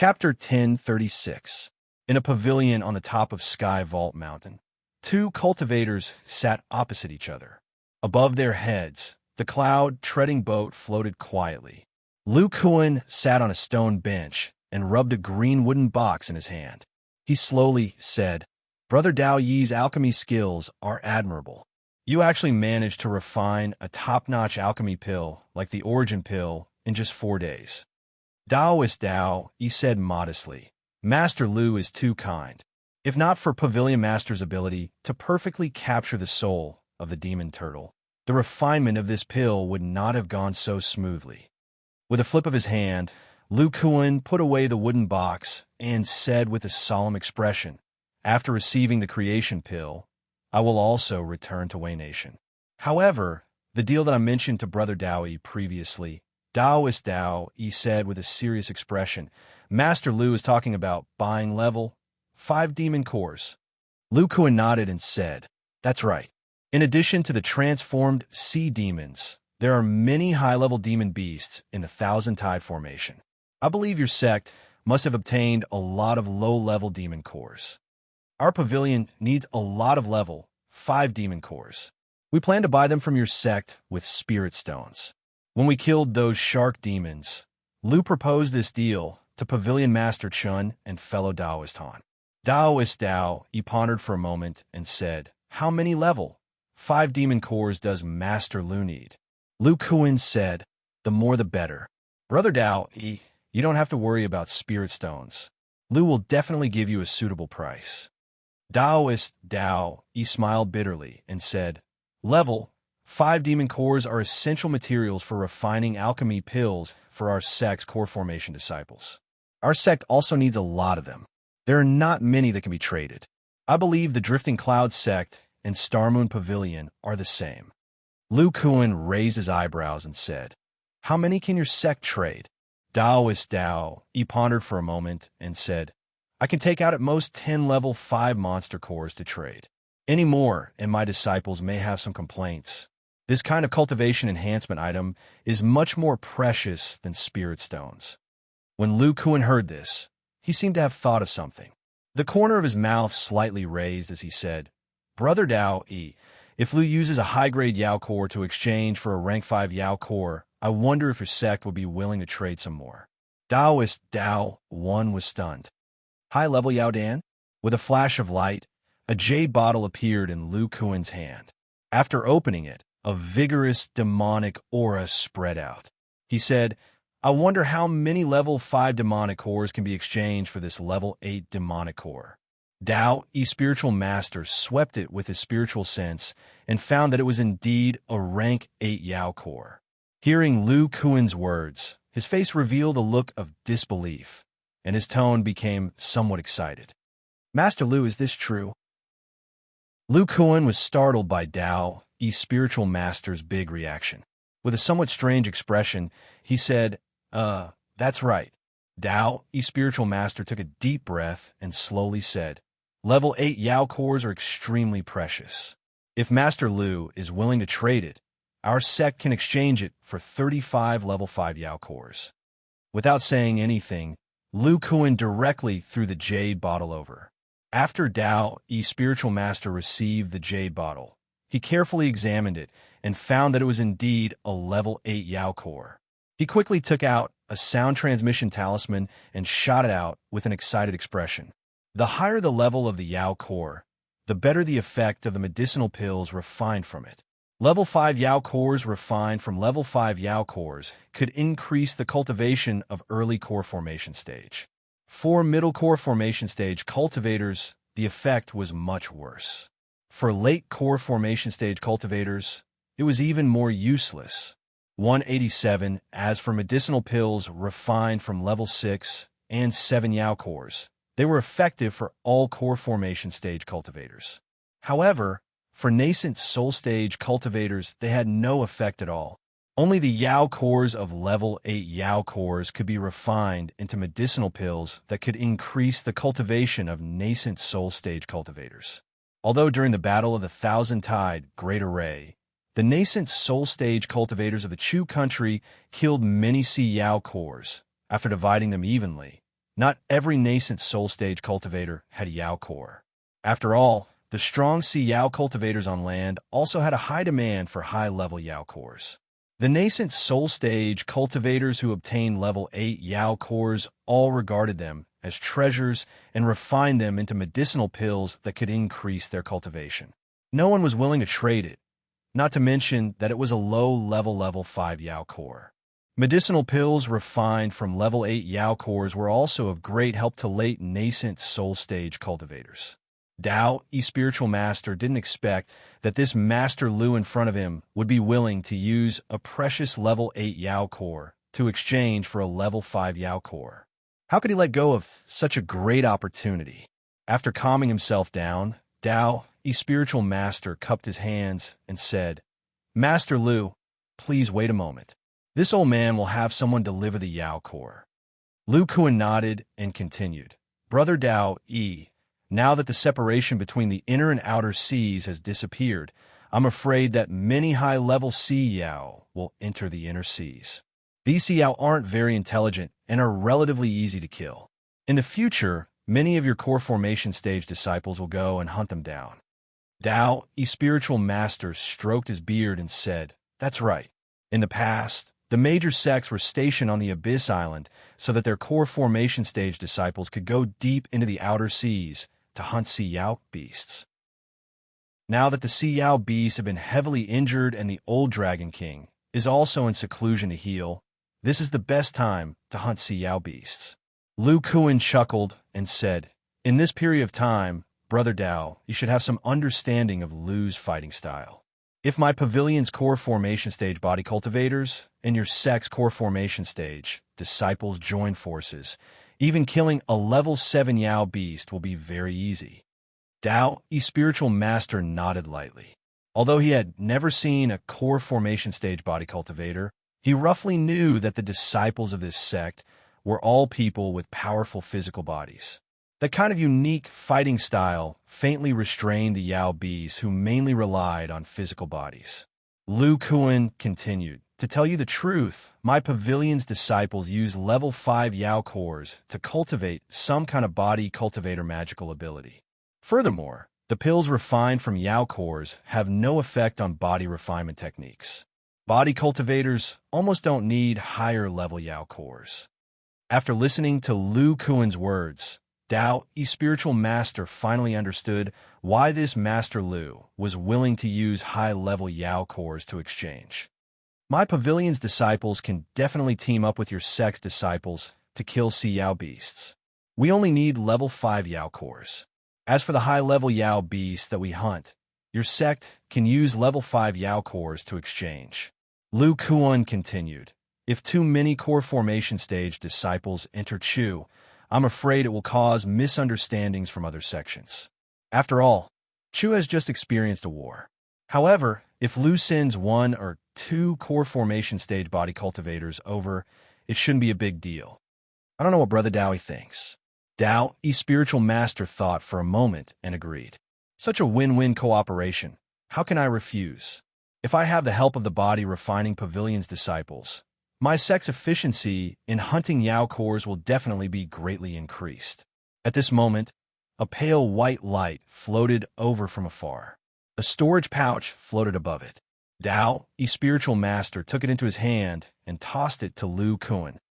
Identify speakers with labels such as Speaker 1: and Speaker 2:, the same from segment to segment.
Speaker 1: Chapter 1036. In a pavilion on the top of Sky Vault Mountain, two cultivators sat opposite each other. Above their heads, the cloud-treading boat floated quietly. Lu Kuan sat on a stone bench and rubbed a green wooden box in his hand. He slowly said, "Brother Dao Yi's alchemy skills are admirable. You actually managed to refine a top-notch alchemy pill like the Origin pill in just 4 days." "Daoist Dao," he said modestly, "Master Lu is too kind. If not for Pavilion Master's ability to perfectly capture the soul of the demon turtle, the refinement of this pill would not have gone so smoothly." With a flip of his hand, Lu Kuan put away the wooden box and said with a solemn expression, "After receiving the creation pill, I will also return to Wei Nation. However, the deal that I mentioned to Brother Dao Yi previously, Daoist Dao," he said with a serious expression, "Master Lu is talking about buying level 5 demon cores." Lu Kuan nodded and said, "That's right. In addition to the transformed sea demons, there are many high-level demon beasts in the Thousand Tide formation. I believe your sect must have obtained a lot of low-level demon cores. Our pavilion needs a lot of level 5 demon cores. We plan to buy them from your sect with spirit stones. When we killed those shark demons, Lu proposed this deal to Pavilion Master Chun and fellow Daoist Han." Daoist Dao, he pondered for a moment and said, "How many level 5 demon cores does Master Lu need?" Lu Kuan said, "The more the better. Brother Dao, you don't have to worry about spirit stones. Lu will definitely give you a suitable price." Daoist Dao, he smiled bitterly and said, "Level 5 demon cores are essential materials for refining alchemy pills for our sect's core formation disciples. Our sect also needs a lot of them. There are not many that can be traded. I believe the Drifting Cloud sect and Starmoon Pavilion are the same." Lu Kuan raised his eyebrows and said, "How many can your sect trade?" Daoist Dao, he pondered for a moment and said, "I can take out at most 10 level 5 monster cores to trade. Any more, and my disciples may have some complaints. This kind of cultivation enhancement item is much more precious than spirit stones." When Lu Kuan heard this, he seemed to have thought of something. The corner of his mouth slightly raised as he said, "Brother Dao Yi, if Lu uses a high-grade Yao core to exchange for a rank 5 Yao core, I wonder if your sect would be willing to trade some more." Daoist Dao 1 was stunned. "High-level Yao Dan?" With a flash of light, a jade bottle appeared in Lu Kuan's hand. After opening it, a vigorous demonic aura spread out. He said, "I wonder how many level 5 demonic cores can be exchanged for this level 8 demonic core." Dao Yi Spiritual Master swept it with his spiritual sense and found that it was indeed a rank 8 Yao core. Hearing Lu Kuan's words, his face revealed a look of disbelief, and his tone became somewhat excited. "Master Lu, is this true?" Lu Kuan was startled by Dao Yi Spiritual Master's big reaction. With a somewhat strange expression, he said, That's right." Dao Yi Spiritual Master took a deep breath and slowly said, "Level 8 Yao cores are extremely precious. If Master Lu is willing to trade it, our sect can exchange it for 35 level 5 Yao cores." Without saying anything, Lu Kuan directly threw the jade bottle over. After Dao Yi Spiritual Master received the jade bottle, he carefully examined it and found that it was indeed a level 8 Yao core. He quickly took out a sound transmission talisman and shot it out with an excited expression. The higher the level of the Yao core, the better the effect of the medicinal pills refined from it. Level 5 Yao cores refined from level 5 Yao cores could increase the cultivation of early core formation stage. For middle core formation stage cultivators, the effect was much worse. For late core formation stage cultivators, it was even more useless. 187. As for medicinal pills refined from level 6 and 7 Yao cores, they were effective for all core formation stage cultivators. However, for nascent soul stage cultivators, they had no effect at all. Only the Yao cores of level 8 Yao cores could be refined into medicinal pills that could increase the cultivation of nascent soul stage cultivators. Although during the Battle of the Thousand Tide Great Array, the nascent soul stage cultivators of the Chu country killed many sea Yao cores, after dividing them evenly, Not every nascent soul stage cultivator had a Yao core. After all, the strong sea Yao cultivators on land also had a high demand for high-level Yao cores. The nascent soul stage cultivators who obtained level 8 Yao cores all regarded them as treasures and refined them into medicinal pills that could increase their cultivation. No one was willing to trade it, not to mention that it was a low-level level 5 Yao core. Medicinal pills refined from level 8 Yao cores were also of great help to late nascent soul stage cultivators. Dao, spiritual master, didn't expect that this Master Lu in front of him would be willing to use a precious level 8 Yao core to exchange for a level 5 Yao core. How could he let go of such a great opportunity? After calming himself down, Dao, spiritual master, cupped his hands and said, "Master Lu, please wait a moment. This old man will have someone deliver the Yao core." Lu Kuan nodded and continued, "Brother Dao, now that the separation between the inner and outer seas has disappeared, I'm afraid that many high-level sea Yao will enter the inner seas. These sea Yao aren't very intelligent and are relatively easy to kill. In the future, many of your core formation stage disciples will go and hunt them down." Dao, spiritual master, stroked his beard and said, "That's right. In the past, the major sects were stationed on the Abyss Island so that their core formation stage disciples could go deep into the outer seas to hunt sea Yao beasts. Now that the sea Yao beasts have been heavily injured and the old Dragon King is also in seclusion to heal, this is the best time to hunt sea Yao beasts." Lu Kuan chuckled and said, "In this period of time, Brother Dao, you should have some understanding of Lu's fighting style. If my pavilion's core formation stage body cultivators and your sect's core formation stage disciples join forces, even killing a level 7 Yao beast will be very easy." Dao, spiritual master, nodded lightly. Although he had never seen a core formation stage body cultivator, he roughly knew that the disciples of this sect were all people with powerful physical bodies. That kind of unique fighting style faintly restrained the Yao beasts who mainly relied on physical bodies. Lu Kuan continued, "To tell you the truth, my pavilion's disciples use level 5 Yao cores to cultivate some kind of body cultivator magical ability. Furthermore, the pills refined from Yao cores have no effect on body refinement techniques. Body cultivators almost don't need higher level Yao cores." After listening to Lu Kuan's words, Dao, spiritual master, finally understood why this Master Lu was willing to use high-level Yao cores to exchange. "My pavilion's disciples can definitely team up with your sect's disciples to kill sea Yao beasts. We only need level 5 Yao cores. As for the high-level Yao beasts that we hunt, your sect can use level 5 Yao cores to exchange." Lu Kuan continued, "If too many core formation stage disciples enter Chu, I'm afraid it will cause misunderstandings from other sections. After all, Chu has just experienced a war. However, if Lu sends 1 or 2 core formation stage body cultivators over, it shouldn't be a big deal. I don't know what Brother Dao thinks." Dao, spiritual master, thought for a moment and agreed. "Such a win-win cooperation. How can I refuse? If I have the help of the body refining pavilion's disciples, my sect's efficiency in hunting Yao cores will definitely be greatly increased." At this moment, a pale white light floated over from afar. A storage pouch floated above it. Dao, spiritual master, took it into his hand and tossed it to Lu Kuan.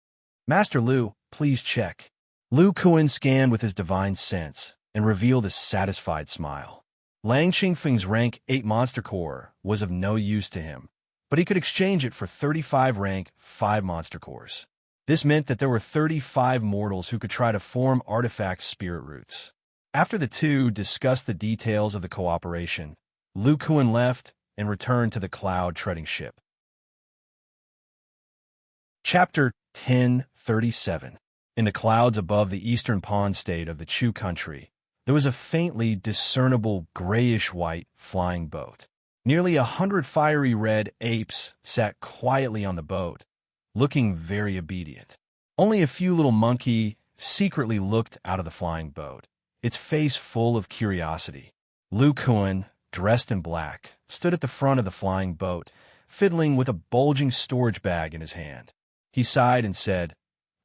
Speaker 1: "Master Lu, please check." Lu Kuan scanned with his divine sense and revealed a satisfied smile. Lang Qingfeng's rank 8 monster core was of no use to him, but he could exchange it for 35 rank 5 monster cores. This meant that there were 35 mortals who could try to form artifact spirit roots. After the two discussed the details of the cooperation, Lu Kuan left and returned to the cloud-treading ship. Chapter 1037. In the clouds above the eastern pond state of the Chu country, there was a faintly discernible grayish-white flying boat. Nearly 100 fiery red apes sat quietly on the boat, looking very obedient. Only a few little monkey secretly looked out of the flying boat, its face full of curiosity. Lu Kuan, dressed in black, stood at the front of the flying boat, fiddling with a bulging storage bag in his hand. He sighed and said,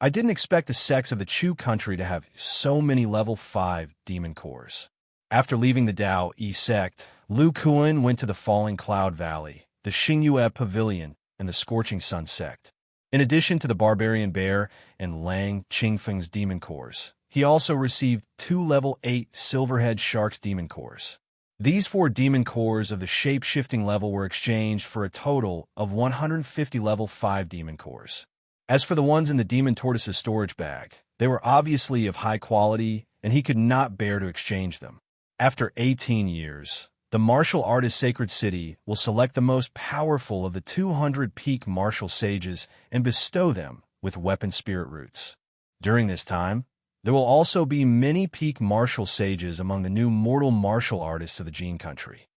Speaker 1: I didn't expect the sects of the Chu country to have so many level 5 demon cores. After leaving the Dao Yi sect, Lu Kuan went to the Falling Cloud Valley, the Xingyue Pavilion, and the Scorching Sun sect. In addition to the Barbarian Bear and Lang Qingfeng's demon cores, he also received 2 level 8 Silverhead Sharks demon cores. These 4 demon cores of the shape-shifting level were exchanged for a total of 150 level 5 demon cores. As for the ones in the Demon Tortoise's storage bag, they were obviously of high quality, and he could not bear to exchange them. After 18 years, the martial artist Sacred City will select the most powerful of the 200 peak martial sages and bestow them with weapon spirit roots. During this time, there will also be many peak martial sages among the new mortal martial artists of the Jin country.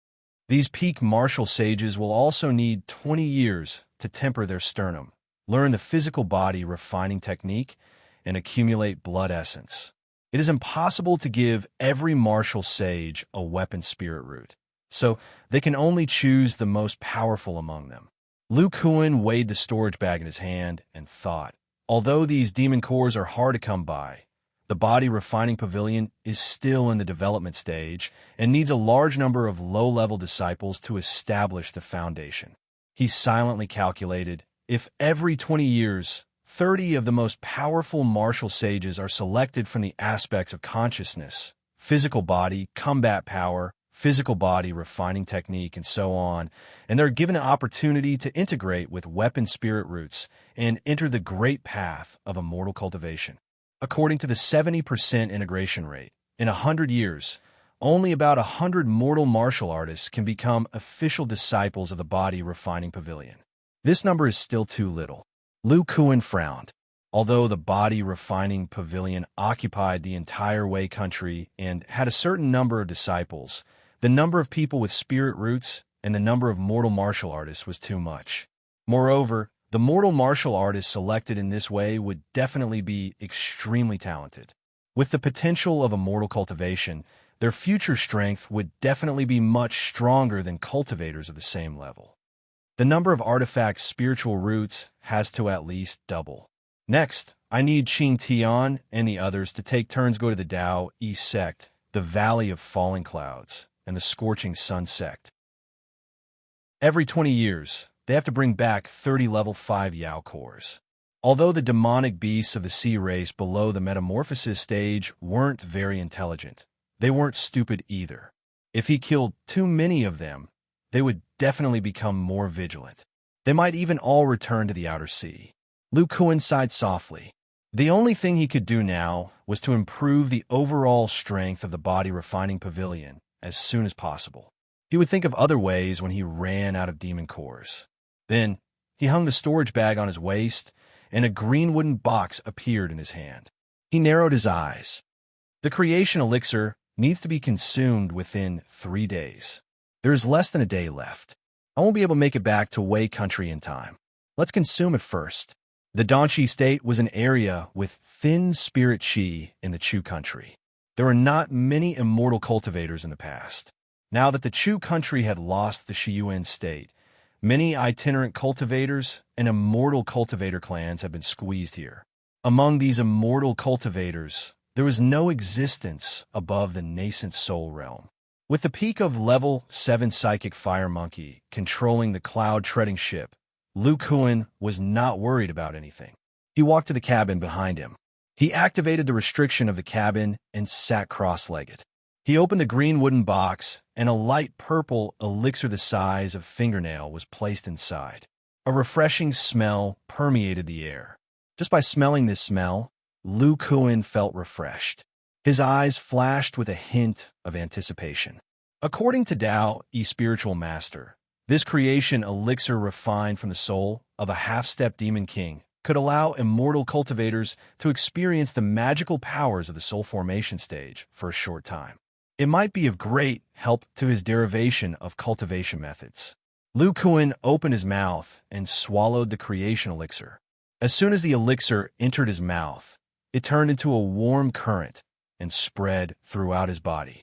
Speaker 1: These peak martial sages will also need 20 years to temper their sternum, learn the physical body refining technique, and accumulate blood essence. It is impossible to give every martial sage a weapon spirit root, so they can only choose the most powerful among them. Lu Kuan weighed the storage bag in his hand and thought, although these demon cores are hard to come by, the body refining pavilion is still in the development stage and needs a large number of low-level disciples to establish the foundation. He silently calculated, if every 20 years, 30 of the most powerful martial sages are selected from the aspects of consciousness, physical body, combat power, physical body refining technique, and so on, and they're given an opportunity to integrate with weapon spirit roots and enter the great path of immortal cultivation. According to the 70% integration rate, in 100 years, only about 100 mortal martial artists can become official disciples of the body refining pavilion. This number is still too little. Lu Kuan frowned. Although the body refining pavilion occupied the entire Wei country and had a certain number of disciples, the number of people with spirit roots and the number of mortal martial artists was too much. Moreover, the mortal martial artists selected in this way would definitely be extremely talented. With the potential of immortal cultivation, their future strength would definitely be much stronger than cultivators of the same level. The number of artifacts' spiritual roots has to at least double. Next, I need Qing Tian and the others to take turns go to the Dao Yi sect, the Valley of Falling Clouds, and the Scorching Sun sect. Every 20 years, they have to bring back 30 level 5 Yao cores. Although the demonic beasts of the sea race below the metamorphosis stage weren't very intelligent, they weren't stupid either. If he killed too many of them, they would definitely become more vigilant. They might even all return to the outer sea. Lu Kuan sighed softly. The only thing he could do now was to improve the overall strength of the body refining pavilion as soon as possible. He would think of other ways when he ran out of demon cores. Then, he hung the storage bag on his waist, and a green wooden box appeared in his hand. He narrowed his eyes. The creation elixir needs to be consumed within 3 days. There is less than a day left. I won't be able to make it back to Wei country in time. Let's consume it first. The Danqi state was an area with thin spirit qi in the Chu country. There were not many immortal cultivators in the past. Now that the Chu country had lost the Shiyuan state, many itinerant cultivators and immortal cultivator clans have been squeezed here. Among these immortal cultivators, there was no existence above the nascent soul realm. With the peak of level 7 psychic fire monkey controlling the cloud-treading ship, Lu Kuan was not worried about anything. He walked to the cabin behind him. He activated the restriction of the cabin and sat cross-legged. He opened the green wooden box, and a light purple elixir the size of fingernail was placed inside. A refreshing smell permeated the air. Just by smelling this smell, Lu Kuan felt refreshed. His eyes flashed with a hint of anticipation. According to Dao Yi Spiritual Master, this creation elixir refined from the soul of a half-step demon king could allow immortal cultivators to experience the magical powers of the soul formation stage for a short time. It might be of great help to his derivation of cultivation methods. Lu Kuan opened his mouth and swallowed the creation elixir. As soon as the elixir entered his mouth, it turned into a warm current and spread throughout his body.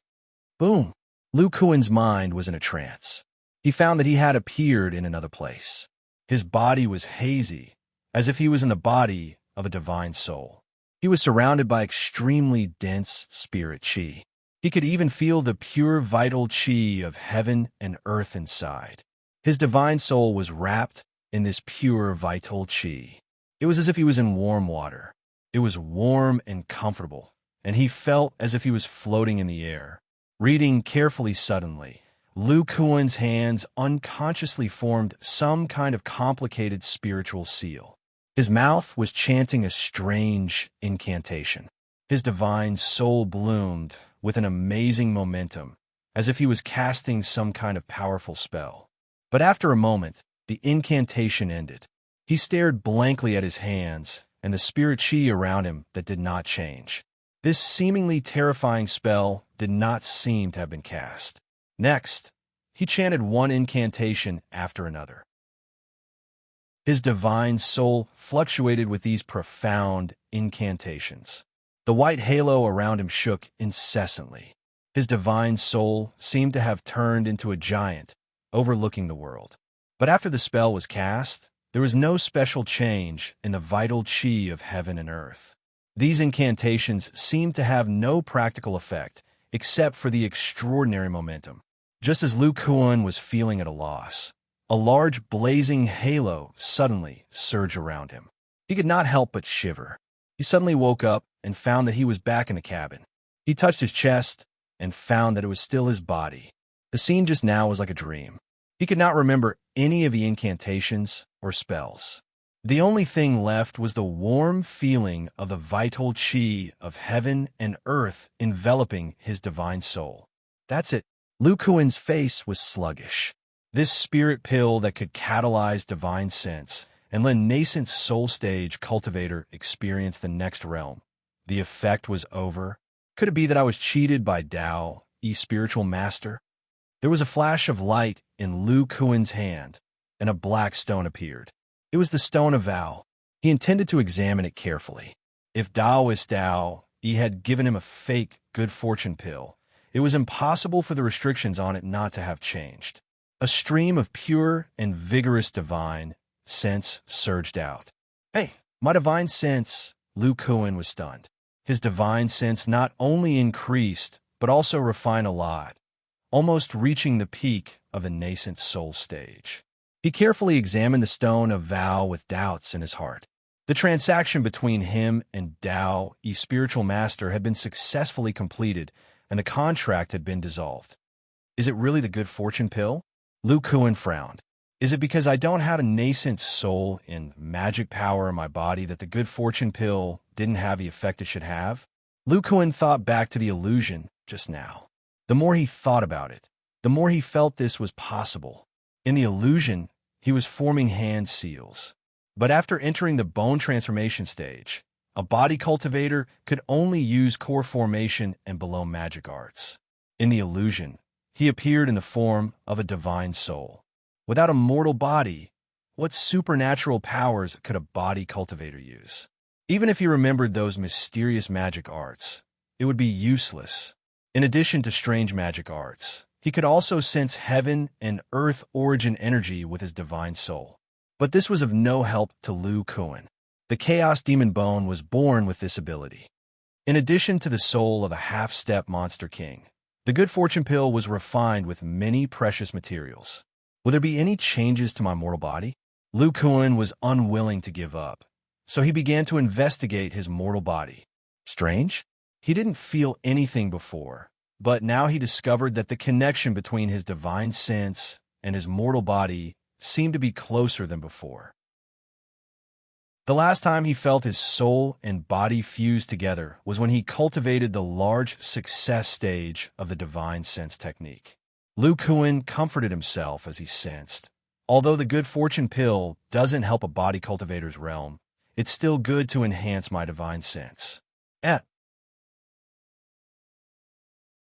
Speaker 1: Boom! Lu Kuan's mind was in a trance. He found that he had appeared in another place. His body was hazy, as if he was in the body of a divine soul. He was surrounded by extremely dense spirit chi. He could even feel the pure vital chi of heaven and earth inside. His divine soul was wrapped in this pure vital chi. It was as if he was in warm water. It was warm and comfortable, and he felt as if he was floating in the air. Reading carefully suddenly, Lu Kuan's hands unconsciously formed some kind of complicated spiritual seal. His mouth was chanting a strange incantation. His divine soul bloomed with an amazing momentum, as if he was casting some kind of powerful spell. But after a moment, the incantation ended. He stared blankly at his hands and the spirit chi around him that did not change. This seemingly terrifying spell did not seem to have been cast. Next, he chanted one incantation after another. His divine soul fluctuated with these profound incantations. The white halo around him shook incessantly. His divine soul seemed to have turned into a giant, overlooking the world. But after the spell was cast, there was no special change in the vital chi of heaven and earth. These incantations seemed to have no practical effect, except for the extraordinary momentum. Just as Lu Kuan was feeling at a loss, a large blazing halo suddenly surged around him. He could not help but shiver. He suddenly woke up and found that he was back in the cabin. He touched his chest and found that it was still his body. The scene just now was like a dream. He could not remember any of the incantations or spells. The only thing left was the warm feeling of the vital chi of heaven and earth enveloping his divine soul. That's it. Lu Kuan's face was sluggish. This spirit pill that could catalyze divine sense and let nascent soul stage cultivator experience the next realm. The effect was over. Could it be that I was cheated by Tao, spiritual master? There was a flash of light in Lu Kuan's hand, and a black stone appeared. It was the stone of vow. He intended to examine it carefully. If Taoist Tao had given him a fake good fortune pill, it was impossible for the restrictions on it not to have changed. A stream of pure and vigorous divine sense surged out. Hey, my divine sense! Lu Kuan was stunned. His divine sense not only increased, but also refined a lot, almost reaching the peak of the nascent soul stage. He carefully examined the stone of vow with doubts in his heart. The transaction between him and Tao, spiritual master, had been successfully completed, and the contract had been dissolved. Is it really the good fortune pill? Lu Kuan frowned. Is it because I don't have a nascent soul and magic power in my body that the good fortune pill didn't have the effect it should have? Lu Kuan thought back to the illusion just now. The more he thought about it, the more he felt this was possible. In the illusion, he was forming hand seals. But after entering the bone transformation stage, a body cultivator could only use core formation and below magic arts. In the illusion, he appeared in the form of a divine soul. Without a mortal body, what supernatural powers could a body cultivator use? Even if he remembered those mysterious magic arts, it would be useless. In addition to strange magic arts, he could also sense heaven and earth origin energy with his divine soul. But this was of no help to Lu Kuan. The Chaos Demon Bone was born with this ability. In addition to the soul of a half-step monster king, the good fortune pill was refined with many precious materials. Will there be any changes to my mortal body? Lu Kuan was unwilling to give up, so he began to investigate his mortal body. Strange? He didn't feel anything before, but now he discovered that the connection between his divine sense and his mortal body seemed to be closer than before. The last time he felt his soul and body fuse together was when he cultivated the large success stage of the divine sense technique. Lu Kuan comforted himself as he sensed, although the good fortune pill doesn't help a body cultivator's realm, it's still good to enhance my divine sense.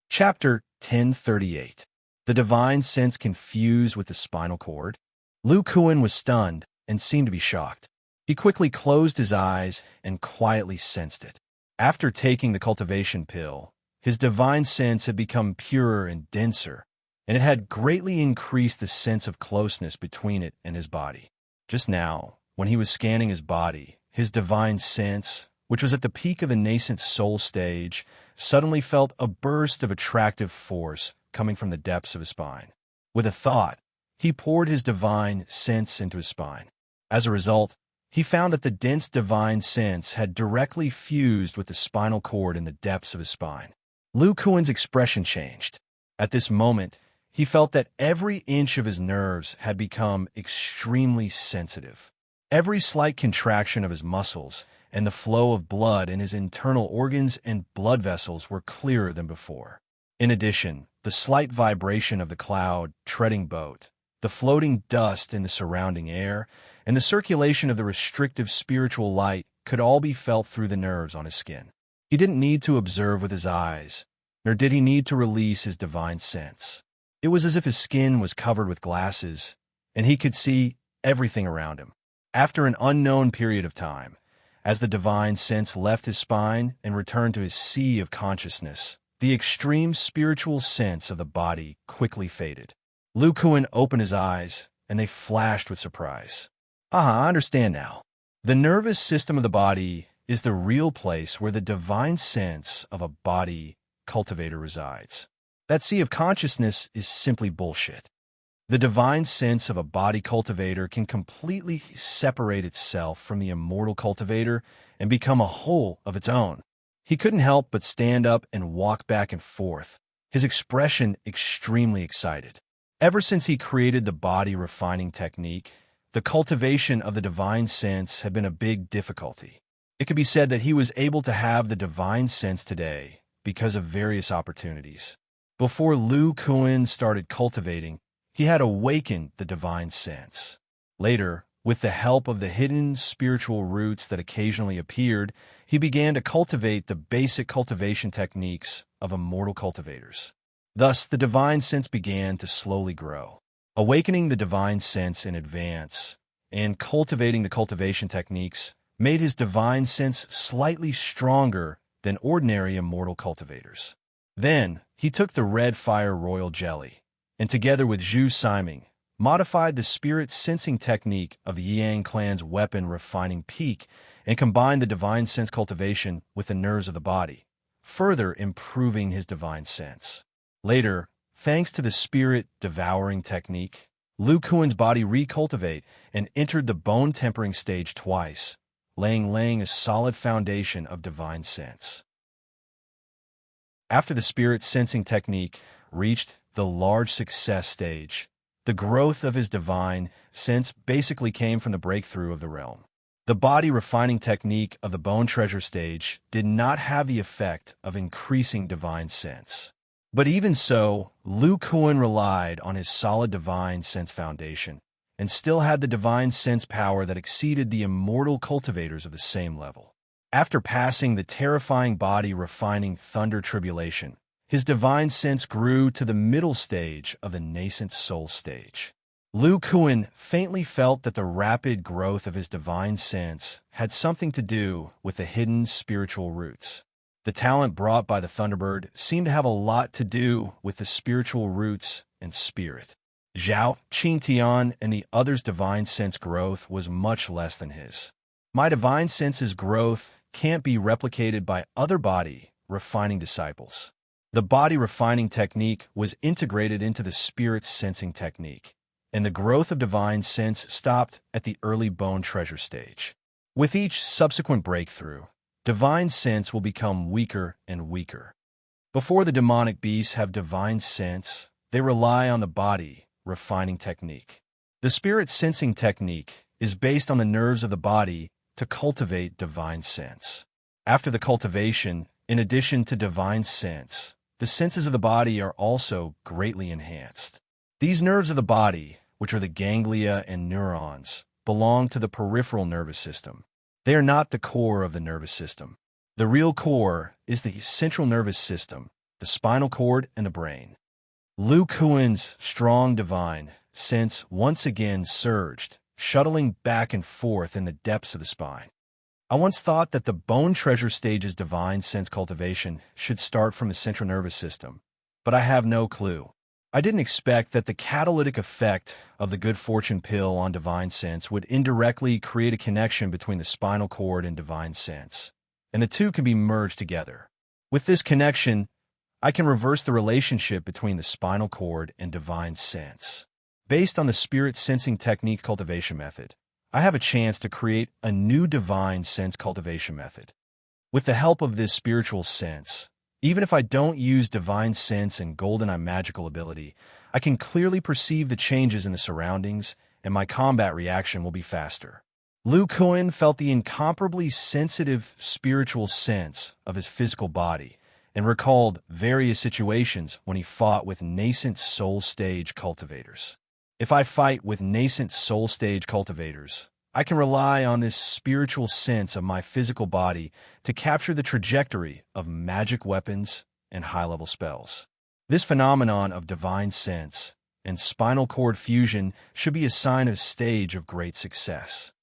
Speaker 1: Chapter 1038. The divine sense can fuse with the spinal cord. Lu Kuan was stunned and seemed to be shocked. He quickly closed his eyes and quietly sensed it. After taking the cultivation pill, his divine sense had become purer and denser, and it had greatly increased the sense of closeness between it and his body. Just now, when he was scanning his body, his divine sense, which was at the peak of the nascent soul stage, suddenly felt a burst of attractive force coming from the depths of his spine. With a thought, he poured his divine sense into his spine. As a result, he found that the dense divine sense had directly fused with the spinal cord in the depths of his spine. Lu Kuan's expression changed. At this moment, he felt that every inch of his nerves had become extremely sensitive. Every slight contraction of his muscles and the flow of blood in his internal organs and blood vessels were clearer than before. In addition, the slight vibration of the cloud treading boat, the floating dust in the surrounding air, and the circulation of the restrictive spiritual light could all be felt through the nerves on his skin. He didn't need to observe with his eyes, nor did he need to release his divine sense. It was as if his skin was covered with glasses, and he could see everything around him. After an unknown period of time, as the divine sense left his spine and returned to his sea of consciousness, the extreme spiritual sense of the body quickly faded. Lu Kuan opened his eyes, and they flashed with surprise. I understand now. The nervous system of the body is the real place where the divine sense of a body cultivator resides. That sea of consciousness is simply bullshit. The divine sense of a body cultivator can completely separate itself from the immortal cultivator and become a whole of its own. He couldn't help but stand up and walk back and forth, his expression extremely excited. Ever since he created the body refining technique, the cultivation of the divine sense had been a big difficulty. It could be said that he was able to have the divine sense today because of various opportunities. Before Lu Kuan started cultivating, he had awakened the divine sense. Later, with the help of the hidden spiritual roots that occasionally appeared, he began to cultivate the basic cultivation techniques of immortal cultivators. Thus, the divine sense began to slowly grow. Awakening the divine sense in advance and cultivating the cultivation techniques made his divine sense slightly stronger than ordinary immortal cultivators. Then, he took the red fire royal jelly, and together with Zhu Siming, modified the spirit sensing technique of the Yang clan's weapon refining peak and combined the divine sense cultivation with the nerves of the body, further improving his divine sense. Later, thanks to the spirit devouring technique, Lu Kuan's body recultivate and entered the bone tempering stage twice, laying a solid foundation of divine sense. After the spirit sensing technique reached the large success stage, the growth of his divine sense basically came from the breakthrough of the realm. The body refining technique of the bone treasure stage did not have the effect of increasing divine sense. But even so, Lu Kuan relied on his solid divine sense foundation and still had the divine sense power that exceeded the immortal cultivators of the same level. After passing the terrifying body refining thunder tribulation, his divine sense grew to the middle stage of the nascent soul stage. Lu Kuan faintly felt that the rapid growth of his divine sense had something to do with the hidden spiritual roots. The talent brought by the Thunderbird seemed to have a lot to do with the spiritual roots and spirit. Zhao, Qingtian, and the others' divine sense growth was much less than his. My divine sense's growth can't be replicated by other body refining disciples. The body refining technique was integrated into the spirit sensing technique, and the growth of divine sense stopped at the early bone treasure stage. With each subsequent breakthrough, divine sense will become weaker and weaker. Before the demonic beasts have divine sense, they rely on the body refining technique. The spirit sensing technique is based on the nerves of the body to cultivate divine sense. After the cultivation, in addition to divine sense, the senses of the body are also greatly enhanced. These nerves of the body, which are the ganglia and neurons, belong to the peripheral nervous system. They are not the core of the nervous system. The real core is the central nervous system, the spinal cord, and the brain. Lu Kuan's strong divine sense once again surged, shuttling back and forth in the depths of the spine. I once thought that the bone treasure stage's divine sense cultivation should start from the central nervous system, but I have no clue. I didn't expect that the catalytic effect of the good fortune pill on divine sense would indirectly create a connection between the spinal cord and divine sense, and the two can be merged together. With this connection, I can reverse the relationship between the spinal cord and divine sense. Based on the spirit sensing technique cultivation method, I have a chance to create a new divine sense cultivation method. With the help of this spiritual sense, even if I don't use divine sense and golden eye magical ability, I can clearly perceive the changes in the surroundings, and my combat reaction will be faster. Lu Kuan felt the incomparably sensitive spiritual sense of his physical body and recalled various situations when he fought with nascent soul stage cultivators. If I fight with nascent soul stage cultivators, I can rely on this spiritual sense of my physical body to capture the trajectory of magic weapons and high-level spells. This phenomenon of divine sense and spinal cord fusion should be a sign of stage of great success.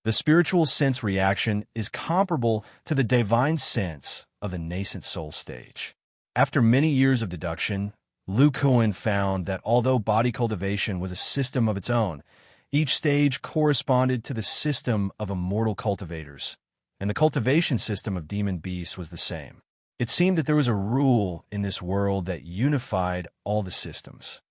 Speaker 1: The spiritual sense reaction is comparable to the divine sense of the nascent soul stage. After many years of deduction, Lu Kuan found that although body cultivation was a system of its own, each stage corresponded to the system of immortal cultivators, and the cultivation system of demon beasts was the same. It seemed that there was a rule in this world that unified all the systems.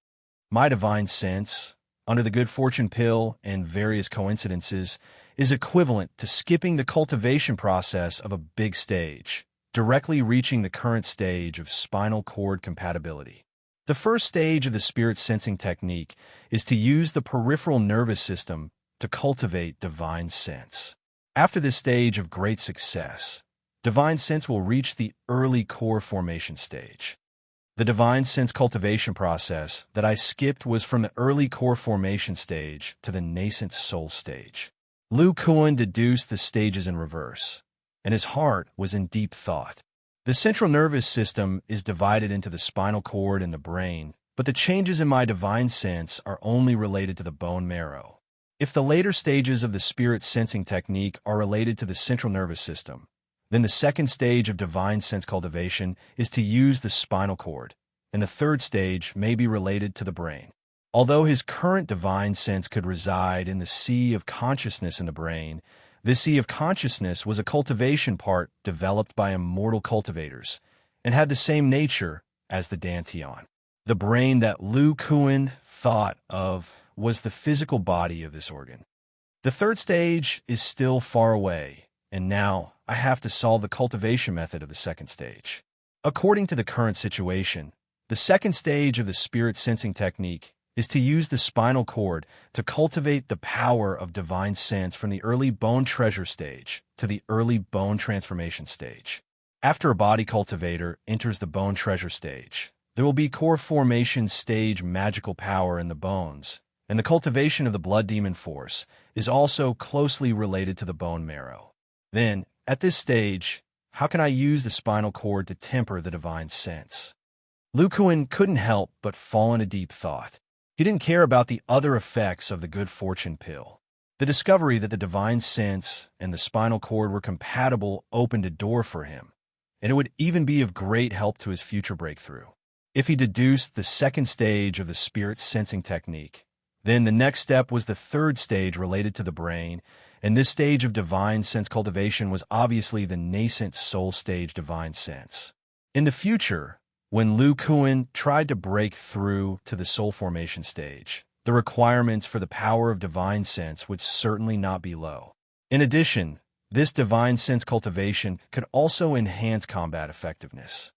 Speaker 1: My divine sense, under the good fortune pill and various coincidences, is equivalent to skipping the cultivation process of a big stage, directly reaching the current stage of spinal cord compatibility. The first stage of the spirit sensing technique is to use the peripheral nervous system to cultivate divine sense. After this stage of great success, divine sense will reach the early core formation stage. The divine sense cultivation process that I skipped was from the early core formation stage to the nascent soul stage. Lu Kuan deduced the stages in reverse, and his heart was in deep thought. The central nervous system is divided into the spinal cord and the brain, but the changes in my divine sense are only related to the bone marrow. If the later stages of the spirit sensing technique are related to the central nervous system, then the second stage of divine sense cultivation is to use the spinal cord, and the third stage may be related to the brain. Although his current divine sense could reside in the sea of consciousness in the brain, this sea of consciousness was a cultivation part developed by immortal cultivators and had the same nature as the dantian. The brain that Lu Kuan thought of was the physical body of this organ. The third stage is still far away, and now I have to solve the cultivation method of the second stage. According to the current situation, the second stage of the spirit sensing technique is to use the spinal cord to cultivate the power of divine sense from the early bone treasure stage to the early bone transformation stage. After a body cultivator enters the bone treasure stage, there will be core formation stage magical power in the bones, and the cultivation of the blood demon force is also closely related to the bone marrow. Then, at this stage, how can I use the spinal cord to temper the divine sense? Lu Kuan couldn't help but fall into deep thought. He didn't care about the other effects of the good fortune pill. The discovery that the divine sense and the spinal cord were compatible opened a door for him, and it would even be of great help to his future breakthrough. If he deduced the second stage of the spirit sensing technique, then the next step was the third stage related to the brain, and this stage of divine sense cultivation was obviously the nascent soul stage divine sense. In the future, when Lu Kuan tried to break through to the soul formation stage, the requirements for the power of divine sense would certainly not be low. In addition, this divine sense cultivation could also enhance combat effectiveness.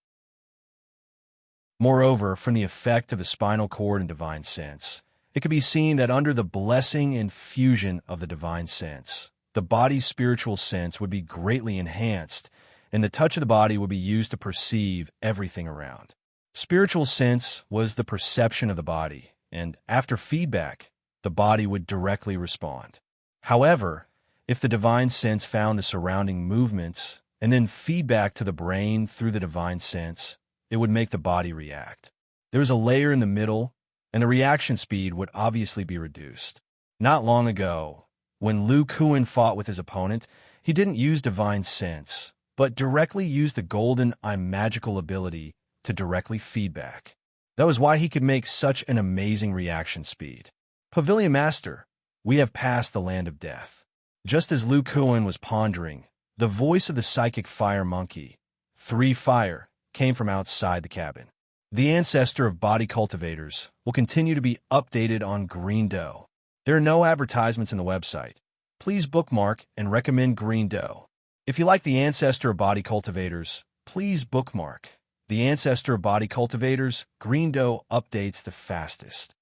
Speaker 1: Moreover, from the effect of the spinal cord and divine sense, it could be seen that under the blessing and fusion of the divine sense, the body's spiritual sense would be greatly enhanced, and the touch of the body would be used to perceive everything around. Spiritual sense was the perception of the body, and after feedback, the body would directly respond. However, if the divine sense found the surrounding movements and then feedback to the brain through the divine sense, it would make the body react. There was a layer in the middle, and the reaction speed would obviously be reduced. Not long ago, when Lu Kuan fought with his opponent, he didn't use divine sense, but directly used the golden eye magical ability to directly feedback. That was why he could make such an amazing reaction speed. Pavilion Master, we have passed the land of death. Just as Lu Kuan was pondering, the voice of the psychic fire monkey, 3 Fire, came from outside the cabin. The ancestor of body cultivators will continue to be updated on Green Dough. There are no advertisements in the website. Please bookmark and recommend Green Dough. If you like the ancestor of body cultivators, please bookmark. The ancestor of body cultivators, Green Dough updates the fastest.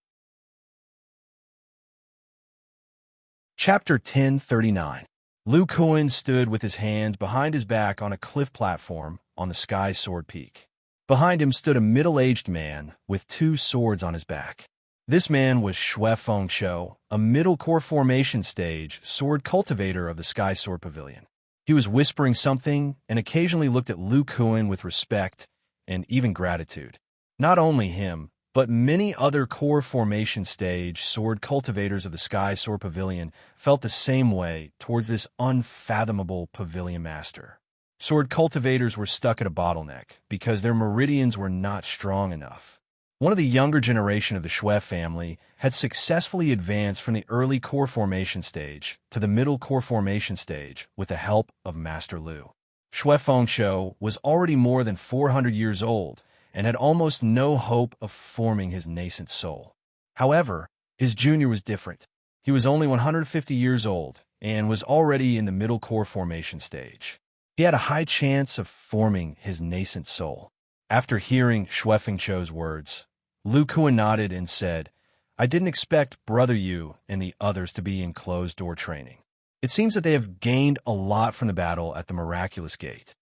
Speaker 1: Chapter 1039. Lu Kuan stood with his hands behind his back on a cliff platform on the Sky Sword Peak. Behind him stood a middle-aged man with 2 swords on his back. This man was Shui Fengqiu, a middle core formation stage sword cultivator of the Sky Sword Pavilion. He was whispering something and occasionally looked at Lu Kuan with respect and even gratitude. Not only him, but many other core formation stage sword cultivators of the Sky Sword Pavilion felt the same way towards this unfathomable pavilion master. Sword cultivators were stuck at a bottleneck because their meridians were not strong enough. One of the younger generation of the Shui family had successfully advanced from the early core formation stage to the middle core formation stage with the help of Master Lu. Shui Fengqiu was already more than 400 years old and had almost no hope of forming his nascent soul. However, his junior was different. He was only 150 years old and was already in the middle core formation stage. He had a high chance of forming his nascent soul. After hearing Shui Fengqiu's words, Lu Kuan nodded and said, I didn't expect Brother Yu and the others to be in closed-door training. It seems that they have gained a lot from the battle at the Miraculous Gate.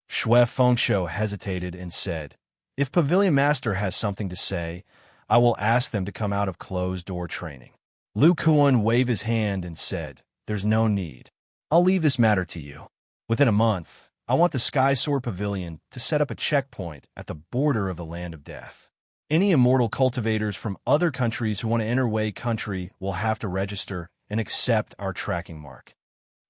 Speaker 1: Shui Fengqiu hesitated and said, If Pavilion Master has something to say, I will ask them to come out of closed-door training. Lu Kuan waved his hand and said, There's no need. I'll leave this matter to you. Within a month, I want the Sky Sword Pavilion to set up a checkpoint at the border of the Land of Death. Any immortal cultivators from other countries who want to enter Wei country will have to register and accept our tracking mark.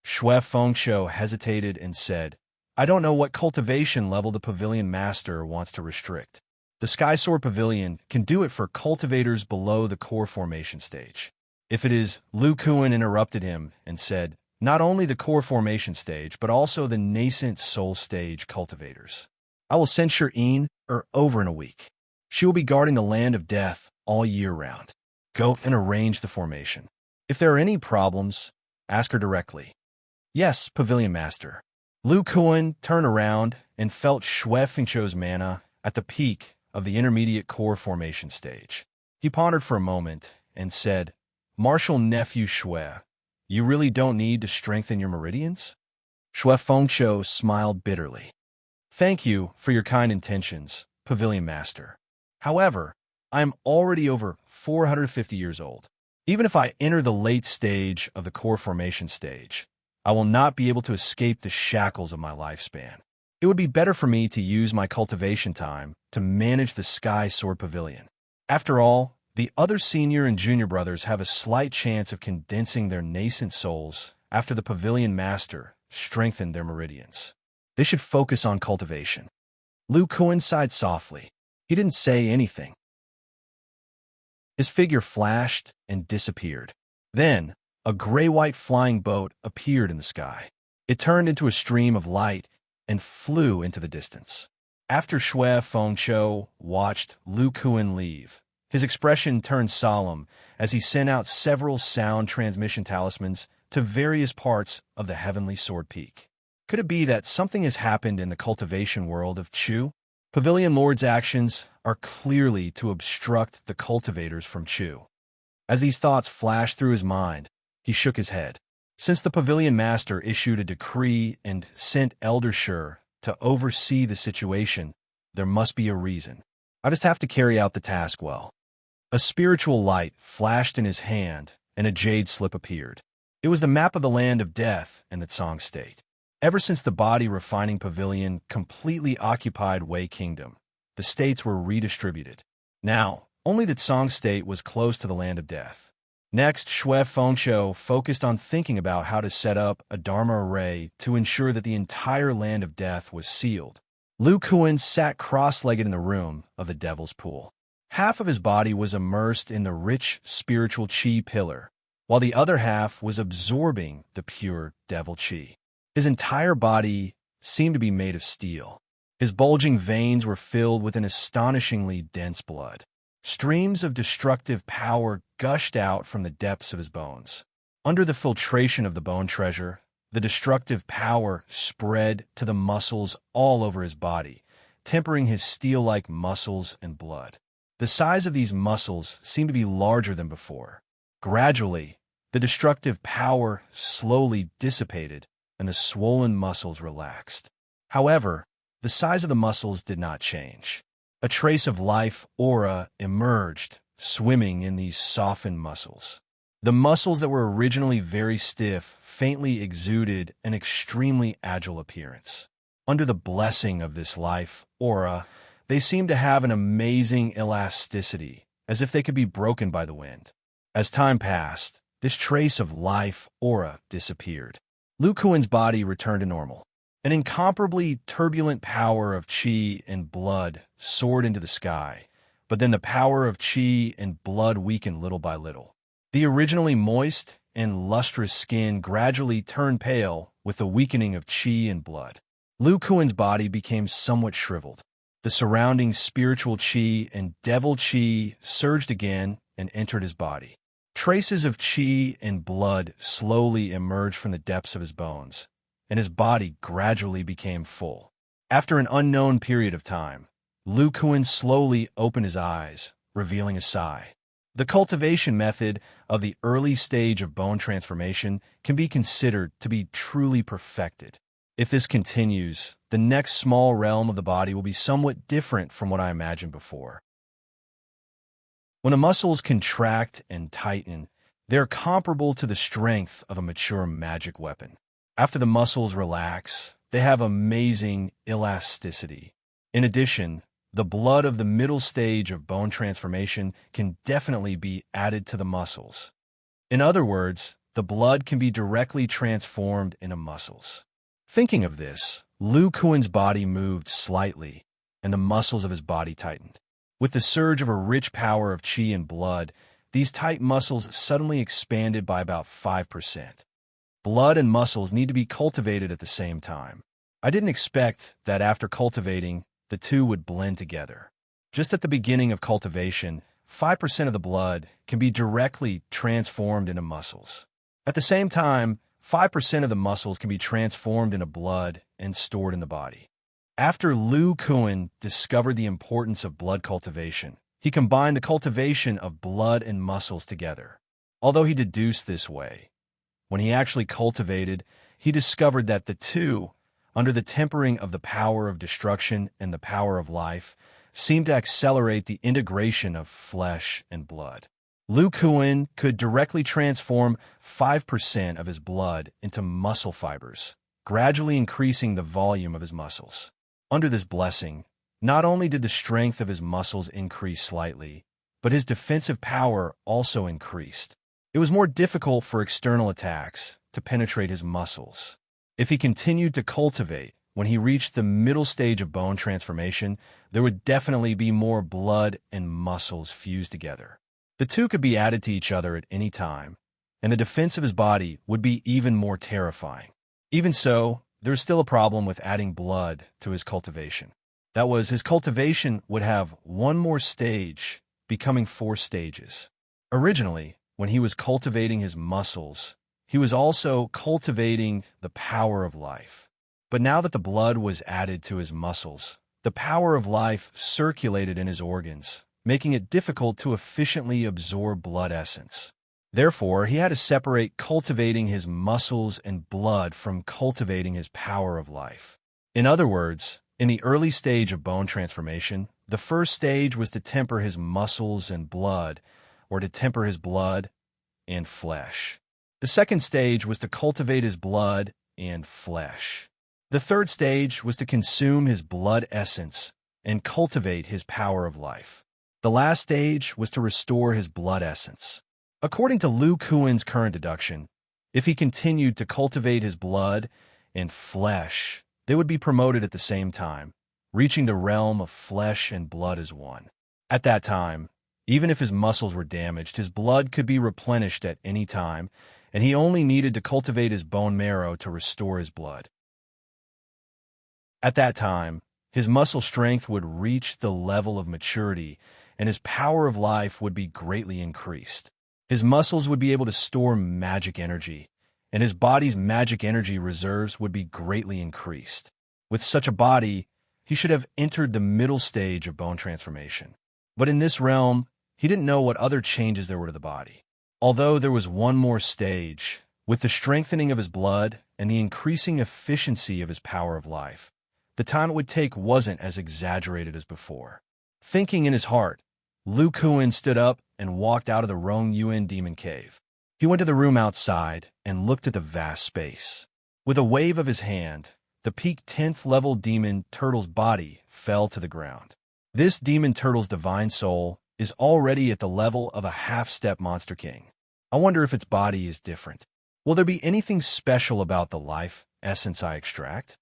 Speaker 1: Shui Fengqiu hesitated and said, I don't know what cultivation level the Pavilion Master wants to restrict. The Sky Sword Pavilion can do it for cultivators below the core formation stage. If it is, Lu Kuan interrupted him and said, not only the core formation stage, but also the nascent soul stage cultivators. I will send Serene over in a week. She will be guarding the Land of Death all year round. Go and arrange the formation. If there are any problems, ask her directly. Yes, Pavilion Master. Lu Kuan turned around and felt Shui Fengqiu's mana at the peak of the intermediate core formation stage. He pondered for a moment and said, Martial Nephew Shui, you really don't need to strengthen your meridians? Shui Fengqiu smiled bitterly. Thank you for your kind intentions, Pavilion Master. However, I am already over 450 years old. Even if I enter the late stage of the core formation stage, I will not be able to escape the shackles of my lifespan. It would be better for me to use my cultivation time to manage the Sky Sword Pavilion. After all, the other senior and junior brothers have a slight chance of condensing their nascent souls after the Pavilion Master strengthened their meridians. They should focus on cultivation. Lu Kuan sighed softly. He didn't say anything. His figure flashed and disappeared. Then, a gray-white flying boat appeared in the sky. It turned into a stream of light and flew into the distance. After Shui Fengqiu watched Lu Kuan leave, his expression turned solemn as he sent out several sound transmission talismans to various parts of the Heavenly Sword Peak. Could it be that something has happened in the cultivation world of Chu? Pavilion Lord's actions are clearly to obstruct the cultivators from Chu. As these thoughts flashed through his mind, he shook his head. Since the Pavilion Master issued a decree and sent Elder Shur to oversee the situation, there must be a reason. I just have to carry out the task well. A spiritual light flashed in his hand, and a jade slip appeared. It was the map of the Land of Death and the Tsang State. Ever since the body refining pavilion completely occupied Wei Kingdom, the states were redistributed. Now, only the Tsang State was close to the Land of Death. Next, Shui Fengqiu focused on thinking about how to set up a Dharma array to ensure that the entire Land of Death was sealed. Lu Kuan sat cross-legged in the room of the Devil's Pool. Half of his body was immersed in the rich spiritual chi pillar, while the other half was absorbing the pure devil chi. His entire body seemed to be made of steel. His bulging veins were filled with an astonishingly dense blood. Streams of destructive power gushed out from the depths of his bones. Under the filtration of the bone treasure, the destructive power spread to the muscles all over his body, tempering his steel-like muscles and blood. The size of these muscles seemed to be larger than before. Gradually, the destructive power slowly dissipated and the swollen muscles relaxed. However, the size of the muscles did not change. A trace of life aura emerged, swimming in these softened muscles. The muscles that were originally very stiff faintly exuded an extremely agile appearance. Under the blessing of this life aura, they seemed to have an amazing elasticity, as if they could be broken by the wind. As time passed, this trace of life aura disappeared. Lu Kuan's body returned to normal. An incomparably turbulent power of chi and blood soared into the sky, but then the power of chi and blood weakened little by little. The originally moist and lustrous skin gradually turned pale with the weakening of chi and blood. Lu Kuan's body became somewhat shriveled. The surrounding spiritual chi and devil chi surged again and entered his body. Traces of chi and blood slowly emerged from the depths of his bones, and his body gradually became full. After an unknown period of time, Lu Kuan slowly opened his eyes, revealing a sigh. The cultivation method of the early stage of bone transformation can be considered to be truly perfected. If this continues, the next small realm of the body will be somewhat different from what I imagined before. When the muscles contract and tighten, they are comparable to the strength of a mature magic weapon. After the muscles relax, they have amazing elasticity. In addition, the blood of the middle stage of bone transformation can definitely be added to the muscles. In other words, the blood can be directly transformed into muscles. Thinking of this, Lu Kuan's body moved slightly, and the muscles of his body tightened. With the surge of a rich power of chi and blood, these tight muscles suddenly expanded by about 5%. Blood and muscles need to be cultivated at the same time. I didn't expect that after cultivating, the two would blend together. Just at the beginning of cultivation, 5% of the blood can be directly transformed into muscles. At the same time, 5% of the muscles can be transformed into blood and stored in the body. After Lu Kuan discovered the importance of blood cultivation, he combined the cultivation of blood and muscles together. Although he deduced this way, when he actually cultivated, he discovered that the two, under the tempering of the power of destruction and the power of life, seemed to accelerate the integration of flesh and blood. Lu Kuan could directly transform 5% of his blood into muscle fibers, gradually increasing the volume of his muscles. Under this blessing, not only did the strength of his muscles increase slightly, but his defensive power also increased. It was more difficult for external attacks to penetrate his muscles. If he continued to cultivate, when he reached the middle stage of bone transformation, there would definitely be more blood and muscles fused together. The two could be added to each other at any time, and the defense of his body would be even more terrifying. Even so, there was still a problem with adding blood to his cultivation. That was, his cultivation would have one more stage, becoming 4 stages. Originally, when he was cultivating his muscles, he was also cultivating the power of life. But now that the blood was added to his muscles, the power of life circulated in his organs, making it difficult to efficiently absorb blood essence. Therefore, he had to separate cultivating his muscles and blood from cultivating his power of life. In other words, in the early stage of bone transformation, the first stage was to temper his muscles and blood, or to temper his blood and flesh. The second stage was to cultivate his blood and flesh. The third stage was to consume his blood essence and cultivate his power of life. The last stage was to restore his blood essence. According to Lu Kuan's current deduction, if he continued to cultivate his blood and flesh, they would be promoted at the same time, reaching the realm of flesh and blood as one. At that time, even if his muscles were damaged, his blood could be replenished at any time, and he only needed to cultivate his bone marrow to restore his blood. At that time, his muscle strength would reach the level of maturity, and his power of life would be greatly increased. His muscles would be able to store magic energy, and his body's magic energy reserves would be greatly increased. With such a body, he should have entered the middle stage of bone transformation. But in this realm, he didn't know what other changes there were to the body. Although there was one more stage, with the strengthening of his blood and the increasing efficiency of his power of life, the time it would take wasn't as exaggerated as before. Thinking in his heart, Lu Kuan stood up and walked out of the Rong Yuan demon cave. He went to the room outside and looked at the vast space. With a wave of his hand, the peak 10th level demon turtle's body fell to the ground. This demon turtle's divine soul is already at the level of a half-step monster king. I wonder if its body is different. Will there be anything special about the life essence I extract?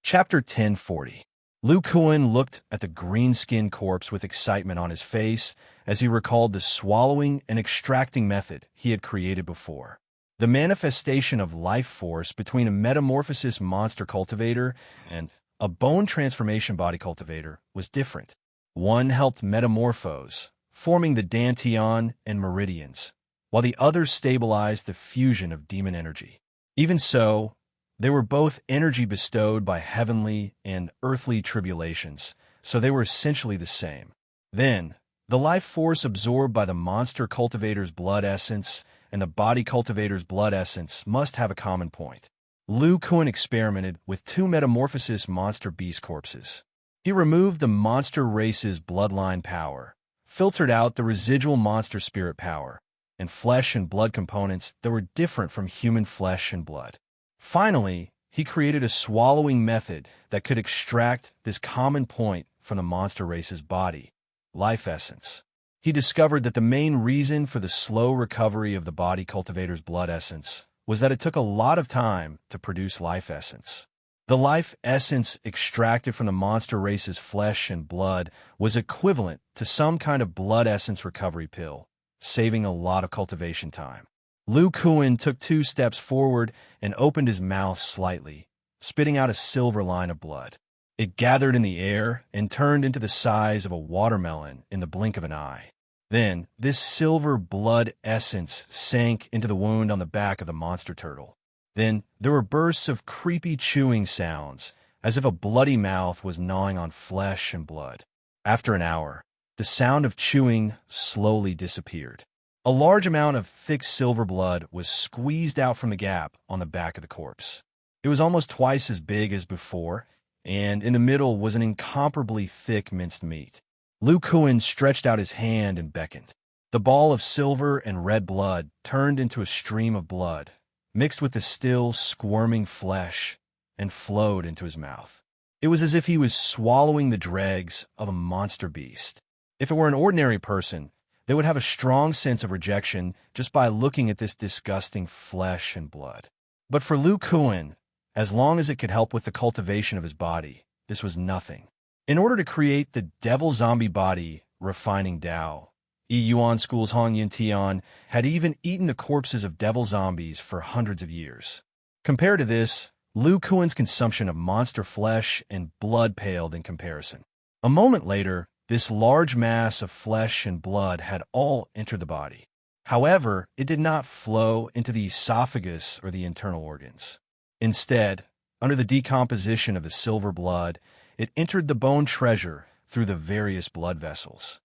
Speaker 1: Chapter 1040. Lu Kuan looked at the green-skinned corpse with excitement on his face as he recalled the swallowing and extracting method he had created before. The manifestation of life force between a metamorphosis monster cultivator and a bone transformation body cultivator was different. One helped metamorphose, forming the dantian and meridians, while the other stabilized the fusion of demon energy. Even so, they were both energy bestowed by heavenly and earthly tribulations, so they were essentially the same. Then, the life force absorbed by the monster cultivator's blood essence and the body cultivator's blood essence must have a common point. Lu Kuan experimented with two metamorphosis monster beast corpses. He removed the monster race's bloodline power, filtered out the residual monster spirit power, and flesh and blood components that were different from human flesh and blood. Finally, he created a swallowing method that could extract this common point from the monster race's body, life essence. He discovered that the main reason for the slow recovery of the body cultivator's blood essence was that it took a lot of time to produce life essence. The life essence extracted from the monster race's flesh and blood was equivalent to some kind of blood essence recovery pill, saving a lot of cultivation time. Lu Kuan took 2 steps forward and opened his mouth slightly, spitting out a silver line of blood. It gathered in the air and turned into the size of a watermelon in the blink of an eye. Then, this silver blood essence sank into the wound on the back of the monster turtle. Then, there were bursts of creepy chewing sounds, as if a bloody mouth was gnawing on flesh and blood. After an hour, the sound of chewing slowly disappeared. A large amount of thick silver blood was squeezed out from the gap on the back of the corpse. It was almost twice as big as before, and in the middle was an incomparably thick minced meat. Lu Kuan stretched out his hand and beckoned. The ball of silver and red blood turned into a stream of blood, mixed with the still, squirming flesh, and flowed into his mouth. It was as if he was swallowing the dregs of a monster beast. If it were an ordinary person, they would have a strong sense of rejection just by looking at this disgusting flesh and blood. But for Lu Kuan, as long as it could help with the cultivation of his body, this was nothing. In order to create the devil zombie body refining Tao, Yuan School's Hong Yin Tian had even eaten the corpses of devil zombies for hundreds of years. Compared to this, Lu Kuan's consumption of monster flesh and blood paled in comparison. A moment later, this large mass of flesh and blood had all entered the body. However, it did not flow into the esophagus or the internal organs. Instead, under the decomposition of the silver blood, it entered the bone treasure through the various blood vessels.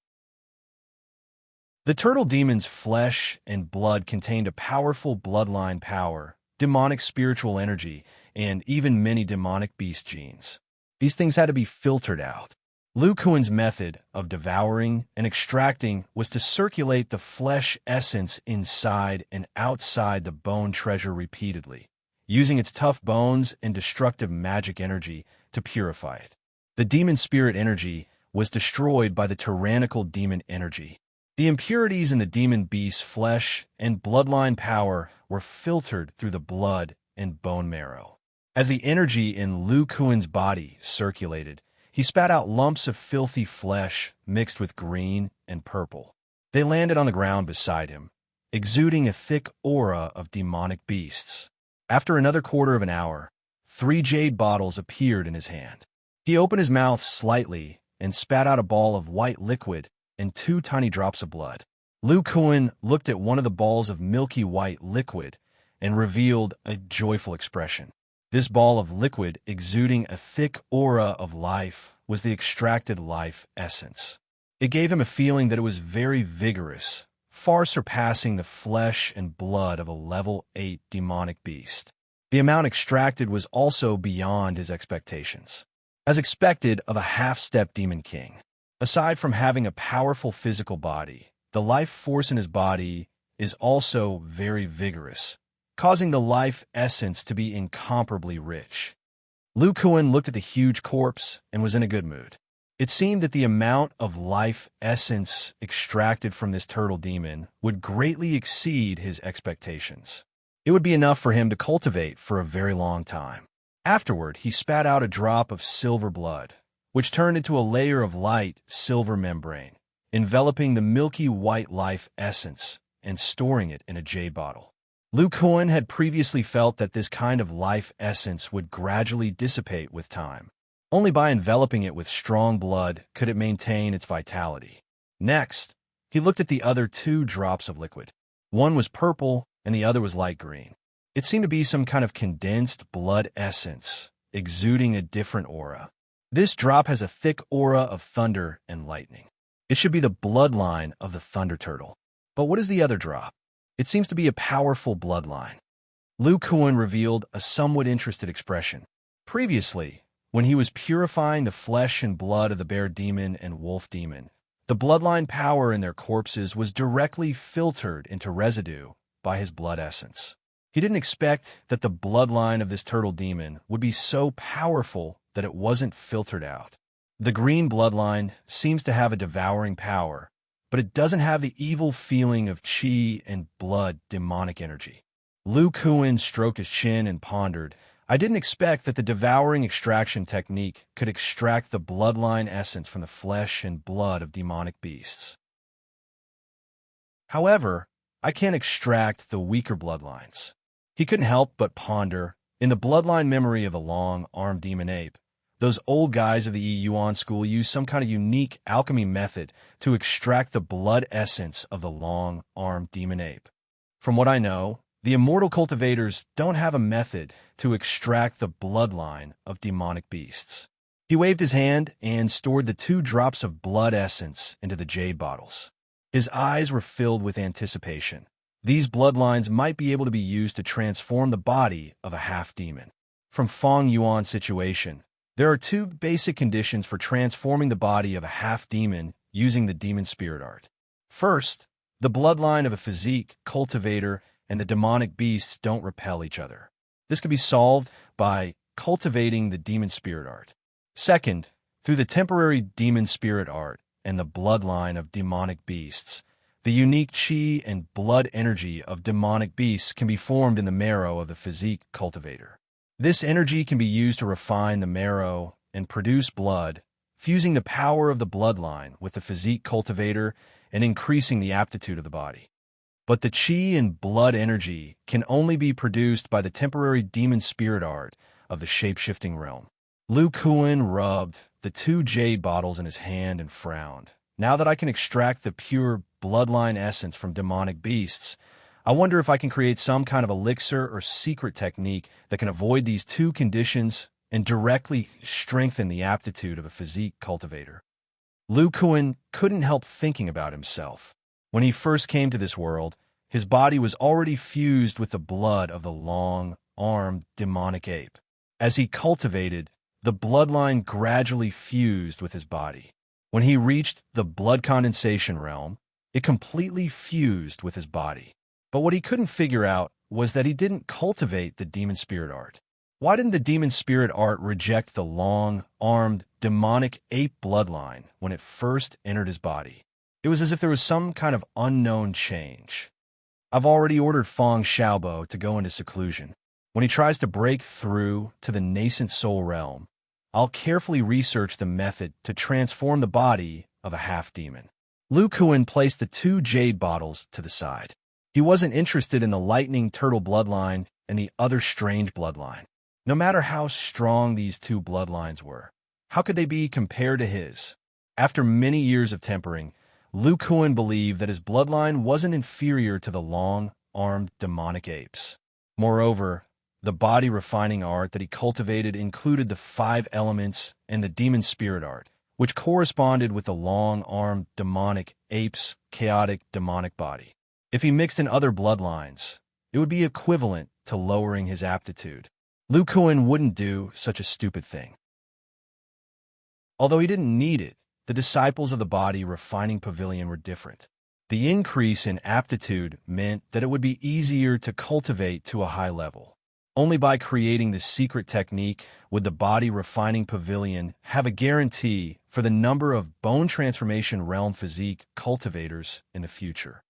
Speaker 1: The turtle demon's flesh and blood contained a powerful bloodline power, demonic spiritual energy, and even many demonic beast genes. These things had to be filtered out. Lu Kuan's method of devouring and extracting was to circulate the flesh essence inside and outside the bone treasure repeatedly, using its tough bones and destructive magic energy to purify it. The demon spirit energy was destroyed by the tyrannical demon energy. The impurities in the demon beast's flesh and bloodline power were filtered through the blood and bone marrow. As the energy in Lu Kuan's body circulated, He spat out lumps of filthy flesh mixed with green and purple. They landed on the ground beside him, exuding a thick aura of demonic beasts. After another quarter of an hour, 3 jade bottles appeared in his hand. He opened his mouth slightly and spat out a ball of white liquid and 2 tiny drops of blood. Lu Kuan looked at one of the balls of milky white liquid and revealed a joyful expression. This ball of liquid, exuding a thick aura of life, was the extracted life essence. It gave him a feeling that it was very vigorous, far surpassing the flesh and blood of a level 8 demonic beast. The amount extracted was also beyond his expectations. As expected of a half-step demon king, aside from having a powerful physical body, the life force in his body is also very vigorous, causing the life essence to be incomparably rich. Lu Kuan looked at the huge corpse and was in a good mood. It seemed that the amount of life essence extracted from this turtle demon would greatly exceed his expectations. It would be enough for him to cultivate for a very long time. Afterward, he spat out a drop of silver blood, which turned into a layer of light silver membrane, enveloping the milky white life essence and storing it in a jade bottle. Lu Kuan had previously felt that this kind of life essence would gradually dissipate with time. Only by enveloping it with strong blood could it maintain its vitality. Next, he looked at the other 2 drops of liquid. One was purple and the other was light green. It seemed to be some kind of condensed blood essence, exuding a different aura. This drop has a thick aura of thunder and lightning. It should be the bloodline of the thunder turtle. But what is the other drop? It seems to be a powerful bloodline. Lu Kuan revealed a somewhat interested expression. Previously, when he was purifying the flesh and blood of the bear demon and wolf demon, the bloodline power in their corpses was directly filtered into residue by his blood essence. He didn't expect that the bloodline of this turtle demon would be so powerful that it wasn't filtered out. The green bloodline seems to have a devouring power, but it doesn't have the evil feeling of chi and blood demonic energy. Lu Kuan stroked his chin and pondered. I didn't expect that the devouring extraction technique could extract the bloodline essence from the flesh and blood of demonic beasts. However, I can't extract the weaker bloodlines. He couldn't help but ponder, in the bloodline memory of the long-armed demon ape, those old guys of the Yuan school used some kind of unique alchemy method to extract the blood essence of the long-armed demon ape. From what I know, the immortal cultivators don't have a method to extract the bloodline of demonic beasts. He waved his hand and stored the 2 drops of blood essence into the jade bottles. His eyes were filled with anticipation. These bloodlines might be able to be used to transform the body of a half-demon. From Feng Yuan's situation, there are 2 basic conditions for transforming the body of a half-demon using the demon spirit art. First, the bloodline of a physique, cultivator, and the demonic beasts don't repel each other. This can be solved by cultivating the demon spirit art. Second, through the temporary demon spirit art and the bloodline of demonic beasts, the unique chi and blood energy of demonic beasts can be formed in the marrow of the physique cultivator. This energy can be used to refine the marrow and produce blood, fusing the power of the bloodline with the physique cultivator and increasing the aptitude of the body. But the chi and blood energy can only be produced by the temporary demon spirit art of the shape-shifting realm. Lu Kuan rubbed the 2 jade bottles in his hand and frowned. Now that I can extract the pure bloodline essence from demonic beasts, I wonder if I can create some kind of elixir or secret technique that can avoid these 2 conditions and directly strengthen the aptitude of a physique cultivator. Lu Kuan couldn't help thinking about himself. When he first came to this world, his body was already fused with the blood of the long-armed demonic ape. As he cultivated, the bloodline gradually fused with his body. When he reached the blood condensation realm, it completely fused with his body. But what he couldn't figure out was that he didn't cultivate the demon spirit art. Why didn't the demon spirit art reject the long-armed demonic ape bloodline when it first entered his body? It was as if there was some kind of unknown change. I've already ordered Feng Xiaobo to go into seclusion. When he tries to break through to the nascent soul realm, I'll carefully research the method to transform the body of a half-demon. Lu Kuan placed the 2 jade bottles to the side. He wasn't interested in the lightning turtle bloodline and the other strange bloodline. No matter how strong these 2 bloodlines were, how could they be compared to his? After many years of tempering, Lu Kuan believed that his bloodline wasn't inferior to the long-armed demonic apes. Moreover, the body refining art that he cultivated included the 5 elements and the demon spirit art, which corresponded with the long-armed demonic ape's chaotic demonic body. If he mixed in other bloodlines, it would be equivalent to lowering his aptitude. Lu Kuan wouldn't do such a stupid thing. Although he didn't need it, the disciples of the body refining pavilion were different. The increase in aptitude meant that it would be easier to cultivate to a high level. Only by creating this secret technique would the body refining pavilion have a guarantee for the number of bone transformation realm physique cultivators in the future.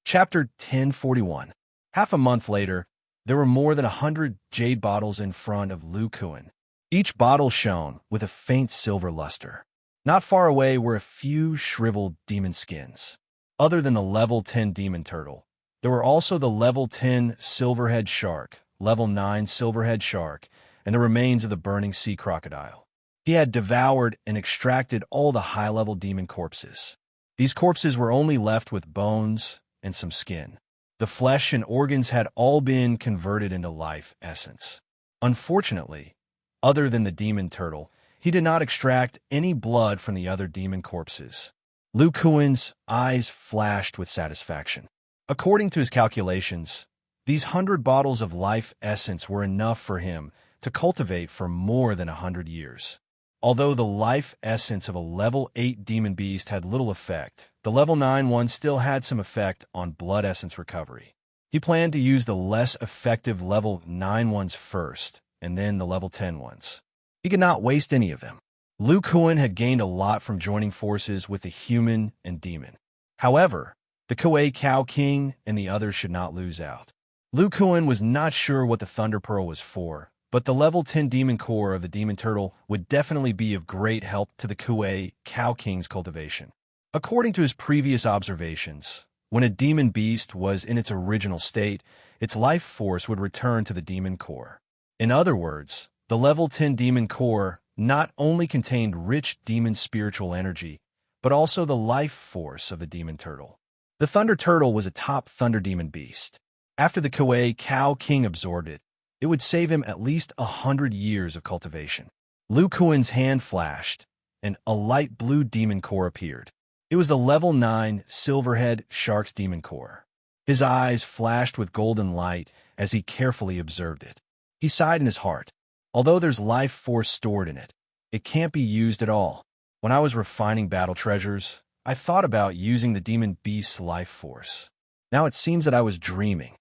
Speaker 1: Chapter 1041. Half a month later, there were more than 100 jade bottles in front of Lu Kuan. Each bottle shone with a faint silver luster. Not far away were a few shriveled demon skins. Other than the level 10 demon turtle, there were also the level 10 silverhead shark, level 9 silverhead shark, and the remains of the burning sea crocodile. He had devoured and extracted all the high-level demon corpses. These corpses were only left with bones and some skin. The flesh and organs had all been converted into life essence. Unfortunately, other than the demon turtle, he did not extract any blood from the other demon corpses. Lu Kuan's eyes flashed with satisfaction. According to his calculations, these 100 bottles of life essence were enough for him to cultivate for more than 100 years. Although the life essence of a level 8 demon beast had little effect, the level 9 one still had some effect on blood essence recovery. He planned to use the less effective level 9 ones first, and then the level 10 ones. He could not waste any of them. Lu Kuan had gained a lot from joining forces with the human and demon. However, the Kuei Cow King and the others should not lose out. Lu Kuan was not sure what the Thunder Pearl was for, but the level 10 demon core of the demon turtle would definitely be of great help to the Kuei Cow King's cultivation. According to his previous observations, when a demon beast was in its original state, its life force would return to the demon core. In other words, the level 10 demon core not only contained rich demon spiritual energy, but also the life force of the demon turtle. The Thunder Turtle was a top Thunder Demon beast. After the Kuei Cow King absorbed it, it would save him at least 100 years of cultivation. Lu Kuan's hand flashed, and a light blue demon core appeared. It was the level 9 Silverhead Shark's demon core. His eyes flashed with golden light as he carefully observed it. He sighed in his heart. Although there's life force stored in it, it can't be used at all. When I was refining battle treasures, I thought about using the demon beast's life force. Now it seems that I was dreaming.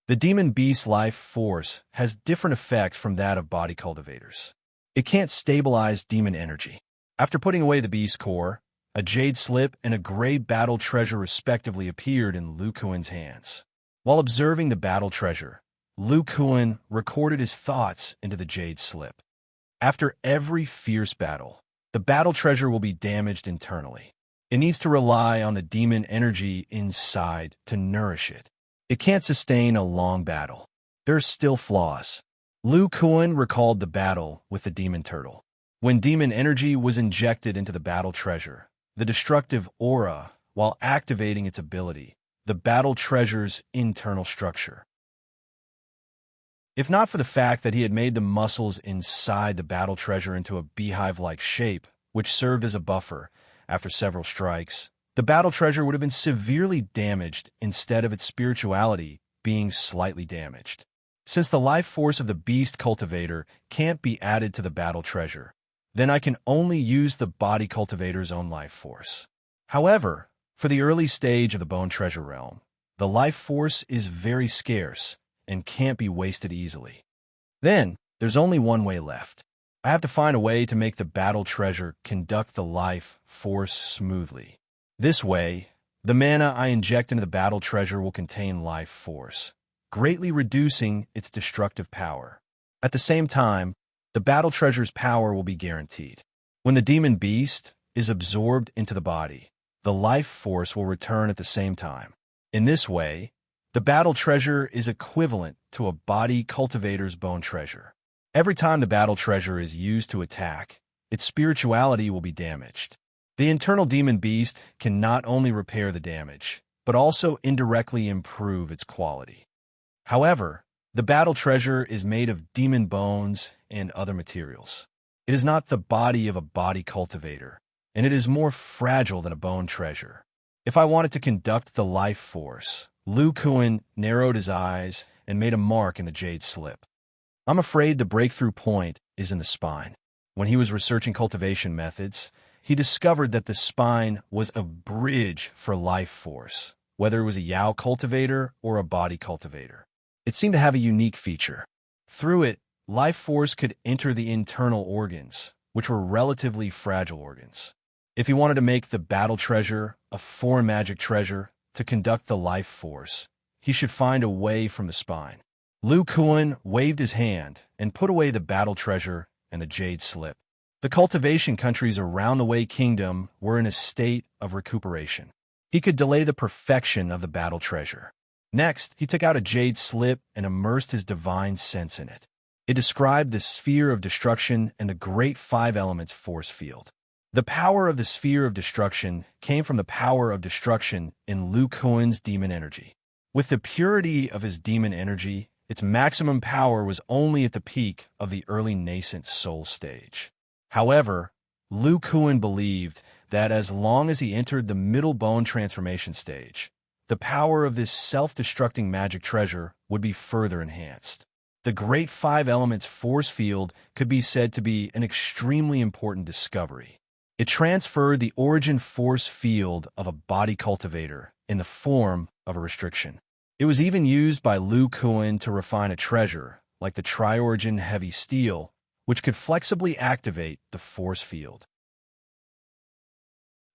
Speaker 1: The demon beast's life force has different effects from that of body cultivators. It can't stabilize demon energy. After putting away the beast core, a jade slip and a gray battle treasure respectively appeared in Lu Kuan's hands. While observing the battle treasure, Lu Kuan recorded his thoughts into the jade slip. After every fierce battle, the battle treasure will be damaged internally. It needs to rely on the demon energy inside to nourish it. It can't sustain a long battle. There are still flaws. Lu Kuan recalled the battle with the demon turtle. When demon energy was injected into the battle treasure, the destructive aura, while activating its ability, the battle treasure's internal structure. If not for the fact that he had made the muscles inside the battle treasure into a beehive-like shape, which served as a buffer, after several strikes, the battle treasure would have been severely damaged instead of its spirituality being slightly damaged. Since the life force of the beast cultivator can't be added to the battle treasure, then I can only use the body cultivator's own life force. However, for the early stage of the bone treasure realm, the life force is very scarce and can't be wasted easily. Then, there's only one way left. I have to find a way to make the battle treasure conduct the life force smoothly. This way, the mana I inject into the battle treasure will contain life force, greatly reducing its destructive power. At the same time, the battle treasure's power will be guaranteed. When the demon beast is absorbed into the body, the life force will return at the same time. In this way, the battle treasure is equivalent to a body cultivator's bone treasure. Every time the battle treasure is used to attack, its spirituality will be damaged. The internal demon beast can not only repair the damage, but also indirectly improve its quality. However, the battle treasure is made of demon bones and other materials. It is not the body of a body cultivator, and it is more fragile than a bone treasure. If I wanted to conduct the life force, Lu Kuan narrowed his eyes and made a mark in the jade slip. I'm afraid the breakthrough point is in the spine. When he was researching cultivation methods, he discovered that the spine was a bridge for life force, whether it was a Yao cultivator or a body cultivator. It seemed to have a unique feature. Through it, life force could enter the internal organs, which were relatively fragile organs. If he wanted to make the battle treasure a foreign magic treasure to conduct the life force, he should find a way from the spine. Lu Kuan waved his hand and put away the battle treasure and the jade slip. The cultivation countries around the Wei Kingdom were in a state of recuperation. He could delay the perfection of the battle treasure. Next, he took out a jade slip and immersed his divine sense in it. It described the sphere of destruction and the great 5 elements force field. The power of the sphere of destruction came from the power of destruction in Lu Kuan's demon energy. With the purity of his demon energy, its maximum power was only at the peak of the early nascent soul stage. However, Lu Kuan believed that as long as he entered the middle bone transformation stage, the power of this self-destructing magic treasure would be further enhanced. The great 5 elements force field could be said to be an extremely important discovery. It transferred the origin force field of a body cultivator in the form of a restriction. It was even used by Lu Kuan to refine a treasure, like the tri-origin heavy steel, which could flexibly activate the force field.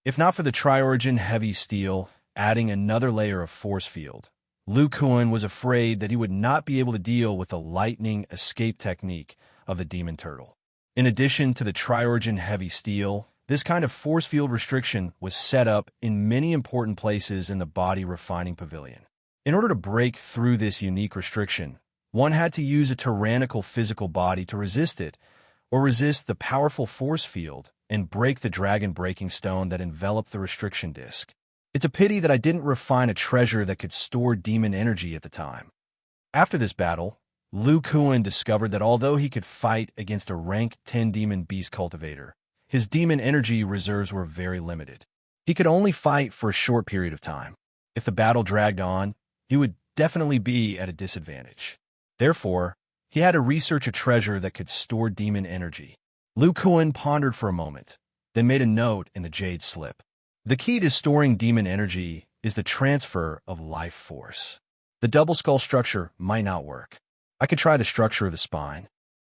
Speaker 1: If not for the tri-origin heavy steel, adding another layer of force field, Lu Kuan was afraid that he would not be able to deal with the lightning escape technique of the demon turtle. In addition to the tri-origin heavy steel, this kind of force field restriction was set up in many important places in the body refining pavilion. In order to break through this unique restriction, one had to use a tyrannical physical body to resist it, or resist the powerful force field and break the dragon breaking stone that enveloped the restriction disc. It's a pity that I didn't refine a treasure that could store demon energy at the time. After this battle, Lu Kuan discovered that although he could fight against a rank 10 demon beast cultivator, his demon energy reserves were very limited. He could only fight for a short period of time. If the battle dragged on, he would definitely be at a disadvantage. Therefore, he had to research a treasure that could store demon energy. Lu Kuan pondered for a moment, then made a note in the jade slip. The key to storing demon energy is the transfer of life force. The double skull structure might not work. I could try the structure of the spine.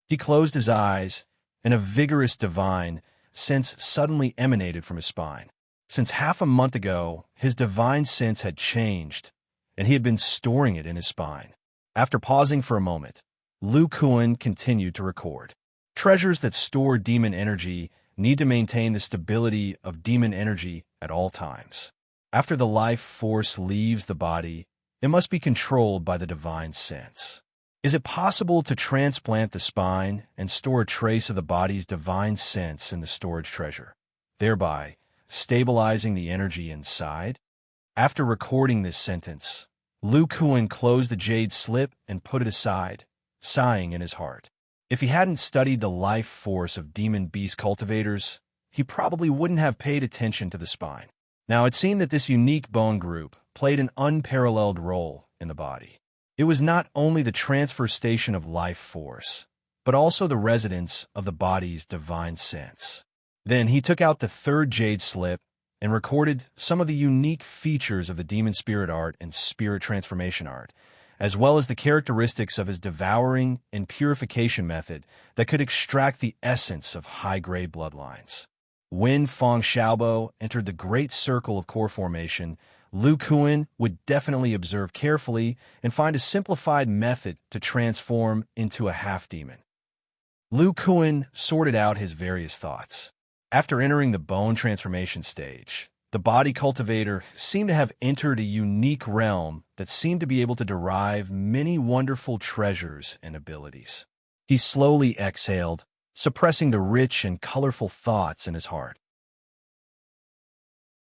Speaker 1: He closed his eyes, and a vigorous divine sense suddenly emanated from his spine. Since half a month ago, his divine sense had changed, and he had been storing it in his spine. After pausing for a moment, Lu Kuan continued to record. Treasures that store demon energy need to maintain the stability of demon energy at all times. After the life force leaves the body, it must be controlled by the divine sense. Is it possible to transplant the spine and store a trace of the body's divine sense in the storage treasure, thereby stabilizing the energy inside? After recording this sentence, Lu Kuan closed the jade slip and put it aside, sighing in his heart. If he hadn't studied the life force of demon beast cultivators, he probably wouldn't have paid attention to the spine. Now, it seemed that this unique bone group played an unparalleled role in the body. It was not only the transfer station of life force, but also the residence of the body's divine sense. Then he took out the 3rd jade slip and recorded some of the unique features of the demon spirit art and spirit transformation art, as well as the characteristics of his devouring and purification method that could extract the essence of high-grade bloodlines. When Feng Xiaobo entered the great circle of core formation, Lu Kuan would definitely observe carefully and find a simplified method to transform into a half-demon. Lu Kuan sorted out his various thoughts. After entering the bone transformation stage, the body cultivator seemed to have entered a unique realm that seemed to be able to derive many wonderful treasures and abilities. He slowly exhaled, suppressing the rich and colorful thoughts in his heart.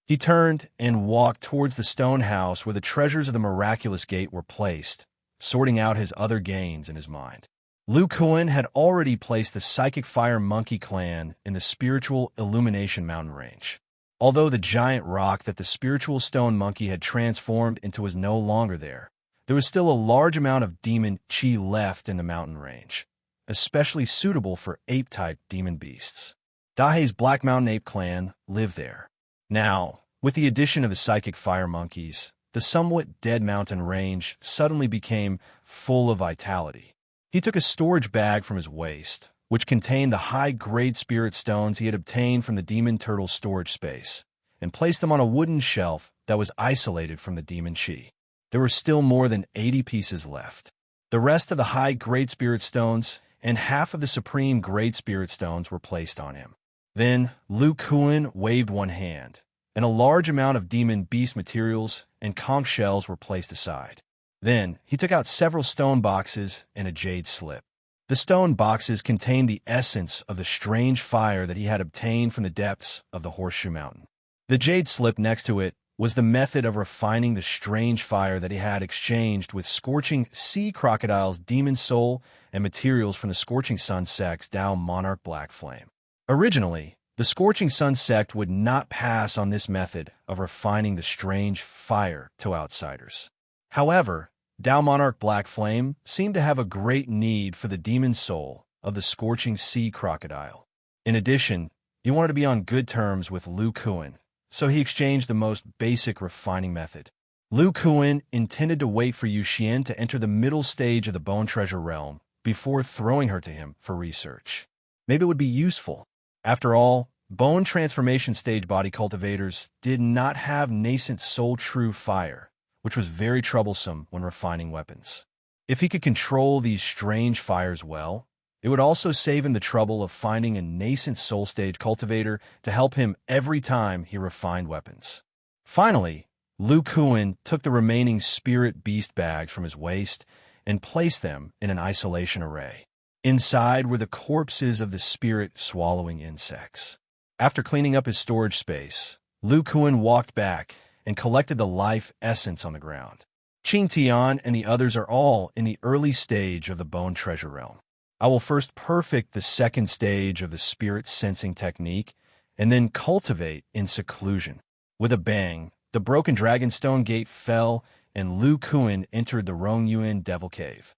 Speaker 1: He turned and walked towards the stone house where the treasures of the miraculous gate were placed, sorting out his other gains in his mind. Lu Kuan had already placed the Psychic Fire Monkey clan in the Spiritual Illumination mountain range. Although the giant rock that the Spiritual Stone Monkey had transformed into was no longer there, there was still a large amount of demon chi left in the mountain range, especially suitable for ape-type demon beasts. Dahei's Black Mountain Ape clan lived there. Now, with the addition of the Psychic Fire Monkeys, the somewhat dead mountain range suddenly became full of vitality. He took a storage bag from his waist, which contained the high-grade spirit stones he had obtained from the demon turtle storage space, and placed them on a wooden shelf that was isolated from the demon chi. There were still more than 80 pieces left. The rest of the high-grade spirit stones and half of the supreme grade spirit stones were placed on him. Then Lu Kuan waved one hand, and a large amount of demon beast materials and conch shells were placed aside. Then he took out several stone boxes and a jade slip. The stone boxes contained the essence of the strange fire that he had obtained from the depths of the Horseshoe Mountain. The jade slip next to it was the method of refining the strange fire that he had exchanged with Scorching Sea Crocodile's demon soul and materials from the Scorching Sun sect's Dao Monarch Black Flame. Originally, the Scorching Sun sect would not pass on this method of refining the strange fire to outsiders. However, Dao Monarch Black Flame seemed to have a great need for the demon soul of the Scorching Sea Crocodile. In addition, he wanted to be on good terms with Lu Kuan, so he exchanged the most basic refining method. Lu Kuan intended to wait for Yu Xian to enter the middle stage of the Bone Treasure Realm before throwing her to him for research. Maybe it would be useful. After all, Bone Transformation Stage body cultivators did not have nascent Soul True Fire, which was very troublesome when refining weapons. If he could control these strange fires well, it would also save him the trouble of finding a nascent Soul Stage cultivator to help him every time he refined weapons. Finally, Lu Kuan took the remaining spirit beast bags from his waist and placed them in an isolation array. Inside were the corpses of the spirit-swallowing insects. After cleaning up his storage space, Lu Kuan walked back and collected the life essence on the ground. Qing Tian and the others are all in the early stage of the Bone Treasure Realm. I will first perfect the second stage of the spirit sensing technique and then cultivate in seclusion. With a bang, the broken Dragonstone Gate fell and Lu Kuan entered the Rongyuan Devil Cave.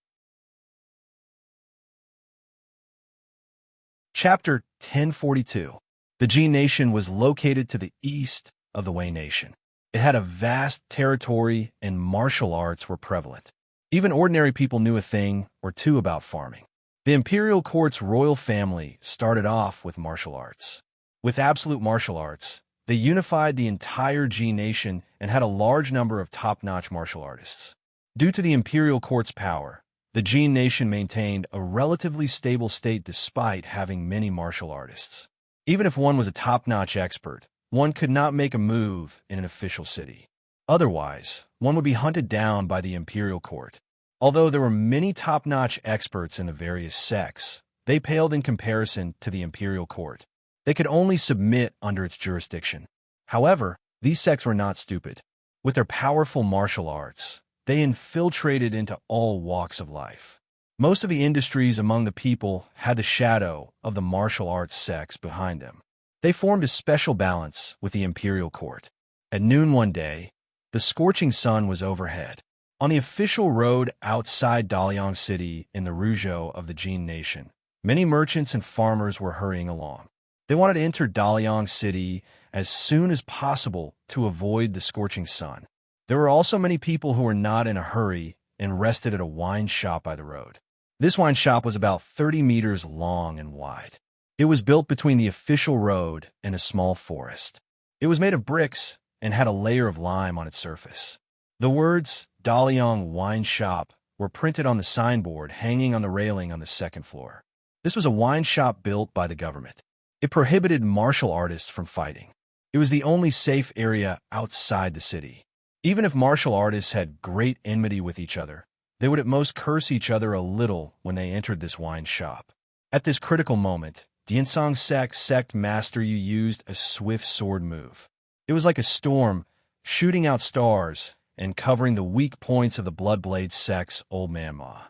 Speaker 1: Chapter 1042. The Jin Nation was located to the east of the Wei Nation. It had a vast territory and martial arts were prevalent. Even ordinary people knew a thing or two about farming. The imperial court's royal family started off with martial arts. With absolute martial arts, they unified the entire Jin Nation and had a large number of top-notch martial artists. Due to the imperial court's power, the Jin Nation maintained a relatively stable state despite having many martial artists. Even if one was a top-notch expert, one could not make a move in an official city. Otherwise, one would be hunted down by the imperial court. Although there were many top-notch experts in the various sects, they paled in comparison to the imperial court. They could only submit under its jurisdiction. However, these sects were not stupid. With their powerful martial arts, they infiltrated into all walks of life. Most of the industries among the people had the shadow of the martial arts sects behind them. They formed a special balance with the imperial court. At noon one day, the scorching sun was overhead. On the official road outside Daliang City in the Ruzhou of the Jin Nation, many merchants and farmers were hurrying along. They wanted to enter Daliang City as soon as possible to avoid the scorching sun. There were also many people who were not in a hurry and rested at a wine shop by the road. This wine shop was about 30 meters long and wide. It was built between the official road and a small forest. It was made of bricks and had a layer of lime on its surface. The words Daliang Wine Shop were printed on the signboard hanging on the railing on the second floor. This was a wine shop built by the government. It prohibited martial artists from fighting. It was the only safe area outside the city. Even if martial artists had great enmity with each other, they would at most curse each other a little when they entered this wine shop. At this critical moment, Diansong sect master Yu used a swift sword move. It was like a storm, shooting out stars and covering the weak points of the Bloodblade sect's Old Man Ma.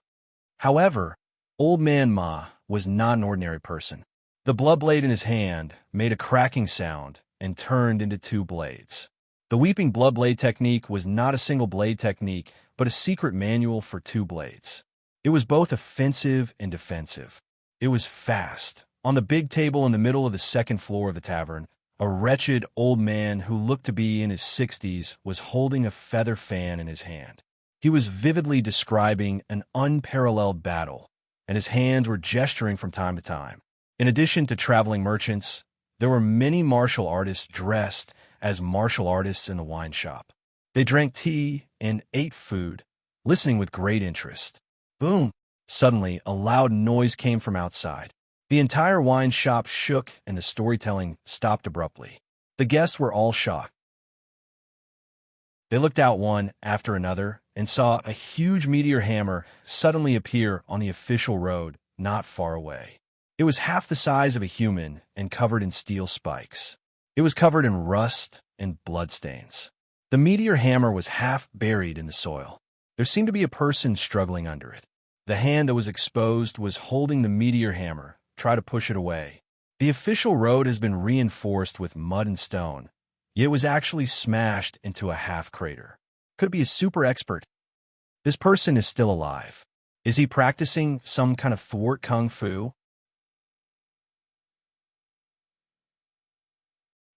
Speaker 1: However, Old Man Ma was not an ordinary person. The Bloodblade in his hand made a cracking sound and turned into two blades. The Weeping Bloodblade technique was not a single blade technique, but a secret manual for two blades. It was both offensive and defensive. It was fast. On the big table in the middle of the second floor of the tavern, a wretched old man who looked to be in his 60s was holding a feather fan in his hand. He was vividly describing an unparalleled battle, and his hands were gesturing from time to time. In addition to traveling merchants, there were many martial artists dressed as martial artists in the wine shop. They drank tea and ate food, listening with great interest. Boom! Suddenly, a loud noise came from outside. The entire wine shop shook and the storytelling stopped abruptly. The guests were all shocked. They looked out one after another and saw a huge meteor hammer suddenly appear on the official road not far away. It was half the size of a human and covered in steel spikes. It was covered in rust and bloodstains. The meteor hammer was half buried in the soil. There seemed to be a person struggling under it. The hand that was exposed was holding the meteor hammer, try to push it away. The official road has been reinforced with mud and stone, yet it was actually smashed into a half crater. Could be a super expert. This person is still alive. Is he practicing some kind of thwart kung fu?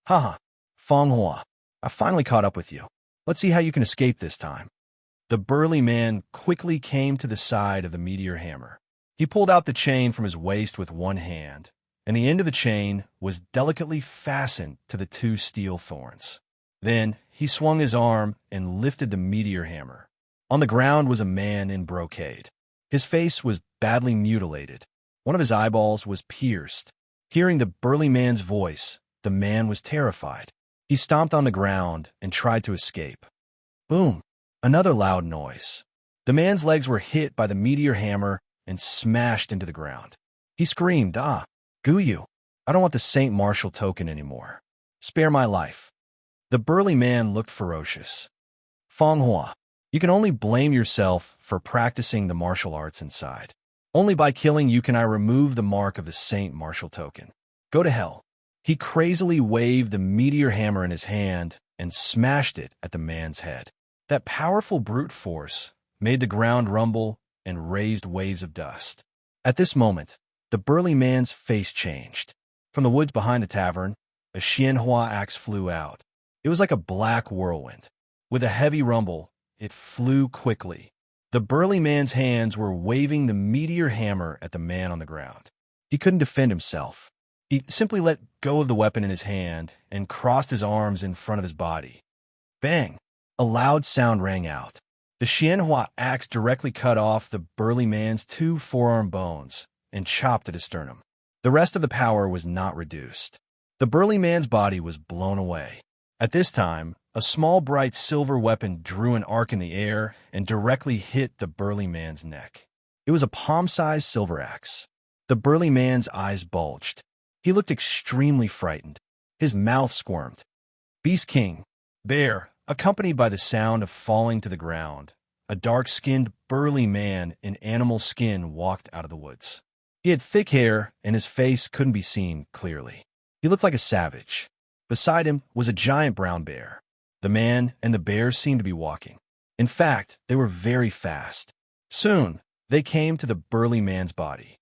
Speaker 1: Haha, Feng Hua, I finally caught up with you. Let's see how you can escape this time. The burly man quickly came to the side of the meteor hammer. He pulled out the chain from his waist with one hand, and the end of the chain was delicately fastened to the two steel thorns. Then he swung his arm and lifted the meteor hammer. On the ground was a man in brocade. His face was badly mutilated. One of his eyeballs was pierced. Hearing the burly man's voice, the man was terrified. He stomped on the ground and tried to escape. Boom! Another loud noise. The man's legs were hit by the meteor hammer and smashed into the ground. He screamed, "Ah, Guyu, I don't want the Saint Martial token anymore. Spare my life." The burly man looked ferocious. Feng Hua, you can only blame yourself for practicing the martial arts inside. Only by killing you can I remove the mark of the Saint Martial token. Go to hell. He crazily waved the meteor hammer in his hand and smashed it at the man's head. That powerful brute force made the ground rumble and raised waves of dust. At this moment, the burly man's face changed. From the woods behind the tavern, a Xianhua axe flew out. It was like a black whirlwind. With a heavy rumble, it flew quickly. The burly man's hands were waving the meteor hammer at the man on the ground. He couldn't defend himself. He simply let go of the weapon in his hand and crossed his arms in front of his body. Bang! A loud sound rang out. The Xianhua axe directly cut off the burly man's two forearm bones and chopped at his sternum. The rest of the power was not reduced. The burly man's body was blown away. At this time, a small bright silver weapon drew an arc in the air and directly hit the burly man's neck. It was a palm-sized silver axe. The burly man's eyes bulged. He looked extremely frightened. His mouth squirmed. Beast King, Bear, accompanied by the sound of falling to the ground, a dark-skinned, burly man in animal skin walked out of the woods. He had thick hair, and his face couldn't be seen clearly. He looked like a savage. Beside him was a giant brown bear. The man and the bear seemed to be walking. In fact, they were very fast. Soon, they came to the burly man's body.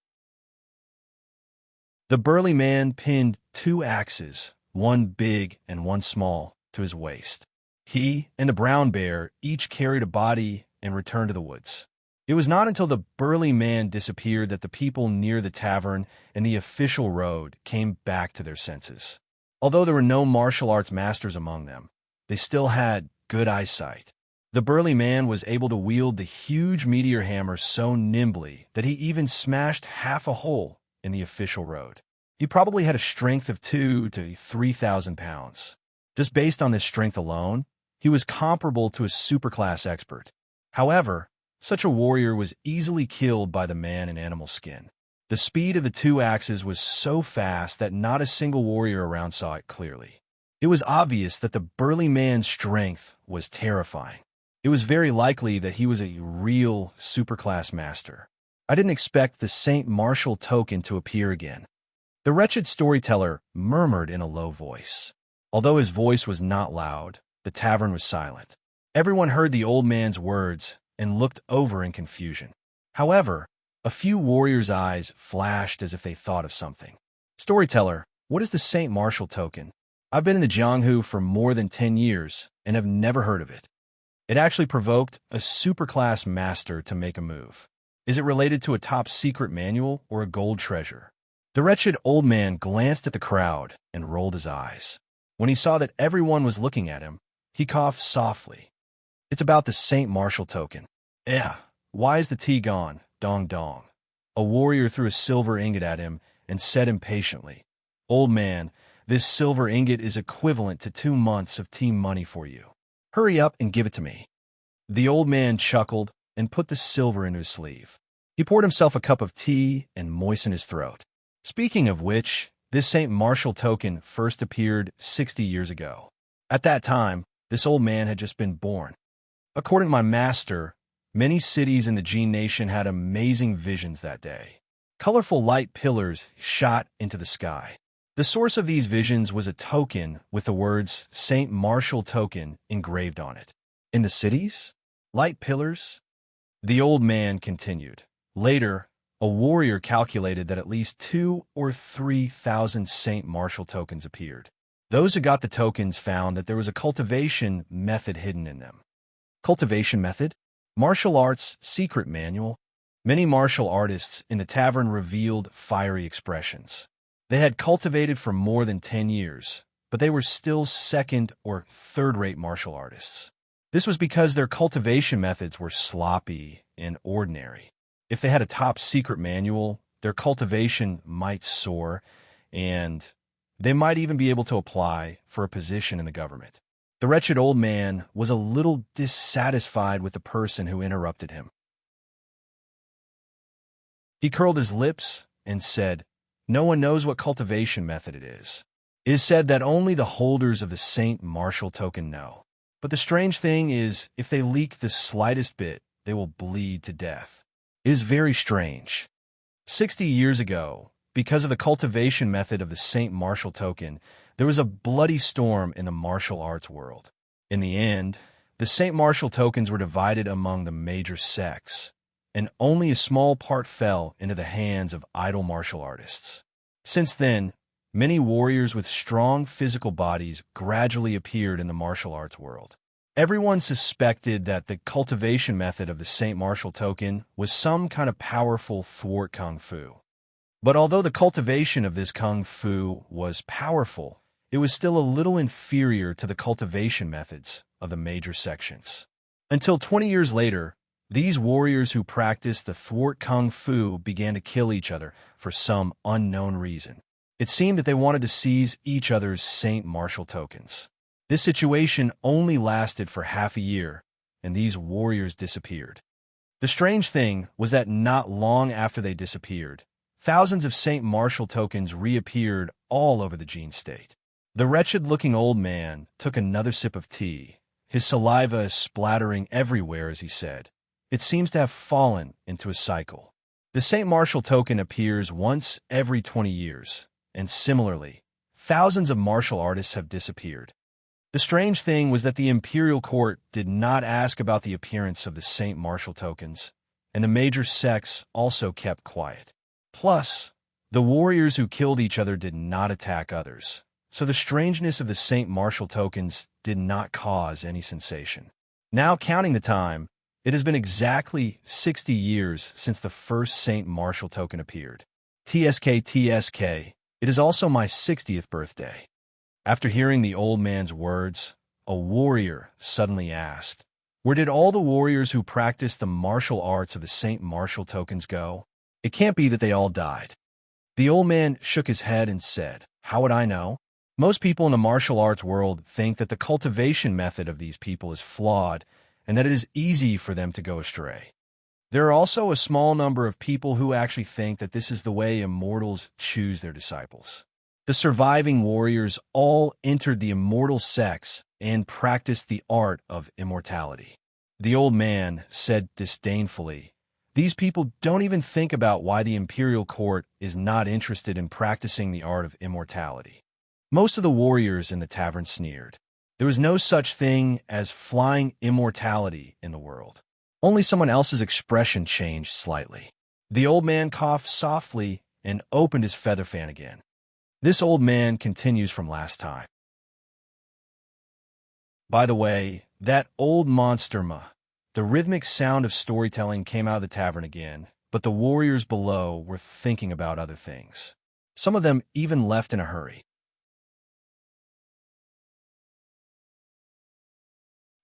Speaker 1: The burly man pinned two axes, one big and one small, to his waist. He and the brown bear each carried a body and returned to the woods. It was not until the burly man disappeared that the people near the tavern and the official road came back to their senses. Although there were no martial arts masters among them, they still had good eyesight. The burly man was able to wield the huge meteor hammer so nimbly that he even smashed half a hole in the official road. He probably had a strength of 2,000 to 3,000 pounds. Just based on this strength alone, he was comparable to a superclass expert. However, such a warrior was easily killed by the man in animal skin. The speed of the two axes was so fast that not a single warrior around saw it clearly. It was obvious that the burly man's strength was terrifying. It was very likely that he was a real superclass master. I didn't expect the St. Martial token to appear again. The wretched storyteller murmured in a low voice. Although his voice was not loud, the tavern was silent. Everyone heard the old man's words and looked over in confusion. However, a few warriors' eyes flashed as if they thought of something. Storyteller, what is the St. Martial token? I've been in the Jianghu for more than 10 years and have never heard of it. It actually provoked a superclass master to make a move. Is it related to a top-secret manual or a gold treasure? The wretched old man glanced at the crowd and rolled his eyes. When he saw that everyone was looking at him, he coughed softly. It's about the St. Martial token. Why is the tea gone? Dong dong. A warrior threw a silver ingot at him and said impatiently, Old man, this silver ingot is equivalent to 2 months of tea money for you. Hurry up and give it to me. The old man chuckled and put the silver into his sleeve. He poured himself a cup of tea and moistened his throat. Speaking of which, this St. Martial token first appeared 60 years ago. At that time, this old man had just been born. According to my master, many cities in the Jin nation had amazing visions that day. Colorful light pillars shot into the sky. The source of these visions was a token with the words St. Martial token engraved on it. In the cities? Light pillars? The old man continued. Later, a warrior calculated that at least 2,000 or 3,000 St. Martial tokens appeared. Those who got the tokens found that there was a cultivation method hidden in them. Cultivation method? Martial arts secret manual. Many martial artists in the tavern revealed fiery expressions. They had cultivated for more than 10 years, but they were still second or third-rate martial artists. This was because their cultivation methods were sloppy and ordinary. If they had a top-secret manual, their cultivation might soar, and they might even be able to apply for a position in the government. The wretched old man was a little dissatisfied with the person who interrupted him. He curled his lips and said, No one knows what cultivation method it is. It is said that only the holders of the St. Martial token know. But the strange thing is, if they leak the slightest bit, they will bleed to death. It is very strange. 60 years ago, because of the cultivation method of the St. Martial token, there was a bloody storm in the martial arts world. In the end, the St. Martial tokens were divided among the major sects, and only a small part fell into the hands of idle martial artists. Since then, many warriors with strong physical bodies gradually appeared in the martial arts world. Everyone suspected that the cultivation method of the St. Martial token was some kind of powerful thwart kung fu. But although the cultivation of this kung fu was powerful, it was still a little inferior to the cultivation methods of the major sections. Until 20 years later, these warriors who practiced the thwart kung fu began to kill each other for some unknown reason. It seemed that they wanted to seize each other's St. Martial tokens. This situation only lasted for half a year, and these warriors disappeared. The strange thing was that not long after they disappeared, thousands of St. Martial tokens reappeared all over the Jin state. The wretched-looking old man took another sip of tea, his saliva splattering everywhere as he said, It seems to have fallen into a cycle. The St. Martial token appears once every 20 years, and similarly, thousands of martial artists have disappeared. The strange thing was that the imperial court did not ask about the appearance of the St. Martial tokens, and the major sects also kept quiet. Plus, the warriors who killed each other did not attack others, so the strangeness of the St. Martial tokens did not cause any sensation. Now counting the time, it has been exactly 60 years since the first St. Martial token appeared. TSK, it is also my 60th birthday. After hearing the old man's words, a warrior suddenly asked. Where did all the warriors who practiced the martial arts of the Saint Martial tokens go? It can't be that they all died. The old man shook his head and said, How would I know? Most people in the martial arts world think that the cultivation method of these people is flawed and that it is easy for them to go astray. There are also a small number of people who actually think that this is the way immortals choose their disciples. The surviving warriors all entered the immortal sects and practiced the art of immortality. The old man said disdainfully, These people don't even think about why the imperial court is not interested in practicing the art of immortality. Most of the warriors in the tavern sneered. There was no such thing as flying immortality in the world. Only someone else's expression changed slightly. The old man coughed softly and opened his feather fan again. This old man continues from last time. By the way, that old monster The rhythmic sound of storytelling came out of the tavern again, but the warriors below were thinking about other things. Some of them even left in a hurry.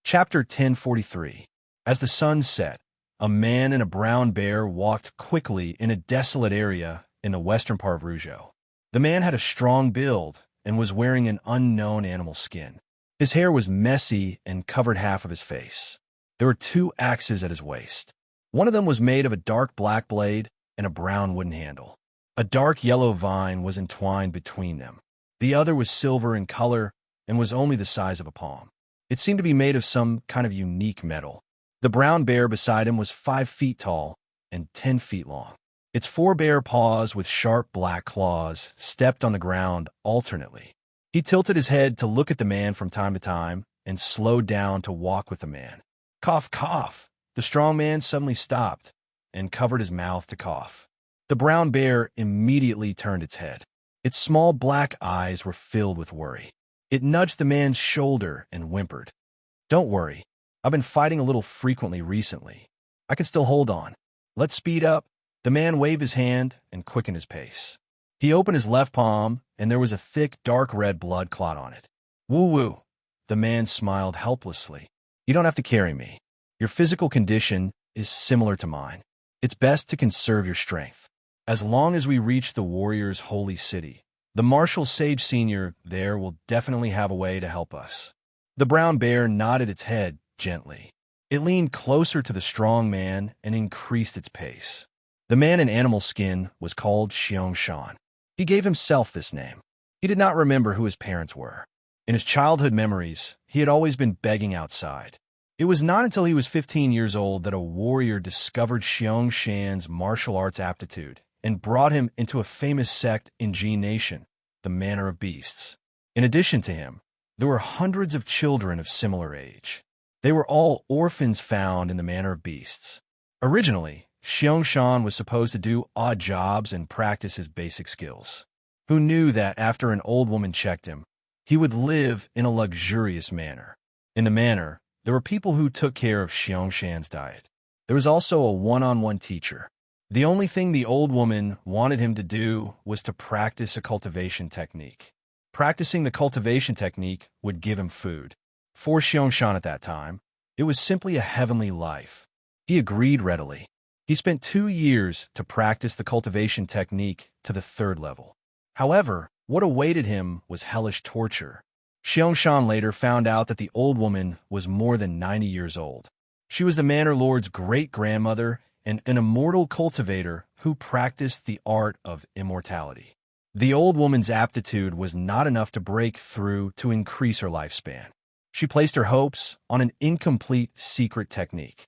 Speaker 1: Chapter 1043. As the sun set, a man and a brown bear walked quickly in a desolate area in the western part of Rougeau. The man had a strong build and was wearing an unknown animal skin. His hair was messy and covered half of his face. There were 2 axes at his waist. One of them was made of a dark black blade and a brown wooden handle. A dark yellow vine was entwined between them. The other was silver in color and was only the size of a palm. It seemed to be made of some kind of unique metal. The brown bear beside him was 5 feet tall and 10 feet long. Its 4 bare paws with sharp black claws stepped on the ground alternately. He tilted his head to look at the man from time to time and slowed down to walk with the man. Cough, cough. The strong man suddenly stopped and covered his mouth to cough. The brown bear immediately turned its head. Its small black eyes were filled with worry. It nudged the man's shoulder and whimpered. Don't worry. I've been fighting a little frequently recently. I can still hold on. Let's speed up. The man waved his hand and quickened his pace. He opened his left palm, and there was a thick, dark red blood clot on it. Woo-woo. The man smiled helplessly. You don't have to carry me. Your physical condition is similar to mine. It's best to conserve your strength. As long as we reach the warrior's holy city, the martial sage senior there will definitely have a way to help us. The brown bear nodded its head gently. It leaned closer to the strong man and increased its pace. The man in animal skin was called Xiong-shan. He gave himself this name. He did not remember who his parents were. In his childhood memories, he had always been begging outside. It was not until he was 15 years old that a warrior discovered Xiong-shan's martial arts aptitude and brought him into a famous sect in Ji Nation, the Manor of Beasts. In addition to him, there were hundreds of children of similar age. They were all orphans found in the Manor of Beasts. Originally, Xiong-shan was supposed to do odd jobs and practice his basic skills. Who knew that after an old woman checked him, he would live in a luxurious manner. In the manor, there were people who took care of Xiong-shan's diet. There was also a one-on-one teacher. The only thing the old woman wanted him to do was to practice a cultivation technique. Practicing the cultivation technique would give him food. For Xiong-shan at that time, it was simply a heavenly life. He agreed readily. He spent 2 years to practice the cultivation technique to the 3rd level. However, what awaited him was hellish torture. Xiong-shan later found out that the old woman was more than 90 years old. She was the manor lord's great-grandmother and an immortal cultivator who practiced the art of immortality. The old woman's aptitude was not enough to break through to increase her lifespan. She placed her hopes on an incomplete secret technique.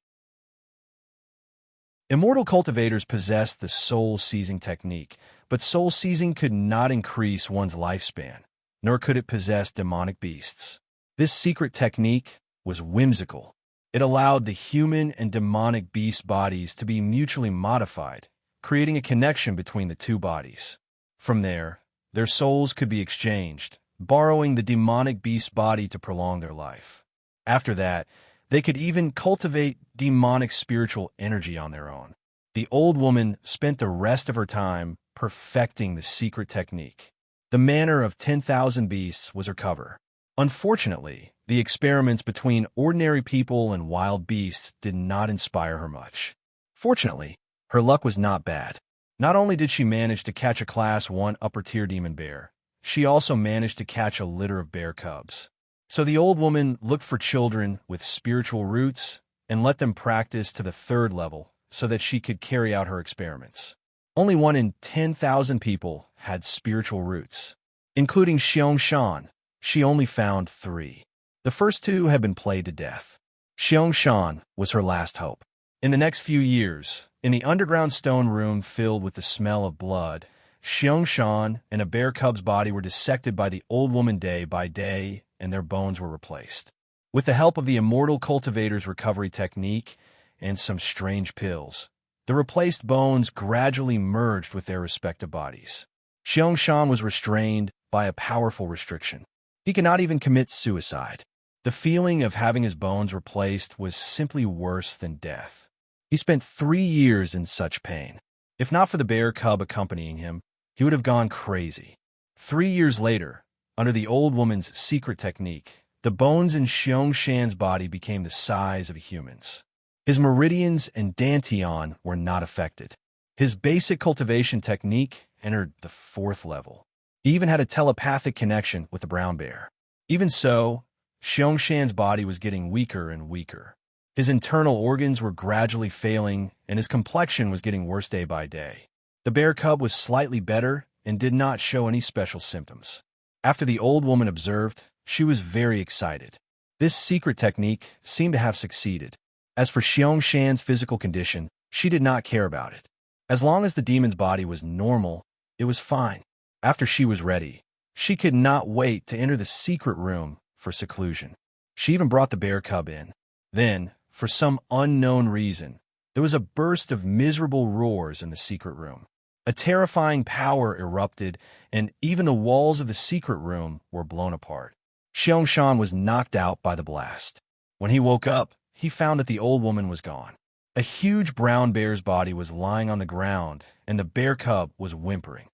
Speaker 1: Immortal cultivators possessed the soul-seizing technique, but soul-seizing could not increase one's lifespan, nor could it possess demonic beasts. This secret technique was whimsical. It allowed the human and demonic beast bodies to be mutually modified, creating a connection between the 2 bodies. From there, their souls could be exchanged, borrowing the demonic beast body to prolong their life. After that, they could even cultivate demonic spiritual energy on their own. The old woman spent the rest of her time perfecting the secret technique. The manor of 10,000 beasts was her cover. Unfortunately, The experiments between ordinary people and wild beasts did not inspire her much. Fortunately, her luck was not bad. Not only did she manage to catch a Class 1 upper-tier demon bear, she also managed to catch a litter of bear cubs. So the old woman looked for children with spiritual roots and let them practice to the 3rd level so that she could carry out her experiments. Only 1 in 10,000 people had spiritual roots. Including Xiong she only found 3. The first 2 had been played to death. Xiong was her last hope. In the next few years, in the underground stone room filled with the smell of blood, Xiong and a bear cub's body were dissected by the old woman day by day, and their bones were replaced. With the help of the immortal cultivator's recovery technique and some strange pills, the replaced bones gradually merged with their respective bodies. Xiong was restrained by a powerful restriction. He could not even commit suicide. The feeling of having his bones replaced was simply worse than death. He spent 3 years in such pain. If not for the bear cub accompanying him, he would have gone crazy. 3 years later, under the old woman's secret technique, the bones in Xiong's body became the size of a human's. His meridians and dantian were not affected. His basic cultivation technique entered the 4th level. He even had a telepathic connection with the brown bear. Even so, Xiong's body was getting weaker and weaker. His internal organs were gradually failing, and his complexion was getting worse day by day. The bear cub was slightly better and did not show any special symptoms. After the old woman observed, she was very excited. This secret technique seemed to have succeeded. As for Xiong's physical condition, she did not care about it. As long as the demon's body was normal, it was fine. After she was ready, she could not wait to enter the secret room for seclusion. She even brought the bear cub in. Then, for some unknown reason, there was a burst of miserable roars in the secret room. A terrifying power erupted, and even the walls of the secret room were blown apart. Xiong was knocked out by the blast. When he woke up, he found that the old woman was gone. A huge brown bear's body was lying on the ground, and the bear cub was whimpering.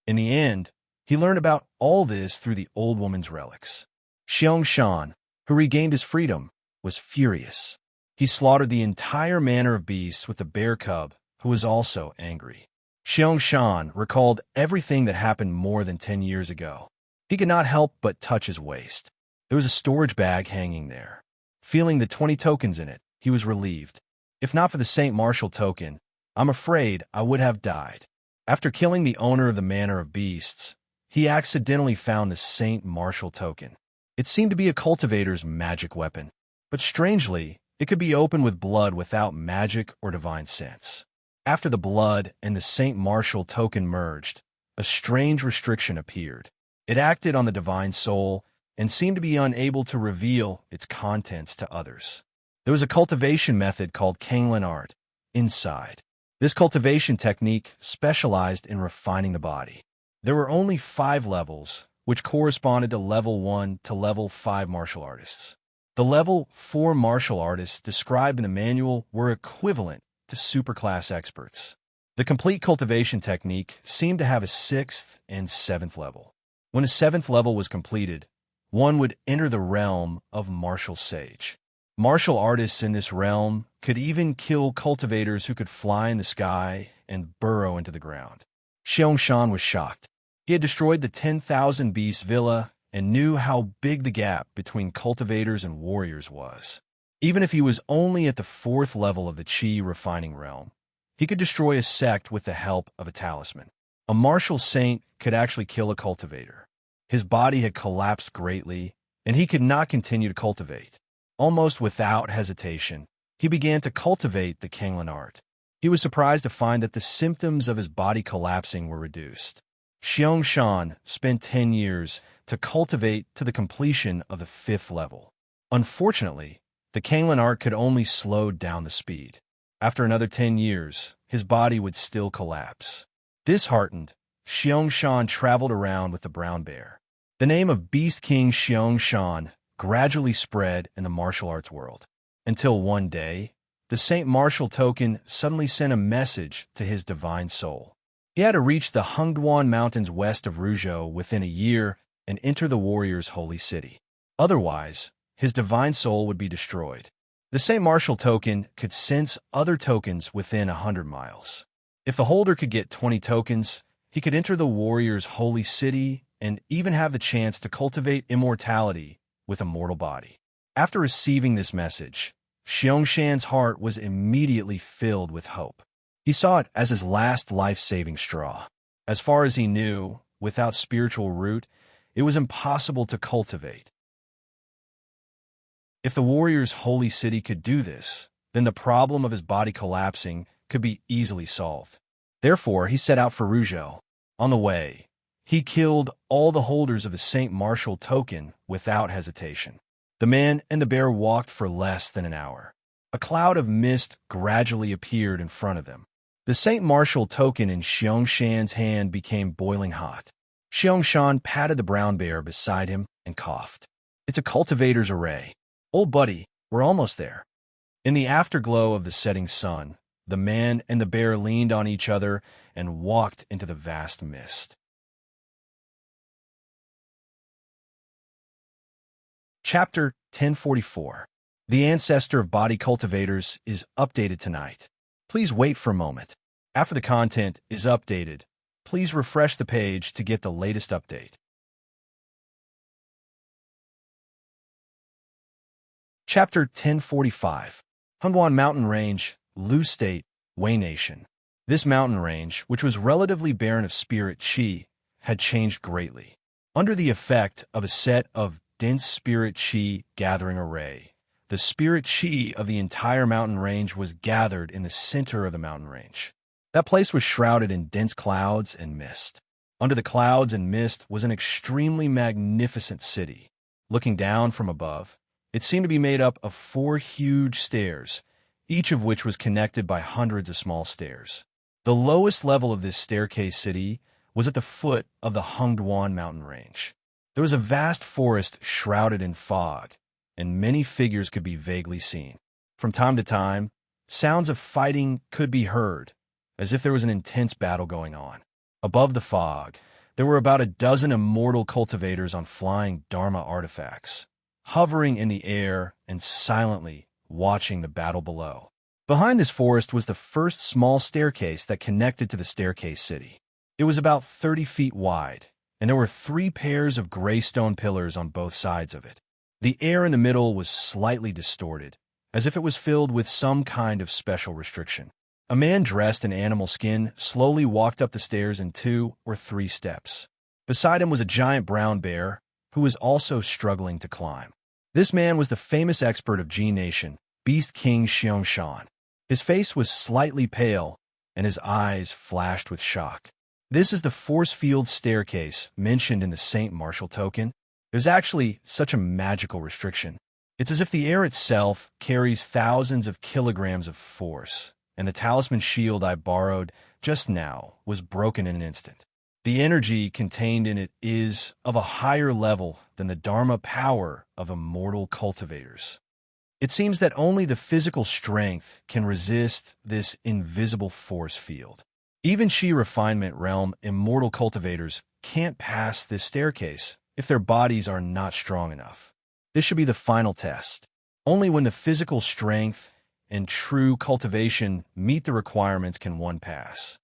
Speaker 1: In the end, he learned about all this through the old woman's relics. Xiong, who regained his freedom, was furious. He slaughtered the entire manor of beasts with the bear cub, who was also angry. Xiong recalled everything that happened more than 10 years ago. He could not help but touch his waist. There was a storage bag hanging there. Feeling the 20 tokens in it, he was relieved. If not for the St. Martial token, I'm afraid I would have died. After killing the owner of the manor of beasts, he accidentally found the St. Martial token. It seemed to be a cultivator's magic weapon, but strangely, it could be opened with blood without magic or divine sense. After the blood and the St. Martial token merged, a strange restriction appeared. It acted on the divine soul and seemed to be unable to reveal its contents to others. There was a cultivation method called Kanglin art inside. This cultivation technique specialized in refining the body. There were only 5 levels, which corresponded to level 1 to level 5 martial artists. The level 4 martial artists described in the manual were equivalent to superclass experts. The complete cultivation technique seemed to have a 6th and 7th level. When a 7th level was completed, one would enter the realm of martial sage. Martial artists in this realm could even kill cultivators who could fly in the sky and burrow into the ground. Xiong was shocked. He had destroyed the 10,000 Beast Villa and knew how big the gap between cultivators and warriors was. Even if he was only at the 4th level of the Qi refining realm, he could destroy a sect with the help of a talisman. A martial saint could actually kill a cultivator. His body had collapsed greatly, and he could not continue to cultivate. Almost without hesitation, he began to cultivate the Kanglin art. He was surprised to find that the symptoms of his body collapsing were reduced. Xiong spent 10 years to cultivate to the completion of the 5th level. Unfortunately, the Kanglin art could only slow down the speed. After another 10 years, his body would still collapse. Disheartened, Xiong traveled around with the brown bear. The name of Beast King Xiong gradually spread in the martial arts world, until one day, the St. Martial token suddenly sent a message to his divine soul. He had to reach the Hungduan Mountains west of Ruzhou within a year and enter the warrior's holy city. Otherwise, his divine soul would be destroyed. The St. Martial token could sense other tokens within 100 miles. If the holder could get 20 tokens, he could enter the warrior's holy city and even have the chance to cultivate immortality with a mortal body. After receiving this message, Xiangshan's heart was immediately filled with hope. He saw it as his last life-saving straw. As far as he knew, without spiritual root, it was impossible to cultivate. If the warrior's holy city could do this, then the problem of his body collapsing could be easily solved. Therefore, he set out for Ruzhou. On the way, he killed all the holders of the St. Martial token without hesitation. The man and the bear walked for less than an hour. A cloud of mist gradually appeared in front of them. The St. Martial token in Xiangshan's hand became boiling hot. Xiangshan patted the brown bear beside him and coughed. "It's a cultivator's array. Old buddy, we're almost there." In the afterglow of the setting sun, the man and the bear leaned on each other and walked into the vast mist. Chapter 1044. The ancestor of body cultivators is updated tonight. Please wait for a moment. After the content is updated, please refresh the page to get the latest update. Chapter 1045. Hunduan Mountain Range, Lu State, Wei Nation. This mountain range, which was relatively barren of spirit qi, had changed greatly. Under the effect of a set of dense spirit qi gathering array, the spirit qi of the entire mountain range was gathered in the center of the mountain range. That place was shrouded in dense clouds and mist. Under the clouds and mist was an extremely magnificent city. Looking down from above, it seemed to be made up of 4 huge stairs, each of which was connected by hundreds of small stairs. The lowest level of this staircase city was at the foot of the Hunduan mountain range. There was a vast forest shrouded in fog, and many figures could be vaguely seen. From time to time, sounds of fighting could be heard, as if there was an intense battle going on. Above the fog, there were about a dozen immortal cultivators on flying Dharma artifacts, hovering in the air and silently watching the battle below. Behind this forest was the first small staircase that connected to the staircase city. It was about 30 feet wide, and there were 3 pairs of gray stone pillars on both sides of it. The air in the middle was slightly distorted, as if it was filled with some kind of special restriction. A man dressed in animal skin slowly walked up the stairs in 2 or 3 steps. Beside him was a giant brown bear, who was also struggling to climb. This man was the famous expert of G Nation, Beast King Xiangshan. His face was slightly pale, and his eyes flashed with shock. This is the force field staircase mentioned in the St. Martial token. There's actually such a magical restriction. It's as if the air itself carries thousands of kilograms of force, and the talisman shield I borrowed just now was broken in an instant. The energy contained in it is of a higher level than the Dharma power of immortal cultivators. It seems that only the physical strength can resist this invisible force field. Even Qi Refinement Realm immortal cultivators can't pass this staircase if their bodies are not strong enough. This should be the final test. Only when the physical strength and true cultivation meet the requirements can one pass.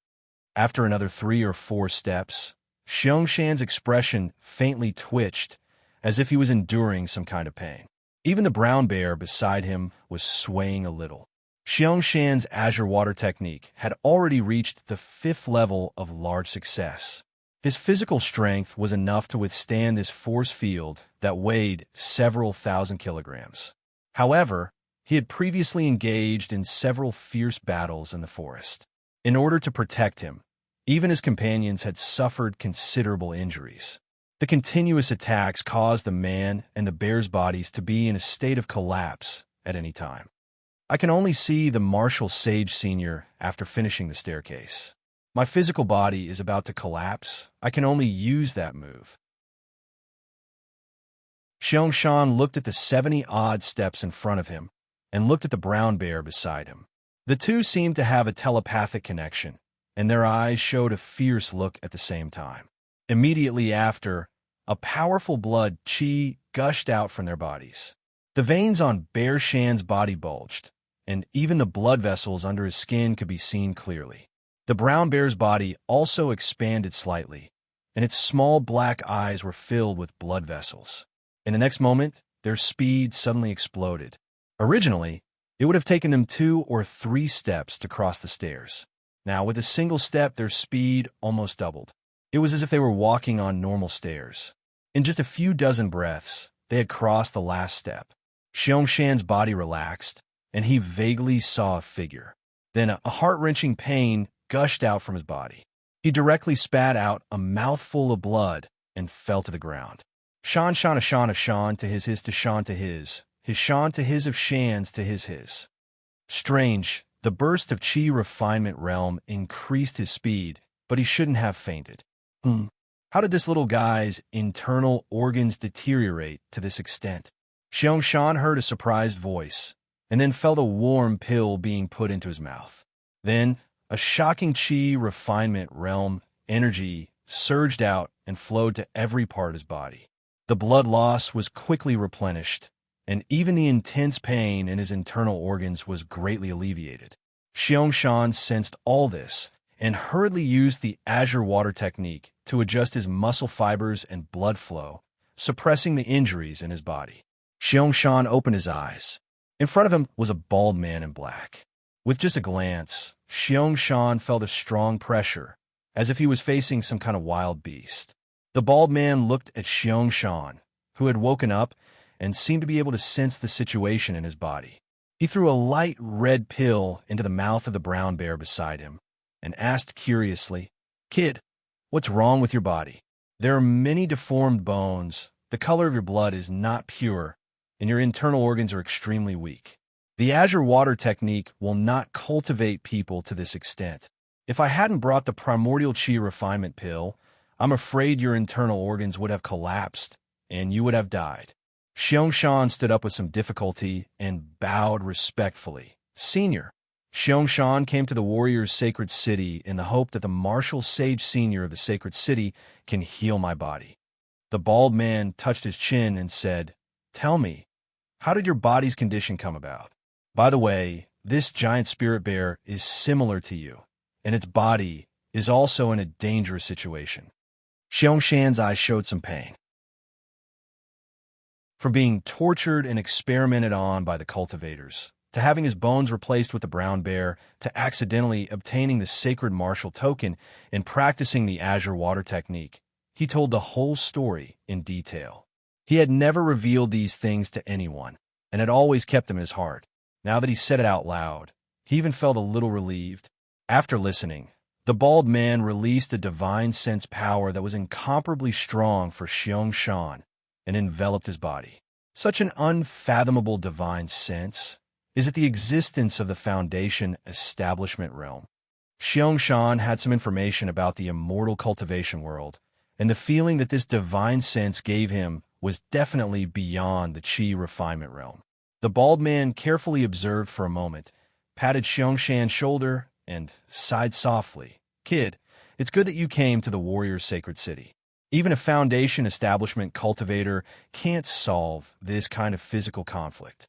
Speaker 1: After another 3 or 4 steps, Xiangshan's expression faintly twitched, as if he was enduring some kind of pain. Even the brown bear beside him was swaying a little. Xiangshan's azure water technique had already reached the 5th level of large success. His physical strength was enough to withstand this force field that weighed several thousand kilograms. However, he had previously engaged in several fierce battles in the forest. In order to protect him, even his companions had suffered considerable injuries. The continuous attacks caused the man and the bear's bodies to be in a state of collapse at any time. I can only see the martial sage senior after finishing the staircase. My physical body is about to collapse. I can only use that move. Xiangshan looked at the 70-odd steps in front of him and looked at the brown bear beside him. The two seemed to have a telepathic connection, and their eyes showed a fierce look at the same time. Immediately after, A powerful blood chi gushed out from their bodies. The veins on Bear Shan's body bulged, and even the blood vessels under his skin could be seen clearly. The brown bear's body also expanded slightly, and its small black eyes were filled with blood vessels. In the next moment, their speed suddenly exploded. Originally, it would have taken them 2 or 3 steps to cross the stairs. Now, with a single step, their speed almost doubled. It was as if they were walking on normal stairs. In just a few dozen breaths, they had crossed the last step. Xiangshan's body relaxed, and he vaguely saw a figure. Then a heart-wrenching pain gushed out from his body. He directly spat out a mouthful of blood and fell to the ground. Shan Shan to his to Shan to his Shan to his of Shan's to his. Strange, the burst of chi refinement realm increased his speed, but he shouldn't have fainted. How did this little guy's internal organs deteriorate to this extent? Xiangshan heard a surprised voice, and then felt a warm pill being put into his mouth. Then, a shocking chi refinement realm energy surged out and flowed to every part of his body. The blood loss was quickly replenished, and even the intense pain in his internal organs was greatly alleviated. Xiangshan sensed all this and hurriedly used the azure water technique to adjust his muscle fibers and blood flow, suppressing the injuries in his body. Xiangshan opened his eyes. In front of him was a bald man in black. With just a glance, Xiangshan felt a strong pressure, as if he was facing some kind of wild beast. The bald man looked at Xiangshan, who had woken up and seemed to be able to sense the situation in his body. He threw a light red pill into the mouth of the brown bear beside him and asked curiously, "Kid, what's wrong with your body? There are many deformed bones, the color of your blood is not pure, and your internal organs are extremely weak. The azure water technique will not cultivate people to this extent. If I hadn't brought the primordial chi refinement pill, I'm afraid your internal organs would have collapsed, and you would have died." Xiangshan stood up with some difficulty and bowed respectfully. "Senior." Xiangshan came to the warrior's sacred city in the hope that the martial sage senior of the sacred city can heal my body. The bald man touched his chin and said, "Tell me, how did your body's condition come about? By the way, this giant spirit bear is similar to you, and its body is also in a dangerous situation." Xiangshan's eyes showed some pain. From being tortured and experimented on by the cultivators, to having his bones replaced with the brown bear, to accidentally obtaining the sacred martial token and practicing the azure water technique, he told the whole story in detail. He had never revealed these things to anyone, and had always kept them in his heart. Now that he said it out loud, he even felt a little relieved. After listening, the bald man released a divine sense power that was incomparably strong for Xiangshan and enveloped his body. Such an unfathomable divine sense is it the existence of the Foundation establishment realm. Xiangshan had some information about the immortal cultivation world, and the feeling that this divine sense gave him was definitely beyond the chi refinement realm. The bald man carefully observed for a moment, patted Xiangshan's shoulder, and sighed softly. "Kid, it's good that you came to the warrior's sacred city. Even a Foundation establishment cultivator can't solve this kind of physical conflict."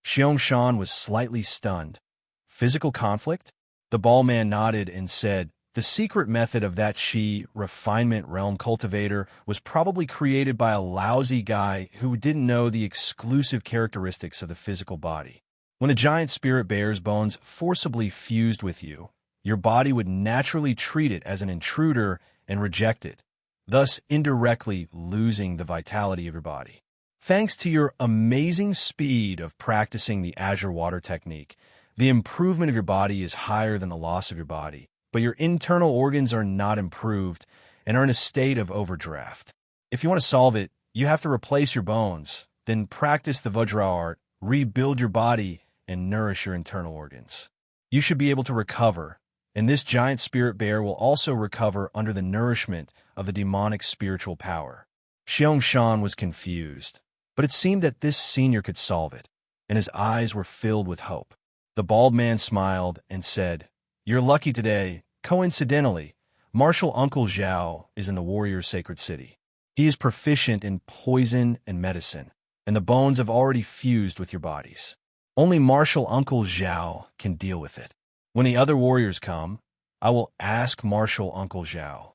Speaker 1: Xiangshan was slightly stunned. "Physical conflict?" The bald man nodded and said, "The secret method of that chi refinement realm cultivator was probably created by a lousy guy who didn't know the exclusive characteristics of the physical body. When the giant spirit bear's bones forcibly fused with you, your body would naturally treat it as an intruder and reject it, thus indirectly losing the vitality of your body. Thanks to your amazing speed of practicing the azure water technique, the improvement of your body is higher than the loss of your body, but your internal organs are not improved and are in a state of overdraft. If you want to solve it, you have to replace your bones, then practice the Vajra art, rebuild your body, and nourish your internal organs. You should be able to recover, and this giant spirit bear will also recover under the nourishment of the demonic spiritual power." Xiangshan was confused, but it seemed that this senior could solve it, and his eyes were filled with hope. The bald man smiled and said, "You're lucky today. Coincidentally, Martial Uncle Zhao is in the warrior's sacred city. He is proficient in poison and medicine, and the bones have already fused with your bodies. Only Martial Uncle Zhao can deal with it. When the other warriors come, I will ask Martial Uncle Zhao.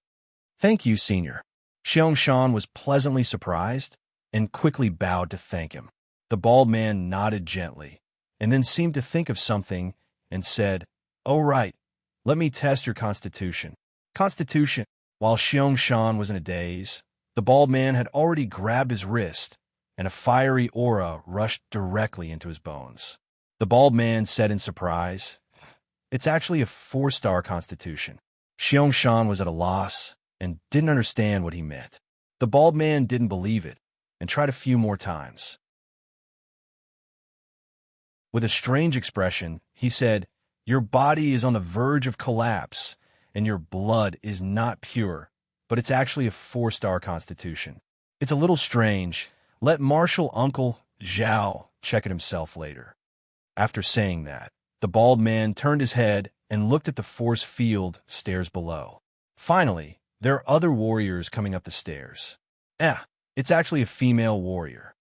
Speaker 1: Thank you, Senior. Xiong was pleasantly surprised and quickly bowed to thank him. The bald man nodded gently, and then seemed to think of something and said, "Oh, right. Let me test your constitution." Constitution. While Xiong was in a daze, the bald man had already grabbed his wrist, and a fiery aura rushed directly into his bones. The bald man said in surprise, "It's actually a 4-star constitution." Xiong was at a loss and didn't understand what he meant. The bald man didn't believe it and tried a few more times. With a strange expression, he said, "Your body is on the verge of collapse, and your blood is not pure, but it's actually a 4-star constitution. It's a little strange. Let Martial Uncle Zhao check it himself later." After saying that, the bald man turned his head and looked at the force field stairs below. Finally, there are other warriors coming up the stairs. It's actually a female warrior.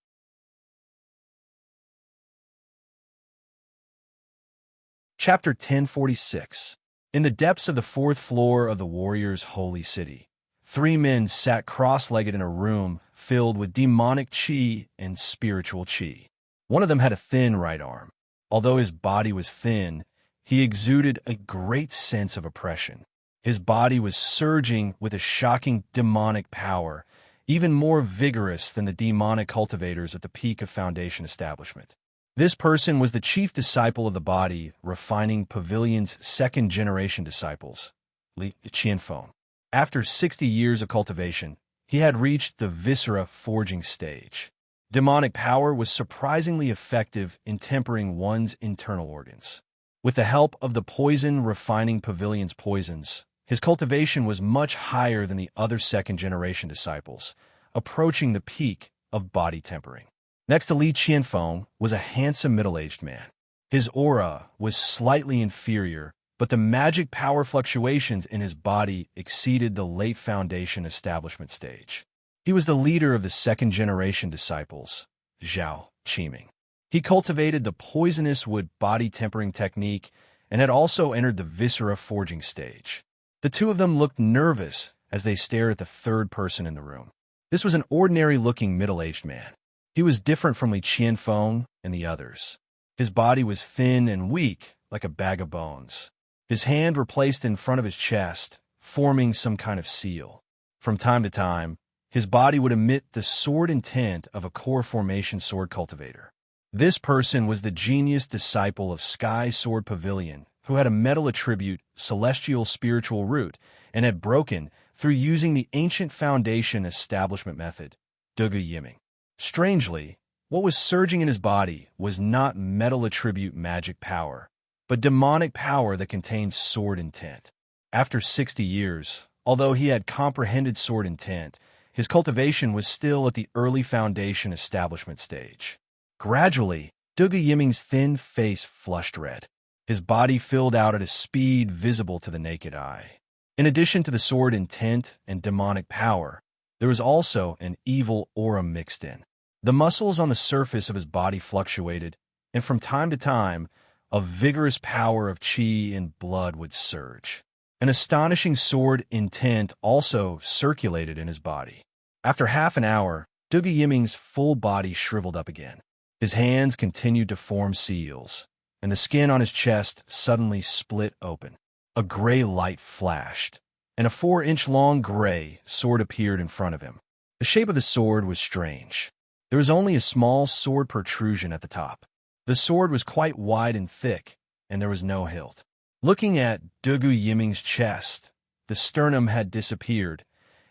Speaker 1: Chapter 1046. In the depths of the 4th floor of the warrior's holy city, 3 men sat cross-legged in a room filled with demonic chi and spiritual chi. One of them had a thin right arm. Although his body was thin, he exuded a great sense of oppression. His body was surging with a shocking demonic power, even more vigorous than the demonic cultivators at the peak of Foundation establishment. This person was the chief disciple of the body refining pavilion's 2nd-generation disciples, Li Qianfeng. After 60 years of cultivation, he had reached the viscera forging stage. Demonic power was surprisingly effective in tempering one's internal organs. With the help of the poison refining pavilion's poisons, his cultivation was much higher than the other 2nd-generation disciples, approaching the peak of body tempering. Next to Li Qianfeng was a handsome middle-aged man. His aura was slightly inferior, but the magic power fluctuations in his body exceeded the late Foundation establishment stage. He was the leader of the 2nd-generation disciples, Zhao Qiming. He cultivated the poisonous wood body tempering technique and had also entered the viscera forging stage. The two of them looked nervous as they stared at the 3rd person in the room. This was an ordinary-looking middle-aged man. He was different from Li Qianfeng and the others. His body was thin and weak, like a bag of bones. His hands were placed in front of his chest, forming some kind of seal. From time to time, his body would emit the sword intent of a core formation sword cultivator. This person was the genius disciple of Sky Sword Pavilion, who had a metal attribute, celestial spiritual root, and had broken through using the ancient Foundation establishment method, Dugu Yiming. Strangely, what was surging in his body was not metal attribute magic power, but demonic power that contained sword intent. After 60 years, although he had comprehended sword intent, his cultivation was still at the early Foundation establishment stage. Gradually, Dugu Yiming's thin face flushed red. His body filled out at a speed visible to the naked eye. In addition to the sword intent and demonic power, there was also an evil aura mixed in. The muscles on the surface of his body fluctuated, and from time to time, a vigorous power of chi and blood would surge. An astonishing sword intent also circulated in his body. After half an hour, Dugu Yiming's full body shriveled up again. His hands continued to form seals, and the skin on his chest suddenly split open. A gray light flashed, and a 4-inch-long gray sword appeared in front of him. The shape of the sword was strange. There was only a small sword protrusion at the top. The sword was quite wide and thick, and there was no hilt. Looking at Dugu Yiming's chest, the sternum had disappeared,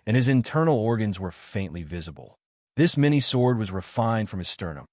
Speaker 1: and his internal organs were faintly visible. This mini-sword was refined from his sternum.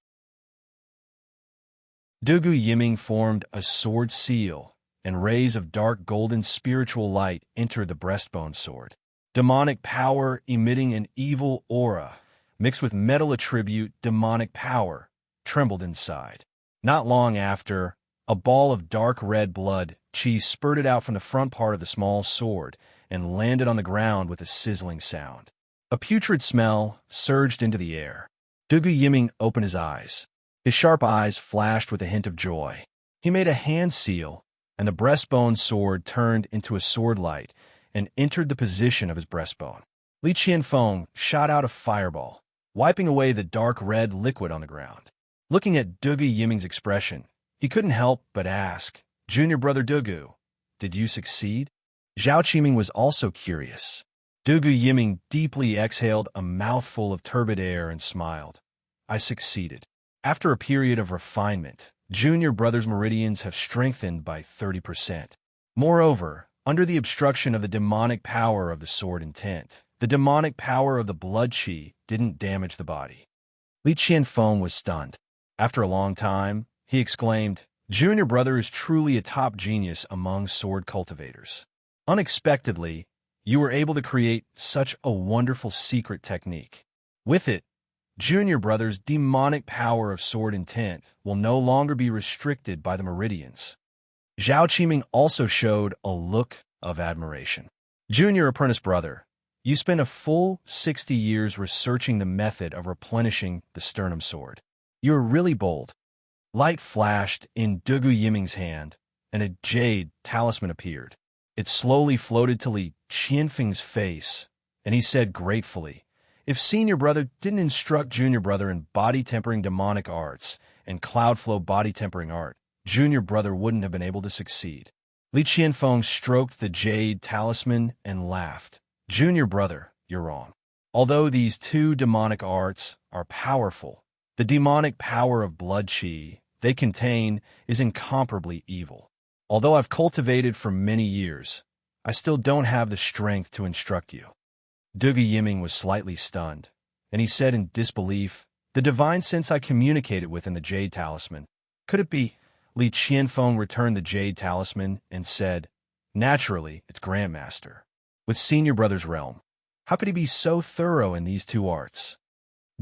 Speaker 1: Dugu Yiming formed a sword seal, and rays of dark golden spiritual light entered the breastbone sword. Demonic power emitting an evil aura, mixed with metal attribute demonic power, trembled inside. Not long after, a ball of dark red blood chi spurted out from the front part of the small sword and landed on the ground with a sizzling sound. A putrid smell surged into the air. Dugu Yiming opened his eyes. His sharp eyes flashed with a hint of joy. He made a hand seal, and the breastbone sword turned into a sword light and entered the position of his breastbone. Li Qianfeng shot out a fireball, wiping away the dark red liquid on the ground. Looking at Dugu Yiming's expression, he couldn't help but ask, "Junior brother Dugu, did you succeed?" Zhao Qiming was also curious. Dugu Yiming deeply exhaled a mouthful of turbid air and smiled. "I succeeded. After a period of refinement, Junior brother's meridians have strengthened by 30%. Moreover, under the obstruction of the demonic power of the sword intent, the demonic power of the blood qi didn't damage the body." Li Qianfeng was stunned. After a long time, he exclaimed, "Junior brother is truly a top genius among sword cultivators. Unexpectedly, you were able to create such a wonderful secret technique. With it, Junior brother's demonic power of sword intent will no longer be restricted by the meridians." Zhao Qiming also showed a look of admiration. "Junior apprentice brother, you spent a full 60 years researching the method of replenishing the sternum sword. You are really bold." Light flashed in Dugu Yiming's hand, and a jade talisman appeared. It slowly floated to Li Qianfeng's face, and he said gratefully, "If senior brother didn't instruct junior brother in body-tempering demonic arts and cloud flow body-tempering art, junior brother wouldn't have been able to succeed." Li Qianfeng stroked the jade talisman and laughed. "Junior brother, you're wrong. Although these two demonic arts are powerful, the demonic power of blood qi they contain is incomparably evil. Although I've cultivated for many years, I still don't have the strength to instruct you." Dugu Yiming was slightly stunned, and he said in disbelief, "The divine sense I communicated with in the jade talisman, could it be?" Li Qianfeng returned the jade talisman and said, "Naturally, it's Grandmaster. With senior brother's realm, how could he be so thorough in these two arts?"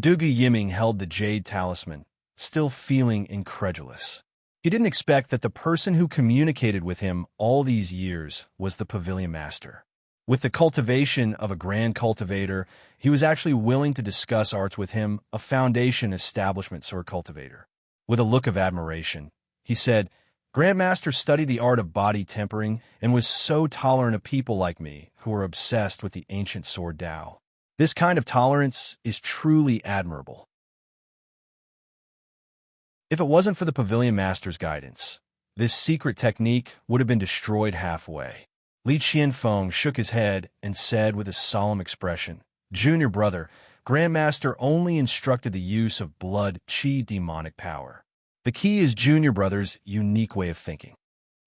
Speaker 1: Dugu Yiming held the jade talisman, still feeling incredulous. He didn't expect that the person who communicated with him all these years was the Pavilion Master. With the cultivation of a grand cultivator, he was actually willing to discuss arts with him, a foundation establishment sword cultivator. With a look of admiration, he said, "Grandmaster studied the art of body tempering and was so tolerant of people like me who are obsessed with the ancient sword Tao. This kind of tolerance is truly admirable." If it wasn't for the Pavilion Master's guidance, this secret technique would have been destroyed halfway. Li Qianfeng shook his head and said with a solemn expression, "Junior brother, Grandmaster only instructed the use of blood qi demonic power. The key is junior brother's unique way of thinking."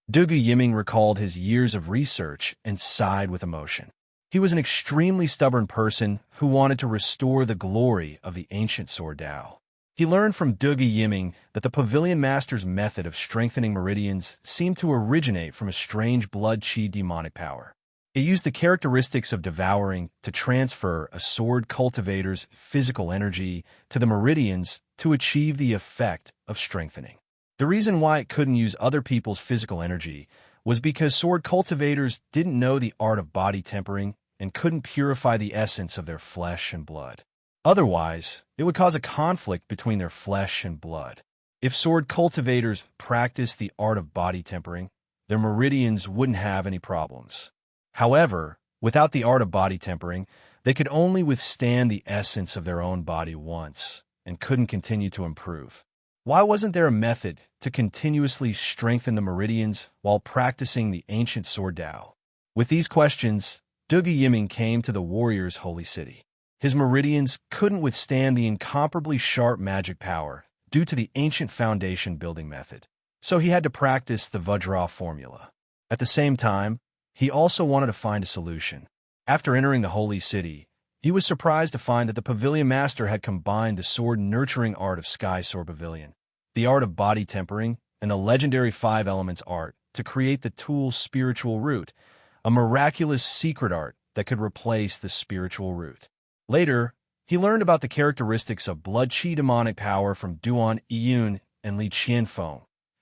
Speaker 1: Dugu Yiming recalled his years of research and sighed with emotion. He was an extremely stubborn person who wanted to restore the glory of the ancient sword Tao. He learned from Dugu Yiming that the Pavilion Master's method of strengthening meridians seemed to originate from a strange blood qi demonic power. It used the characteristics of devouring to transfer a sword cultivator's physical energy to the meridians to achieve the effect of strengthening. The reason why it couldn't use other people's physical energy was because sword cultivators didn't know the art of body tempering and couldn't purify the essence of their flesh and blood. Otherwise, it would cause a conflict between their flesh and blood. If sword cultivators practiced the art of body tempering, their meridians wouldn't have any problems. However, without the art of body tempering, they could only withstand the essence of their own body once and couldn't continue to improve. Why wasn't there a method to continuously strengthen the meridians while practicing the ancient sword Tao? With these questions, Dugu Yiming came to the warrior's holy city. His meridians couldn't withstand the incomparably sharp magic power due to the ancient foundation building method, so he had to practice the Vajra formula. At the same time, he also wanted to find a solution. After entering the holy city, he was surprised to find that the Pavilion Master had combined the sword-nurturing art of Sky Sword Pavilion, the art of body tempering, and the legendary 5 elements art to create the tool Spiritual Root, a miraculous secret art that could replace the spiritual root. Later, he learned about the characteristics of blood qi demonic power from Duan Yiyun and Li Qianfeng,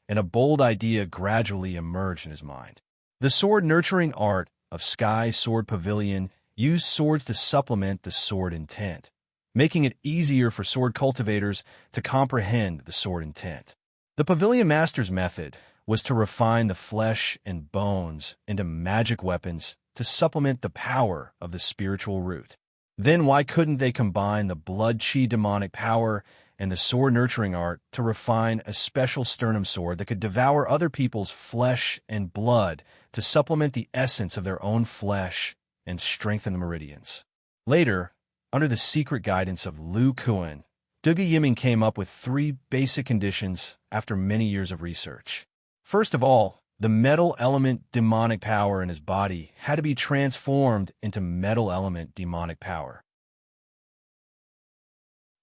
Speaker 1: and a bold idea gradually emerged in his mind. The sword-nurturing art of Sky Sword Pavilion used swords to supplement the sword intent, making it easier for sword cultivators to comprehend the sword intent. The Pavilion Master's method was to refine the flesh and bones into magic weapons to supplement the power of the spiritual root. Then why couldn't they combine the blood chi demonic power and the sword nurturing art to refine a special sternum sword that could devour other people's flesh and blood to supplement the essence of their own flesh and strengthen the meridians? Later, under the secret guidance of Lu Kuan, Duga Yiming came up with 3 basic conditions after many years of research. First of all, the metal element demonic power in his body had to be transformed into metal element demonic power.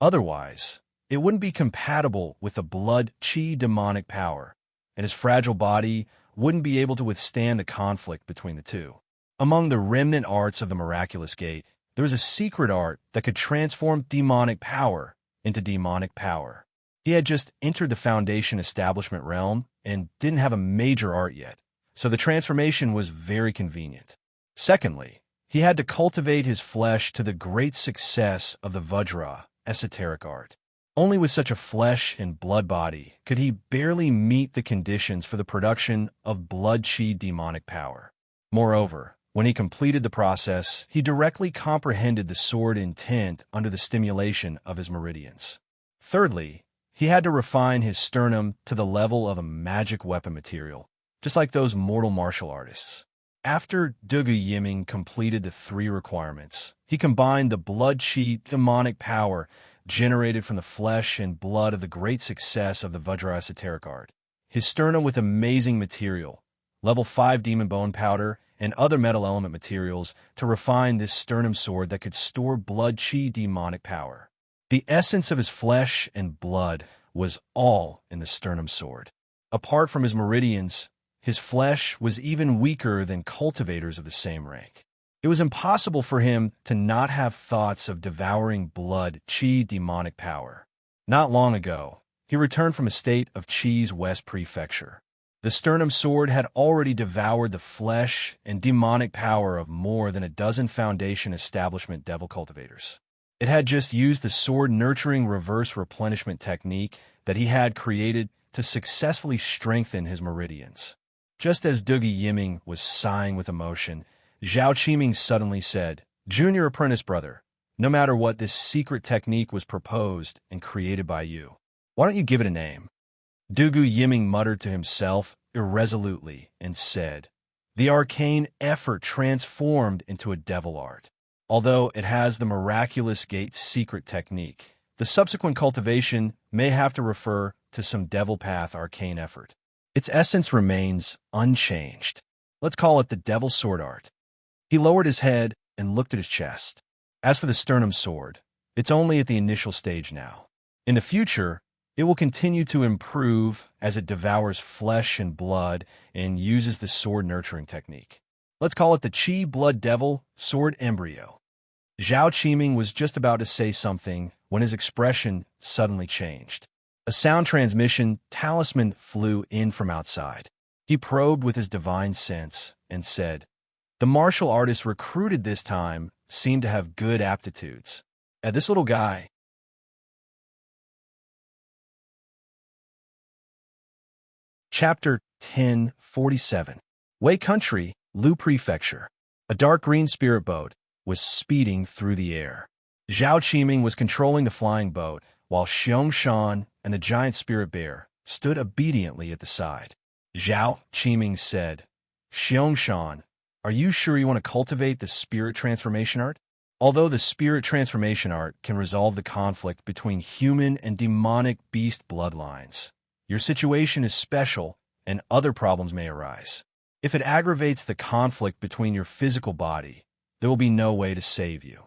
Speaker 1: Otherwise, it wouldn't be compatible with the blood chi demonic power, and his fragile body wouldn't be able to withstand the conflict between the two. Among the remnant arts of the miraculous gate, there was a secret art that could transform demonic power into demonic power. He had just entered the Foundation establishment realm and didn't have a major art yet, so the transformation was very convenient. Secondly, he had to cultivate his flesh to the great success of the Vajra esoteric art. Only with such a flesh and blood body could he barely meet the conditions for the production of blood chi demonic power. Moreover, when he completed the process, he directly comprehended the sword intent under the stimulation of his meridians. Thirdly, he had to refine his sternum to the level of a magic weapon material, just like those mortal martial artists. After Duga Yiming completed the 3 requirements, he combined the blood chi demonic power generated from the flesh and blood of the great success of the Vajra esoteric art, his sternum with amazing material, level 5 demon bone powder, and other metal element materials to refine this sternum sword that could store blood chi demonic power. The essence of his flesh and blood was all in the sternum sword. Apart from his meridians, his flesh was even weaker than cultivators of the same rank. It was impossible for him to not have thoughts of devouring blood chi demonic power. Not long ago, he returned from a state of Chi's West Prefecture. The sternum sword had already devoured the flesh and demonic power of more than a dozen Foundation establishment devil cultivators. It had just used the sword-nurturing reverse replenishment technique that he had created to successfully strengthen his meridians. Just as Duga Yiming was sighing with emotion, Zhao Qiming suddenly said, "Junior apprentice brother, no matter what, this secret technique was proposed and created by you. Why don't you give it a name?" Dugu Yiming muttered to himself irresolutely and said, "The arcane effort transformed into a devil art. Although it has the miraculous gate secret technique, the subsequent cultivation may have to refer to some devil path arcane effort. Its essence remains unchanged. Let's call it the devil sword art." He lowered his head and looked at his chest. As for the sternum sword, it's only at the initial stage now. In the future, it will continue to improve as it devours flesh and blood and uses the sword nurturing technique. Let's call it the Chi Blood Devil Sword Embryo. Zhao Qiming was just about to say something when his expression suddenly changed. A sound transmission talisman flew in from outside. He probed with his divine sense and said, "The martial artist recruited this time seemed to have good aptitudes. And this little guy..." Chapter 1047. Wei Country, Lu Prefecture. A dark green spirit boat was speeding through the air. Zhao Qiming was controlling the flying boat, while Xiong Shan and the giant spirit bear stood obediently at the side. Zhao Qiming said, "Xiong Shan, are you sure you want to cultivate the spirit transformation art? Although the spirit transformation art can resolve the conflict between human and demonic beast bloodlines, your situation is special and other problems may arise. If it aggravates the conflict between your physical body, there will be no way to save you.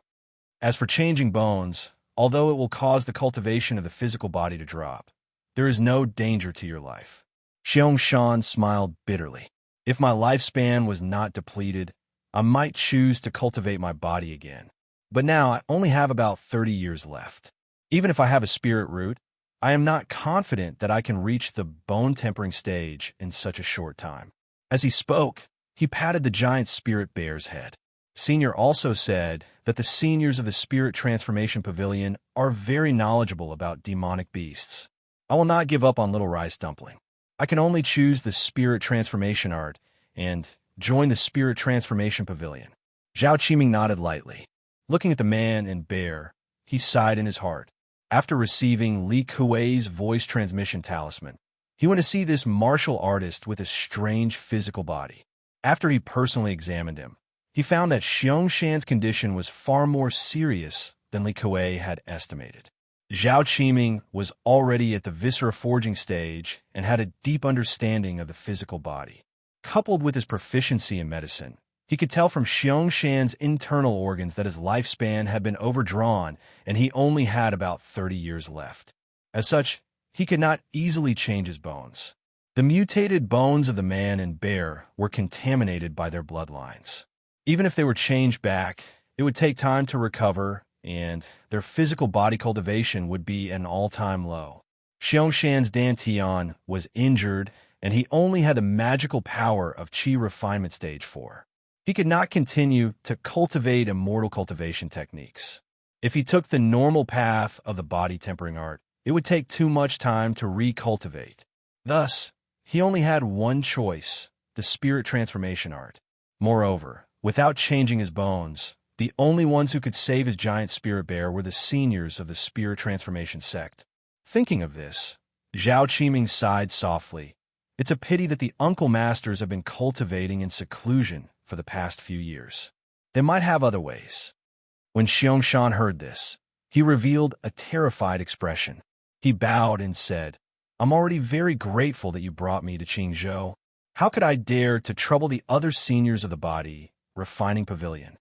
Speaker 1: As for changing bones, although it will cause the cultivation of the physical body to drop, there is no danger to your life." Xiong Shan smiled bitterly. "If my lifespan was not depleted, I might choose to cultivate my body again. But now I only have about 30 years left. Even if I have a spirit root, I am not confident that I can reach the bone-tempering stage in such a short time." As he spoke, he patted the giant spirit bear's head. Senior also said that the seniors of the Spirit Transformation Pavilion are very knowledgeable about demonic beasts. I will not give up on Little Rice Dumpling. I can only choose the Spirit Transformation art and join the Spirit Transformation Pavilion. Zhao Qiming nodded lightly. Looking at the man and bear, he sighed in his heart. After receiving Li Kuei's voice transmission talisman, he went to see this martial artist with a strange physical body. After he personally examined him, he found that Xiangshan's condition was far more serious than Li Kuei had estimated. Zhao Qiming was already at the viscera forging stage and had a deep understanding of the physical body. Coupled with his proficiency in medicine, he could tell from Xiangshan's internal organs that his lifespan had been overdrawn and he only had about 30 years left. As such, he could not easily change his bones. The mutated bones of the man and bear were contaminated by their bloodlines. Even if they were changed back, it would take time to recover, and their physical body cultivation would be an all-time low. Xiangshan's Dantian was injured, and he only had the magical power of Qi Refinement Stage 4. He could not continue to cultivate immortal cultivation techniques. If he took the normal path of the body tempering art, it would take too much time to recultivate. Thus, he only had one choice, the spirit transformation art. Moreover, without changing his bones, the only ones who could save his giant spirit bear were the seniors of the spirit transformation sect. Thinking of this, Zhao Qiming sighed softly. It's a pity that the uncle masters have been cultivating in seclusion for the past few years. They might have other ways. When Xiangshan heard this, he revealed a terrified expression. He bowed and said, I'm already very grateful that you brought me to Qingzhou. How could I dare to trouble the other seniors of the body refining pavilion?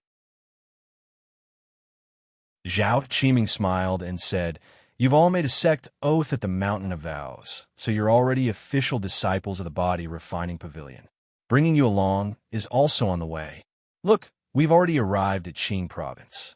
Speaker 1: Zhao Qiming smiled and said, You've all made a sect oath at the Mountain of Vows, so you're already official disciples of the body refining pavilion. Bringing you along is also on the way. Look, we've already arrived at Qing province.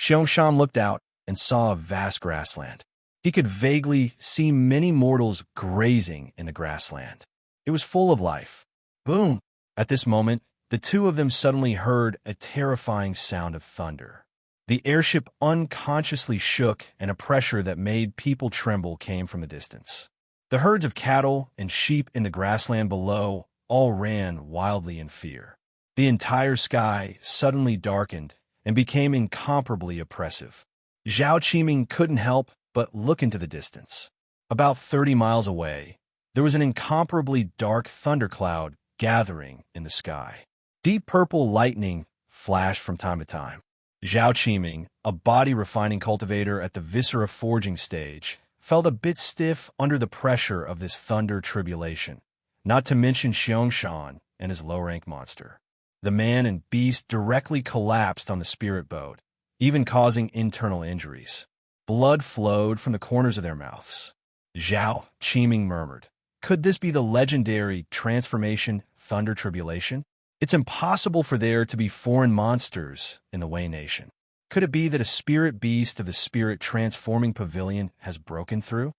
Speaker 1: Xiangshan looked out and saw a vast grassland. He could vaguely see many mortals grazing in the grassland. It was full of life. Boom! At this moment, the two of them suddenly heard a terrifying sound of thunder. The airship unconsciously shook, and a pressure that made people tremble came from a distance. The herds of cattle and sheep in the grassland below all ran wildly in fear. The entire sky suddenly darkened and became incomparably oppressive. Zhao Qiming couldn't help but look into the distance. About 30 miles away, there was an incomparably dark thundercloud gathering in the sky. Deep purple lightning flashed from time to time. Zhao Qiming, a body-refining cultivator at the viscera forging stage, felt a bit stiff under the pressure of this thunder tribulation, not to mention Xiangshan and his low-rank monster. The man and beast directly collapsed on the spirit boat, even causing internal injuries. Blood flowed from the corners of their mouths. Zhao Qiming murmured, Could this be the legendary transformation thunder tribulation? It's impossible for there to be foreign monsters in the Wei Nation. Could it be that a spirit beast of the spirit transforming pavilion has broken through?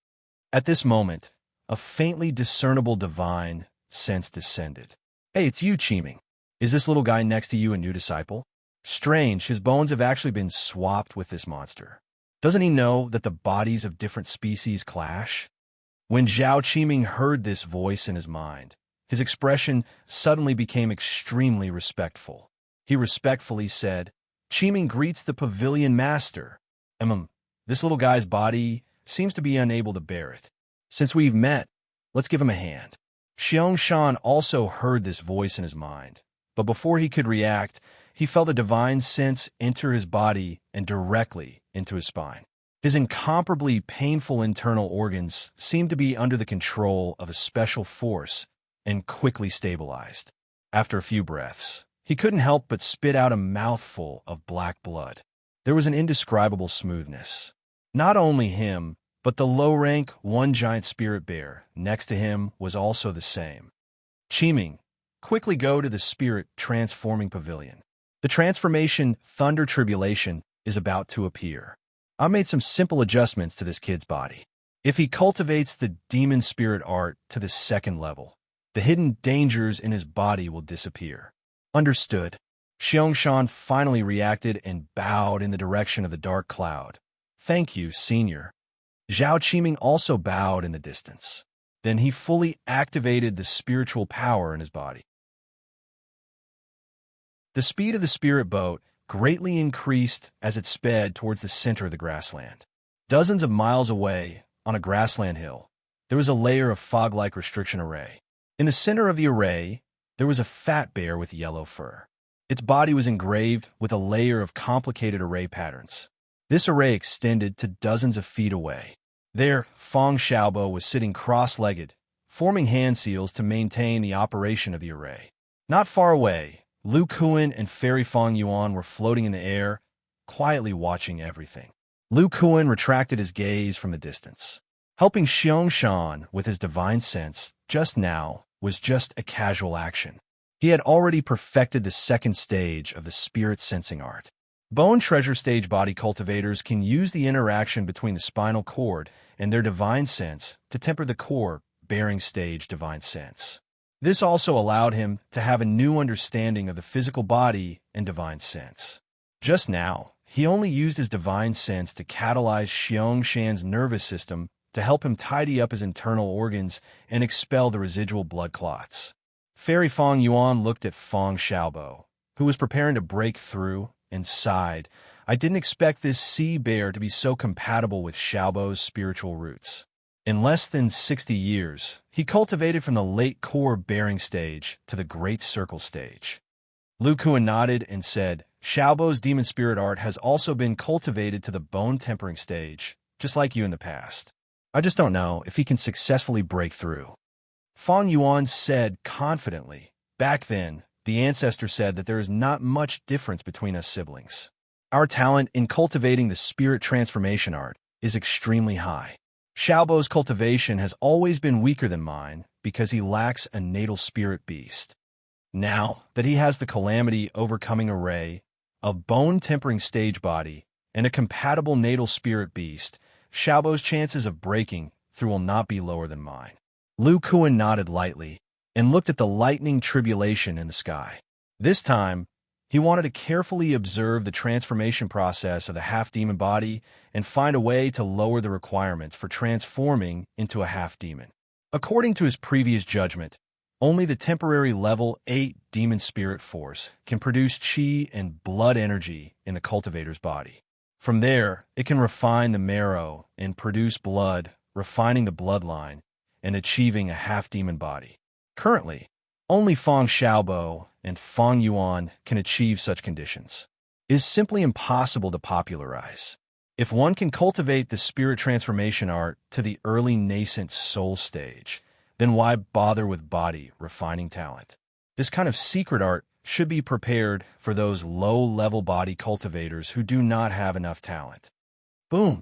Speaker 1: At this moment, a faintly discernible divine sense descended. Hey, it's you, Qiming. Is this little guy next to you a new disciple? Strange, his bones have actually been swapped with this monster. Doesn't he know that the bodies of different species clash? When Zhao Qiming heard this voice in his mind, his expression suddenly became extremely respectful. He respectfully said, Qiming greets the pavilion master. This little guy's body seems to be unable to bear it. Since we've met, let's give him a hand. Xiangshan also heard this voice in his mind, but before he could react, he felt a divine sense enter his body and directly into his spine. His incomparably painful internal organs seemed to be under the control of a special force and quickly stabilized. After a few breaths, he couldn't help but spit out a mouthful of black blood. There was an indescribable smoothness. Not only him, but the low-rank one giant spirit bear next to him was also the same. Qiming, quickly go to the spirit transforming pavilion. The transformation thunder tribulation is about to appear. I made some simple adjustments to this kid's body. If he cultivates the demon spirit art to the second level, the hidden dangers in his body will disappear. Understood. Xiangshan finally reacted and bowed in the direction of the dark cloud. "Thank you, senior." Zhao Qiming also bowed in the distance. Then he fully activated the spiritual power in his body. The speed of the spirit boat greatly increased as it sped towards the center of the grassland. Dozens of miles away, on a grassland hill, there was a layer of fog-like restriction array. In the center of the array, there was a fat bear with yellow fur. Its body was engraved with a layer of complicated array patterns. This array extended to dozens of feet away. There, Feng Xiaobo was sitting cross-legged, forming hand seals to maintain the operation of the array. Not far away, Lu Kuan and Fairy Feng Yuan were floating in the air, quietly watching everything. Lu Kuan retracted his gaze from the distance. Helping Xiangshan with his divine sense just now was just a casual action. He had already perfected the second stage of the spirit sensing art. Bone treasure stage body cultivators can use the interaction between the spinal cord and their divine sense to temper the core bearing stage divine sense. This also allowed him to have a new understanding of the physical body and divine sense. Just now, he only used his divine sense to catalyze Xiangshan's nervous system to help him tidy up his internal organs and expel the residual blood clots. Fairy Feng Yuan looked at Feng Xiaobo, who was preparing to break through, and sighed. "I didn't expect this sea bear to be so compatible with Xiaobo's spiritual roots." In less than 60 years, he cultivated from the late core bearing stage to the great circle stage. Lu Kuan nodded and said, "Xiaobo's demon spirit art has also been cultivated to the bone tempering stage, just like you in the past. I just don't know if he can successfully break through." Feng Yuan said confidently, "Back then, the ancestor said that there is not much difference between us siblings. Our talent in cultivating the spirit transformation art is extremely high. Xiaobo's cultivation has always been weaker than mine because he lacks a natal spirit beast. Now that he has the calamity overcoming array, a bone-tempering stage body, and a compatible natal spirit beast, Xiaobo's chances of breaking through will not be lower than mine." Lu Kuan nodded lightly and looked at the lightning tribulation in the sky. This time, he wanted to carefully observe the transformation process of the half-demon body and find a way to lower the requirements for transforming into a half-demon. According to his previous judgment, only the temporary level 8 demon spirit force can produce chi and blood energy in the cultivator's body. From there, it can refine the marrow and produce blood, refining the bloodline and achieving a half-demon body. Currently, only Feng Xiaobo and Feng Yuan can achieve such conditions. It is simply impossible to popularize. If one can cultivate the spirit transformation art to the early nascent soul stage, then why bother with body refining talent? This kind of secret art should be prepared for those low-level body cultivators who do not have enough talent. Boom!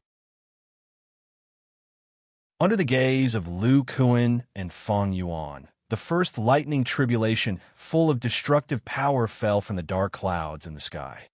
Speaker 1: Under the gaze of Lu Kuan and Feng Yuan, the first lightning tribulation full of destructive power fell from the dark clouds in the sky.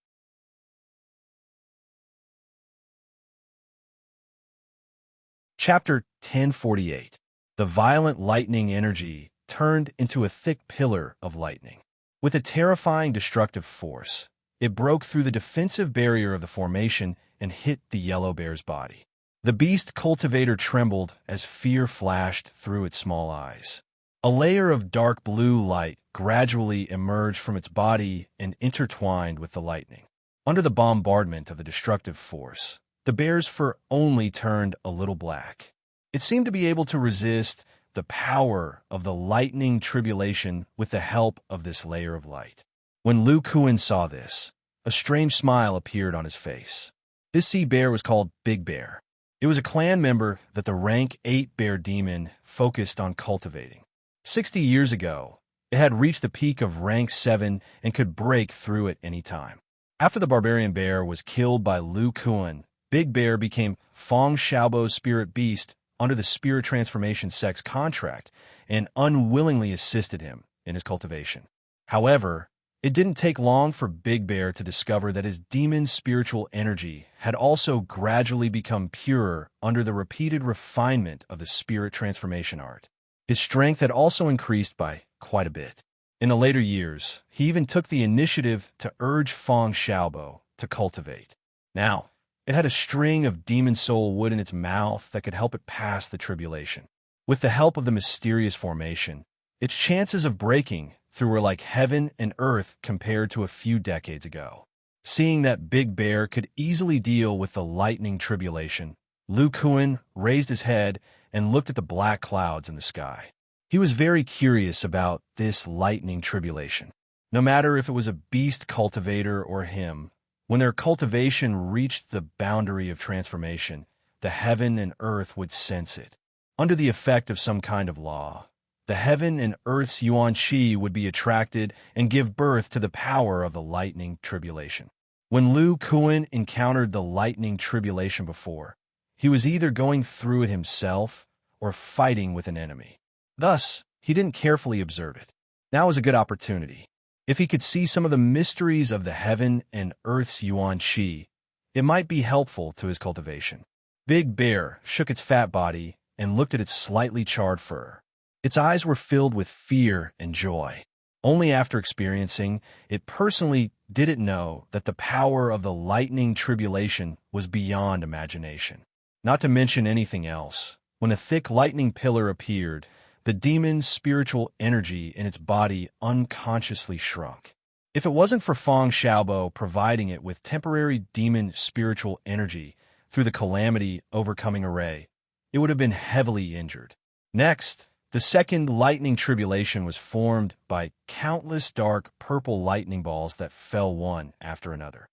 Speaker 1: Chapter 1048. The violent lightning energy turned into a thick pillar of lightning. With a terrifying destructive force, it broke through the defensive barrier of the formation and hit the yellow bear's body. The beast cultivator trembled as fear flashed through its small eyes. A layer of dark blue light gradually emerged from its body and intertwined with the lightning. Under the bombardment of the destructive force, the bear's fur only turned a little black. It seemed to be able to resist the power of the lightning tribulation with the help of this layer of light. When Lu Kuan saw this, a strange smile appeared on his face. This sea bear was called Big Bear. It was a clan member that the rank 8 bear demon focused on cultivating. 60 years ago, it had reached the peak of rank 7 and could break through at any time. After the barbarian bear was killed by Lu Kuan, Big Bear became Feng Xiaobo's spirit beast under the spirit transformation sex contract and unwillingly assisted him in his cultivation. However, it didn't take long for Big Bear to discover that his demon spiritual energy had also gradually become purer under the repeated refinement of the spirit transformation art. His strength had also increased by quite a bit. In the later years, he even took the initiative to urge Fang Xiaobo to cultivate. Now, it had a string of demon soul wood in its mouth that could help it pass the tribulation. With the help of the mysterious formation, its chances of breaking through were like heaven and earth compared to a few decades ago. Seeing that Big Bear could easily deal with the lightning tribulation, Lu Kuan raised his head and looked at the black clouds in the sky. He was very curious about this lightning tribulation. No matter if it was a beast cultivator or him, when their cultivation reached the boundary of transformation, the heaven and earth would sense it. Under the effect of some kind of law, the heaven and earth's yuan qi would be attracted and give birth to the power of the lightning tribulation. When Lu Kuan encountered the lightning tribulation before, he was either going through it himself or fighting with an enemy. Thus, he didn't carefully observe it. Now was a good opportunity. If he could see some of the mysteries of the heaven and earth's yuan qi, it might be helpful to his cultivation. Big Bear shook its fat body and looked at its slightly charred fur. Its eyes were filled with fear and joy. Only after experiencing it personally did it know that the power of the lightning tribulation was beyond imagination. Not to mention anything else, when a thick lightning pillar appeared, the demon's spiritual energy in its body unconsciously shrunk. If it wasn't for Fang Xiaobo providing it with temporary demon spiritual energy through the calamity overcoming array, it would have been heavily injured. Next, the second lightning tribulation was formed by countless dark purple lightning balls that fell one after another.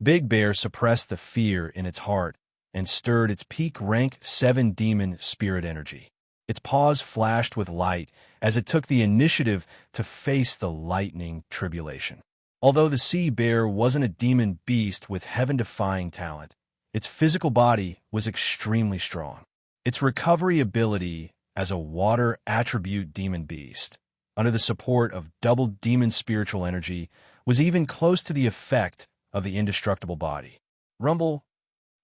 Speaker 1: Big Bear suppressed the fear in its heart and stirred its peak rank 7 demon spirit energy. Its paws flashed with light as it took the initiative to face the lightning tribulation. Although the sea bear wasn't a demon beast with heaven-defying talent, its physical body was extremely strong. Its recovery ability as a water attribute demon beast, under the support of double demon spiritual energy, was even close to the effect of the indestructible body. Rumble.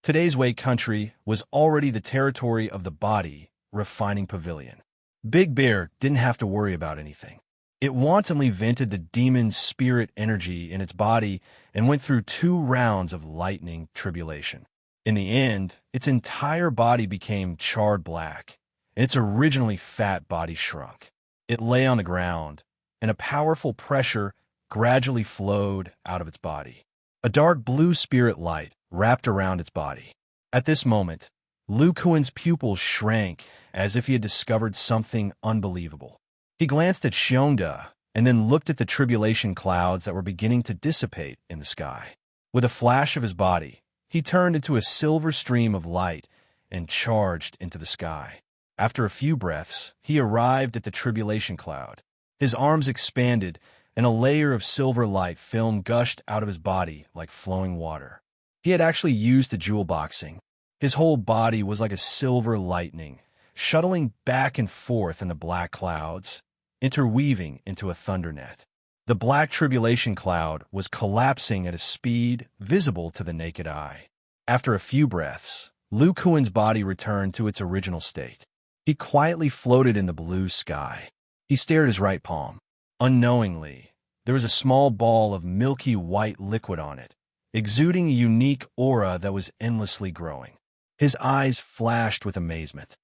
Speaker 1: Today's Wake Country was already the territory of the body refining pavilion. Big Bear didn't have to worry about anything. It wantonly vented the demon's spirit energy in its body and went through 2 rounds of lightning tribulation. In the end, its entire body became charred black, and its originally fat body shrunk. It lay on the ground, and a powerful pressure gradually flowed out of its body. A dark blue spirit light wrapped around its body. At this moment, Lu Kuan's pupils shrank as if he had discovered something unbelievable. He glanced at Xiongda and then looked at the tribulation clouds that were beginning to dissipate in the sky. With a flash of his body, he turned into a silver stream of light and charged into the sky. After a few breaths, he arrived at the tribulation cloud. His arms expanded, and a layer of silver light film gushed out of his body like flowing water. He had actually used the jewel boxing. His whole body was like a silver lightning, shuttling back and forth in the black clouds, interweaving into a thundernet. The black tribulation cloud was collapsing at a speed visible to the naked eye. After a few breaths, Lu Kuan's body returned to its original state. He quietly floated in the blue sky. He stared his right palm. Unknowingly, there was a small ball of milky white liquid on it, exuding a unique aura that was endlessly growing. His eyes flashed with amazement.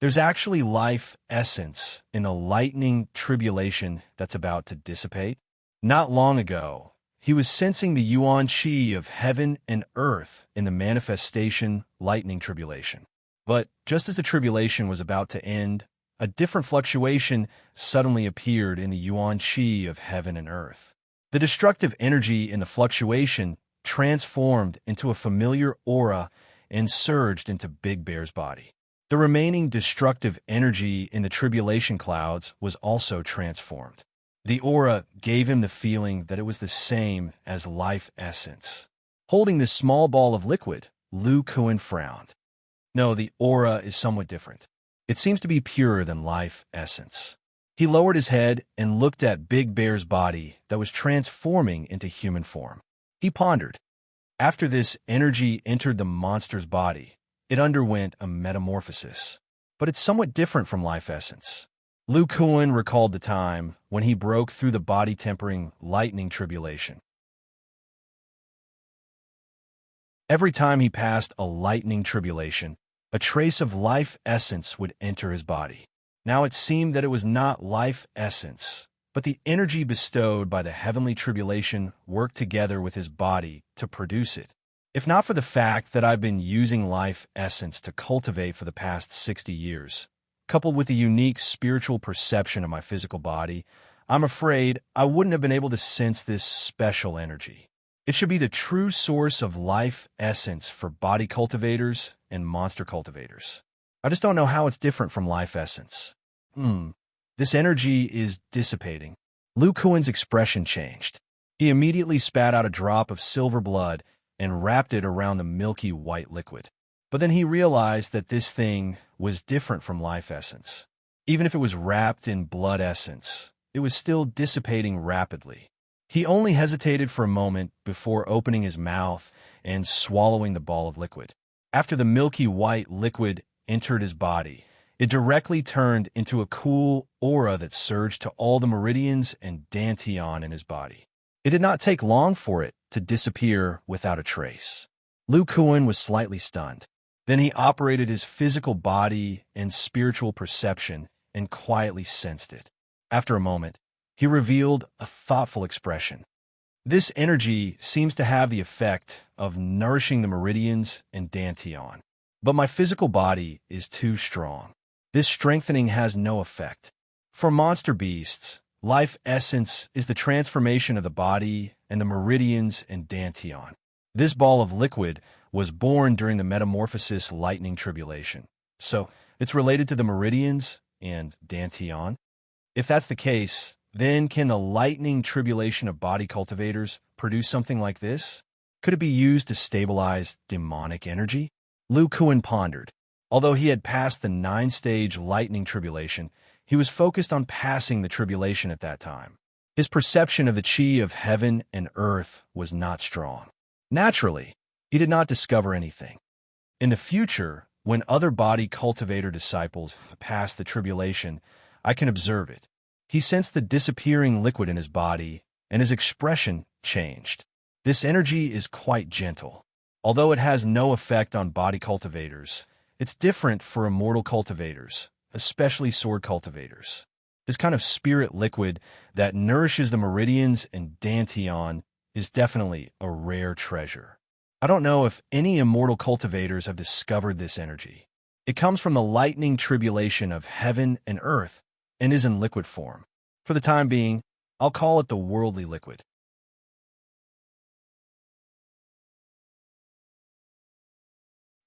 Speaker 1: There's actually life essence in the lightning tribulation that's about to dissipate. Not long ago, he was sensing the yuan qi of heaven and earth in the manifestation lightning tribulation. But just as the tribulation was about to end, a different fluctuation suddenly appeared in the yuan qi of heaven and earth. The destructive energy in the fluctuation transformed into a familiar aura and surged into Big Bear's body. The remaining destructive energy in the tribulation clouds was also transformed. The aura gave him the feeling that it was the same as life essence. Holding this small ball of liquid, Lu Kuan frowned. No, the aura is somewhat different. It seems to be purer than life essence. He lowered his head and looked at Big Bear's body that was transforming into human form. He pondered. After this energy entered the monster's body, it underwent a metamorphosis. But it's somewhat different from life essence. Lu Kuan recalled the time when he broke through the body-tempering lightning tribulation. Every time he passed a lightning tribulation, a trace of life essence would enter his body. Now it seemed that it was not life essence, but the energy bestowed by the heavenly tribulation worked together with his body to produce it. If not for the fact that I've been using life essence to cultivate for the past 60 years, coupled with the unique spiritual perception of my physical body, I'm afraid I wouldn't have been able to sense this special energy. It should be the true source of life essence for body cultivators and monster cultivators. I just don't know how it's different from life essence. This energy is dissipating. Lu Kuan's expression changed. He immediately spat out a drop of silver blood and wrapped it around the milky white liquid. But then he realized that this thing was different from life essence. Even if it was wrapped in blood essence, it was still dissipating rapidly. He only hesitated for a moment before opening his mouth and swallowing the ball of liquid. After the milky white liquid entered his body, it directly turned into a cool aura that surged to all the meridians and dantian in his body. It did not take long for it to disappear without a trace. Lu Kuan was slightly stunned. Then he operated his physical body and spiritual perception and quietly sensed it. After a moment, he revealed a thoughtful expression. This energy seems to have the effect of nourishing the meridians and dantian, but my physical body is too strong. This strengthening has no effect. For monster beasts, life essence is the transformation of the body and the meridians and dantian. This ball of liquid was born during the metamorphosis lightning tribulation, so it's related to the meridians and dantian. If that's the case, then can the lightning tribulation of body cultivators produce something like this? Could it be used to stabilize demonic energy? Lu Kuan pondered. Although he had passed the 9-stage lightning tribulation, he was focused on passing the tribulation at that time. His perception of the chi of heaven and earth was not strong. Naturally, he did not discover anything. In the future, when other body cultivator disciples pass the tribulation, I can observe it. He sensed the disappearing liquid in his body, and his expression changed. This energy is quite gentle. Although it has no effect on body cultivators, it's different for immortal cultivators, especially sword cultivators. This kind of spirit liquid that nourishes the meridians and dantian is definitely a rare treasure. I don't know if any immortal cultivators have discovered this energy. It comes from the lightning tribulation of heaven and earth and is in liquid form. For the time being, I'll call it the worldly liquid.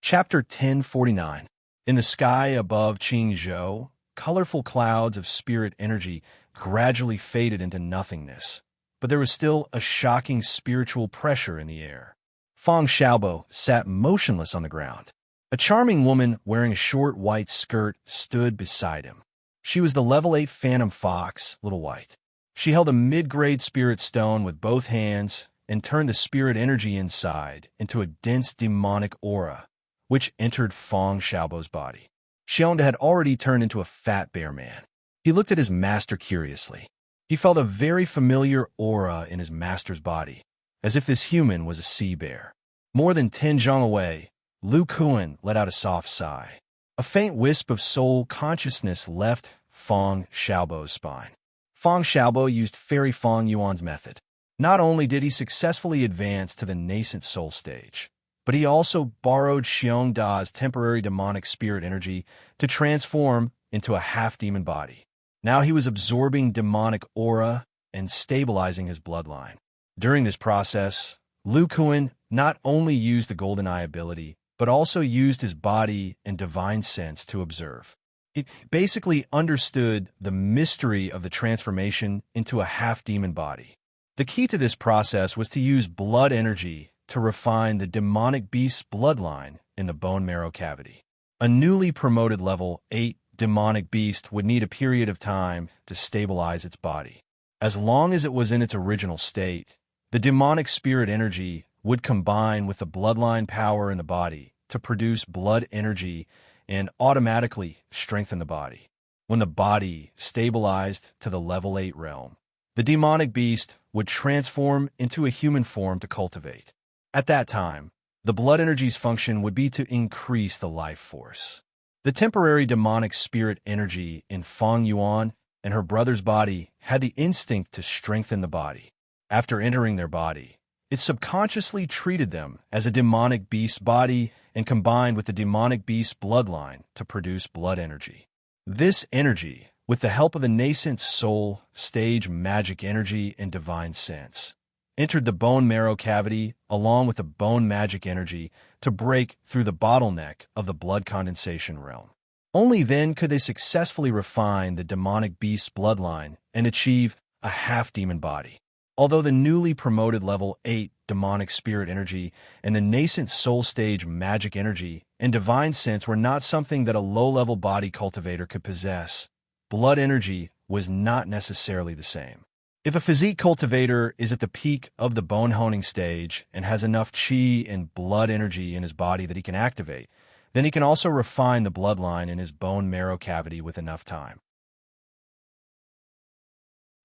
Speaker 1: Chapter 1049. In the sky above Qingzhou, colorful clouds of spirit energy gradually faded into nothingness, but there was still a shocking spiritual pressure in the air. Feng Xiaobo sat motionless on the ground. A charming woman wearing a short white skirt stood beside him. She was the level 8 Phantom Fox, Little White. She held a mid-grade spirit stone with both hands and turned the spirit energy inside into a dense demonic aura, which entered Feng Xiaobo's body. Xiong had already turned into a fat bear man. He looked at his master curiously. He felt a very familiar aura in his master's body, as if this human was a sea bear. More than 10 zhang away, Lu Kuan let out a soft sigh. A faint wisp of soul consciousness left Feng Xiaobo's spine. Feng Xiaobo used Fairy Feng Yuan's method. Not only did he successfully advance to the nascent soul stage, but he also borrowed Xiong Da's temporary demonic spirit energy to transform into a half-demon body. Now he was absorbing demonic aura and stabilizing his bloodline. During this process, Lu Kuan not only used the Golden Eye ability, but also used his body and divine sense to observe. It basically understood the mystery of the transformation into a half-demon body. The key to this process was to use blood energy to refine the demonic beast's bloodline in the bone marrow cavity. A newly promoted level 8 demonic beast would need a period of time to stabilize its body. As long as it was in its original state, the demonic spirit energy would combine with the bloodline power in the body to produce blood energy and automatically strengthen the body. When the body stabilized to the level 8 realm, the demonic beast would transform into a human form to cultivate. At that time, the blood energy's function would be to increase the life force. The temporary demonic spirit energy in Feng Yuan and her brother's body had the instinct to strengthen the body. After entering their body, it subconsciously treated them as a demonic beast's body and combined with the demonic beast's bloodline to produce blood energy. This energy, with the help of the nascent soul stage magic energy and divine sense, entered the bone marrow cavity along with the bone magic energy to break through the bottleneck of the blood condensation realm. Only then could they successfully refine the demonic beast's bloodline and achieve a half-demon body. Although the newly promoted level 8 demonic spirit energy and the nascent soul stage magic energy and divine sense were not something that a low-level body cultivator could possess, blood energy was not necessarily the same. If a physique cultivator is at the peak of the bone honing stage and has enough chi and blood energy in his body that he can activate, then he can also refine the bloodline in his bone marrow cavity with enough time.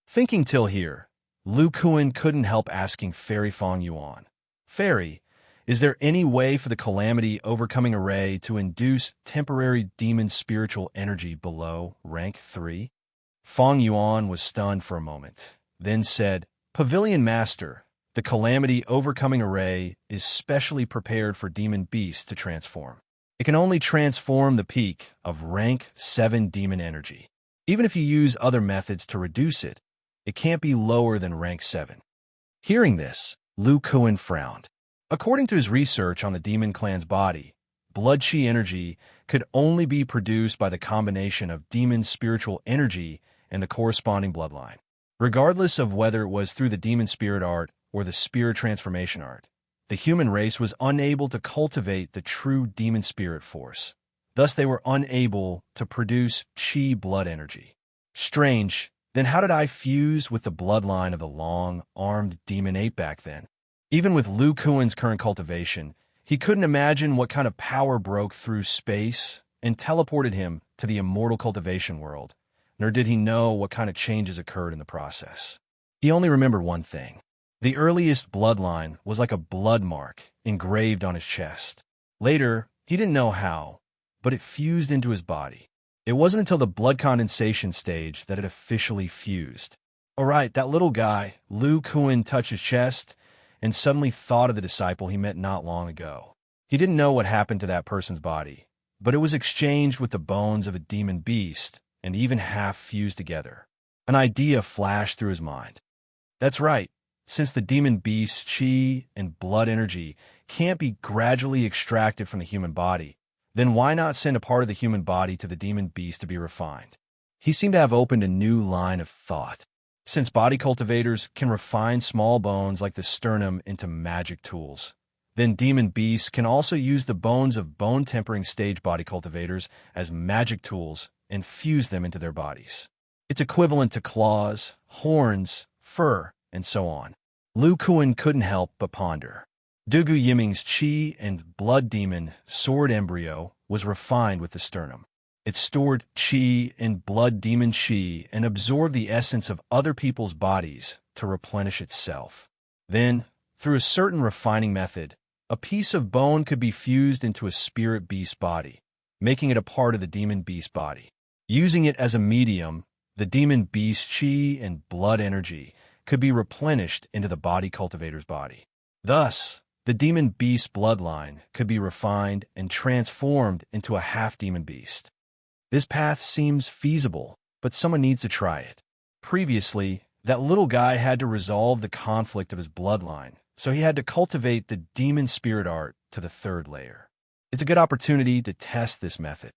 Speaker 1: Thinking till here, Lu Kuan couldn't help asking Fairy Feng Yuan, "Fairy, is there any way for the calamity overcoming array to induce temporary demon spiritual energy below rank 3? Feng Yuan was stunned for a moment, then said, "Pavilion Master, the calamity overcoming array is specially prepared for demon beasts to transform. It can only transform the peak of rank 7 demon energy. Even if you use other methods to reduce it, it can't be lower than rank 7. Hearing this, Lu Kuan frowned. According to his research on the demon clan's body, blood chi energy could only be produced by the combination of demon spiritual energy and the corresponding bloodline. Regardless of whether it was through the demon spirit art or the spirit transformation art, the human race was unable to cultivate the true demon spirit force. Thus, they were unable to produce chi blood energy. Strange. Then how did I fuse with the bloodline of the long-armed demon ape back then? Even with Lu Kuan's current cultivation, he couldn't imagine what kind of power broke through space and teleported him to the immortal cultivation world, nor did he know what kind of changes occurred in the process. He only remembered one thing. The earliest bloodline was like a blood mark engraved on his chest. Later, he didn't know how, but it fused into his body. It wasn't until the blood condensation stage that it officially fused. All right, that little guy, Lu Kuan, touched his chest and suddenly thought of the disciple he met not long ago. He didn't know what happened to that person's body, but it was exchanged with the bones of a demon beast and even half fused together. An idea flashed through his mind. That's right. Since the demon beast's chi and blood energy can't be gradually extracted from the human body, then why not send a part of the human body to the demon beast to be refined? He seemed to have opened a new line of thought. Since body cultivators can refine small bones like the sternum into magic tools, then demon beasts can also use the bones of bone-tempering stage body cultivators as magic tools and fuse them into their bodies. It's equivalent to claws, horns, fur, and so on. Lu Kuan couldn't help but ponder. Dugu Yiming's chi and blood demon sword embryo was refined with the sternum. It stored chi and blood demon chi and absorbed the essence of other people's bodies to replenish itself. Then, through a certain refining method, a piece of bone could be fused into a spirit beast body, making it a part of the demon beast body. Using it as a medium, the demon beast chi and blood energy could be replenished into the body cultivator's body. Thus, the demon beast bloodline could be refined and transformed into a half-demon beast. This path seems feasible, but someone needs to try it. Previously, that little guy had to resolve the conflict of his bloodline, so he had to cultivate the demon spirit art to the 3rd layer. It's a good opportunity to test this method.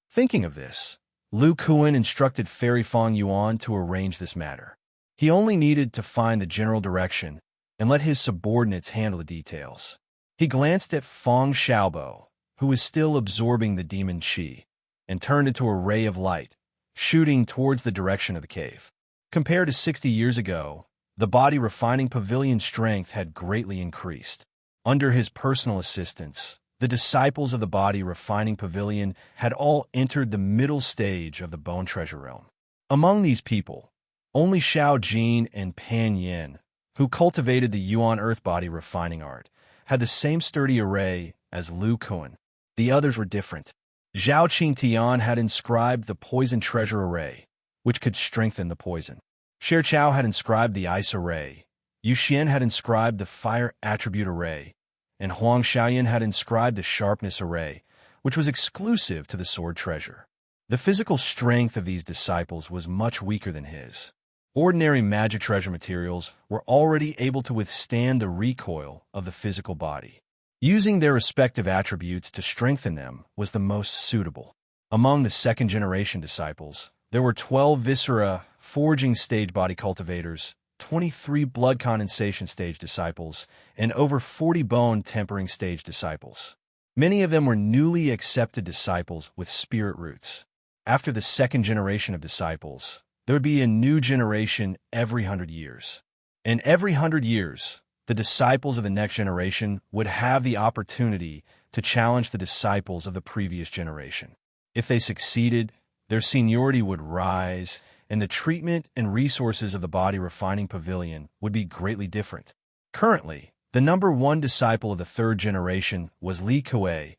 Speaker 1: Thinking of this, Lu Kuan instructed Fairy Feng Yuan to arrange this matter. He only needed to find the general direction and let his subordinates handle the details. He glanced at Feng Xiaobo, who was still absorbing the demon chi, and turned into a ray of light, shooting towards the direction of the cave. Compared to 60 years ago, the body refining pavilion's strength had greatly increased. Under his personal assistance, The disciples of the body refining pavilion had all entered the middle stage of the bone treasure realm. Among these people, only Xiao Jin and Pan Yin, who cultivated the Yuan earth body refining art, had the same sturdy array as Lu Kuan. The others were different. Zhao Qing Tian had inscribed the poison treasure array, which could strengthen the poison. Sher Chao had inscribed the ice array. Yu Xian had inscribed the fire attribute array, and Huang Xiaoyan had inscribed the sharpness array, which was exclusive to the sword treasure. The physical strength of these disciples was much weaker than his. Ordinary magic treasure materials were already able to withstand the recoil of the physical body. Using their respective attributes to strengthen them was the most suitable. Among the second-generation disciples, there were 12 viscera forging stage body cultivators, 23 blood condensation stage disciples, and over 40 bone tempering stage disciples. Many of them were newly accepted disciples with spirit roots. After the second generation of disciples, there would be a new generation every 100 years. And every 100 years, the disciples of the next generation would have the opportunity to challenge the disciples of the previous generation. If they succeeded, their seniority would rise, and the treatment and resources of the body refining pavilion would be greatly different. Currently, the number one disciple of the third generation was Li Kuei,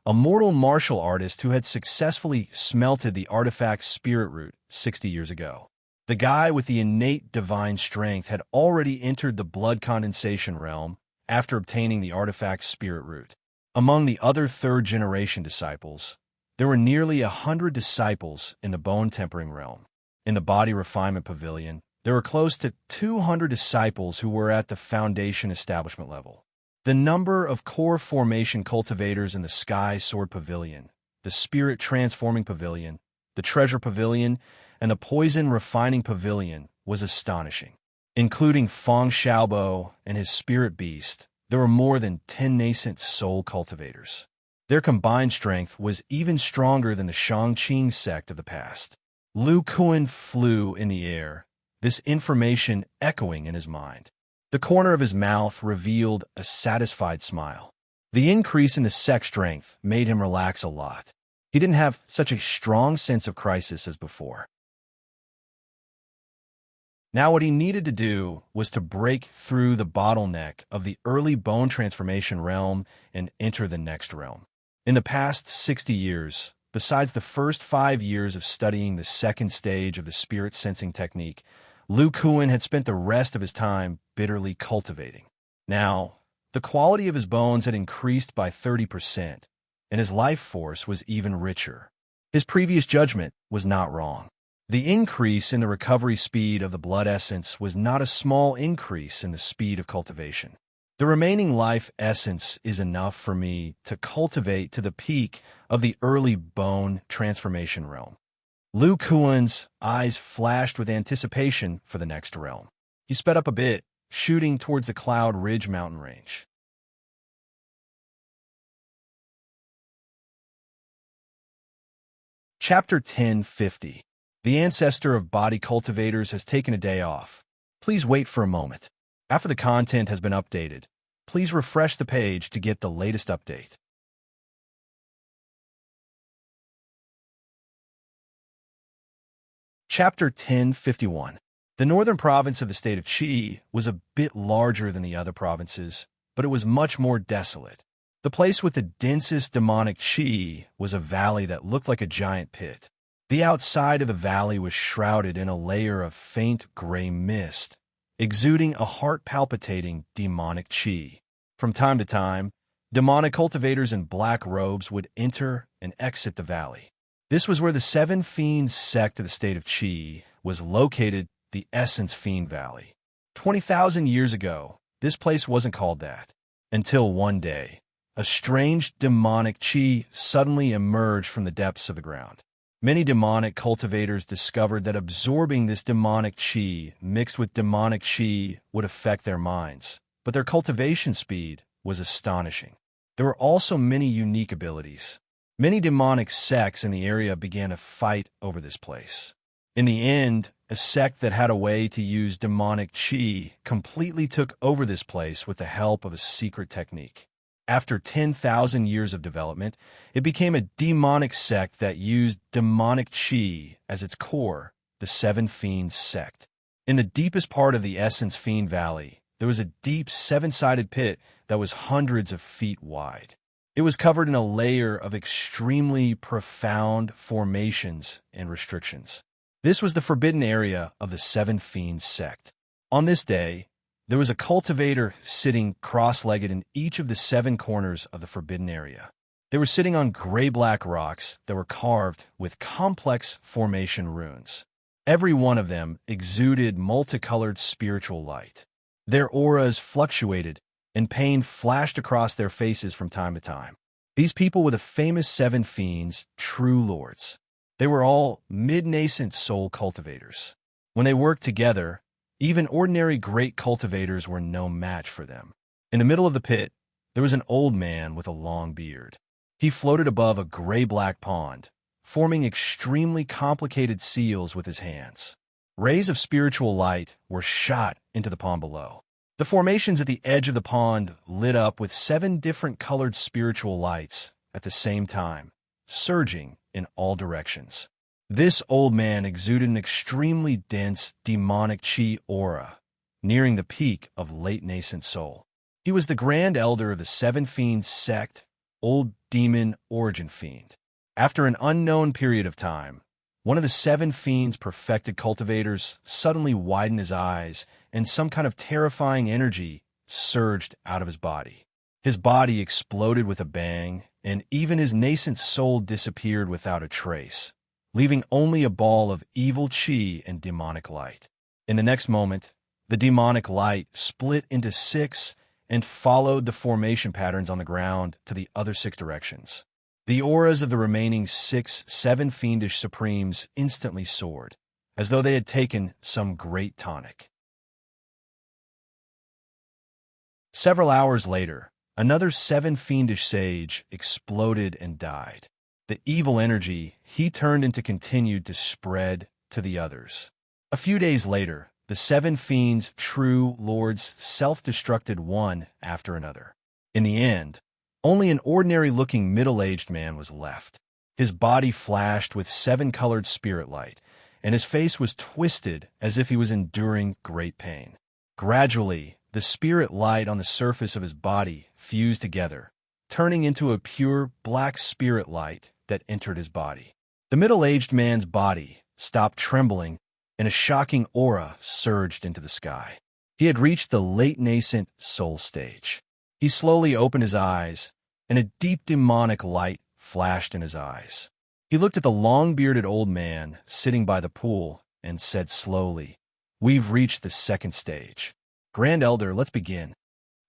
Speaker 1: a mortal martial artist who had successfully smelted the artifact spirit root 60 years ago. The guy with the innate divine strength had already entered the blood condensation realm after obtaining the artifact spirit root. Among the other third-generation disciples, there were nearly 100 disciples in the bone tempering realm. In the body refinement pavilion, there were close to 200 disciples who were at the foundation establishment level. The number of core formation cultivators in the sky sword pavilion, the spirit transforming pavilion, the treasure pavilion, and the poison refining pavilion was astonishing. Including Feng Xiaobo and his spirit beast, there were more than 10 nascent soul cultivators. Their combined strength was even stronger than the Shangqing sect of the past. Lu Kuan flew in the air, this information echoing in his mind. The corner of his mouth revealed a satisfied smile. The increase in the sect strength made him relax a lot. He didn't have such a strong sense of crisis as before. Now what he needed to do was to break through the bottleneck of the early bone transformation realm and enter the next realm. In the past 60 years, besides the first 5 years of studying the second stage of the spirit sensing technique, Lu Kuan had spent the rest of his time bitterly cultivating. Now, the quality of his bones had increased by 30%, and his life force was even richer. His previous judgment was not wrong. The increase in the recovery speed of the blood essence was not a small increase in the speed of cultivation. The remaining life essence is enough for me to cultivate to the peak of the early bone transformation realm. Lu Kuan's eyes flashed with anticipation for the next realm. He sped up a bit, shooting towards the Cloud Ridge mountain range. Chapter 1050. The ancestor of body cultivators has taken a day off. Please wait for a moment. After the content has been updated, please refresh the page to get the latest update. Chapter 1051. The northern province of the state of Qi was a bit larger than the other provinces, but it was much more desolate. The place with the densest demonic Qi was a valley that looked like a giant pit. The outside of the valley was shrouded in a layer of faint gray mist, exuding a heart-palpitating demonic Qi. From time to time, demonic cultivators in black robes would enter and exit the valley. This was where the Seven Fiends sect of the state of Qi was located, the Essence Fiend Valley. 20,000 years ago, this place wasn't called that, until one day, a strange demonic Qi suddenly emerged from the depths of the ground. Many demonic cultivators discovered that absorbing this demonic Qi mixed with demonic Qi would affect their minds, but their cultivation speed was astonishing. There were also many unique abilities. Many demonic sects in the area began to fight over this place. In the end, a sect that had a way to use demonic Qi completely took over this place with the help of a secret technique. After 10,000 years of development, it became a demonic sect that used demonic chi as its core, the Seven Fiends sect. In the deepest part of the Essence Fiend Valley, there was a deep seven-sided pit that was hundreds of feet wide. It was covered in a layer of extremely profound formations and restrictions. This was the forbidden area of the Seven Fiends sect. On this day, there was a cultivator sitting cross-legged in each of the seven corners of the forbidden area. They were sitting on gray-black rocks that were carved with complex formation runes. Every one of them exuded multicolored spiritual light. Their auras fluctuated, and pain flashed across their faces from time to time. These people were the famous Seven Fiends, true lords. They were all mid-nascent soul cultivators. When they worked together, even ordinary great cultivators were no match for them. In the middle of the pit, there was an old man with a long beard. He floated above a gray-black pond, forming extremely complicated seals with his hands. Rays of spiritual light were shot into the pond below. The formations at the edge of the pond lit up with 7 different colored spiritual lights at the same time, surging in all directions. This old man exuded an extremely dense demonic chi aura, nearing the peak of late nascent soul. He was the Grand Elder of the Seven Fiends sect, Old Demon Origin Fiend. After an unknown period of time, one of the Seven Fiends' perfected cultivators suddenly widened his eyes, and some kind of terrifying energy surged out of his body. His body exploded with a bang, and even his nascent soul disappeared without a trace, leaving only a ball of evil chi and demonic light. In the next moment, the demonic light split into 6 and followed the formation patterns on the ground to the other 6 directions. The auras of the remaining 7 fiendish supremes instantly soared, as though they had taken some great tonic. Several hours later, another 7 fiendish sage exploded and died. The evil energy he turned into continued to spread to the others. A few days later, the 7 fiends' true lords self-destructed one after another. In the end, only an ordinary-looking middle-aged man was left. His body flashed with 7-colored spirit light, and his face was twisted as if he was enduring great pain. Gradually, the spirit light on the surface of his body fused together, turning into a pure black spirit light that entered his body. The middle-aged man's body stopped trembling, and a shocking aura surged into the sky. He had reached the late nascent soul stage. He slowly opened his eyes, and a deep demonic light flashed in his eyes. He looked at the long-bearded old man sitting by the pool and said slowly, "We've reached the 2nd stage. Grand Elder, let's begin."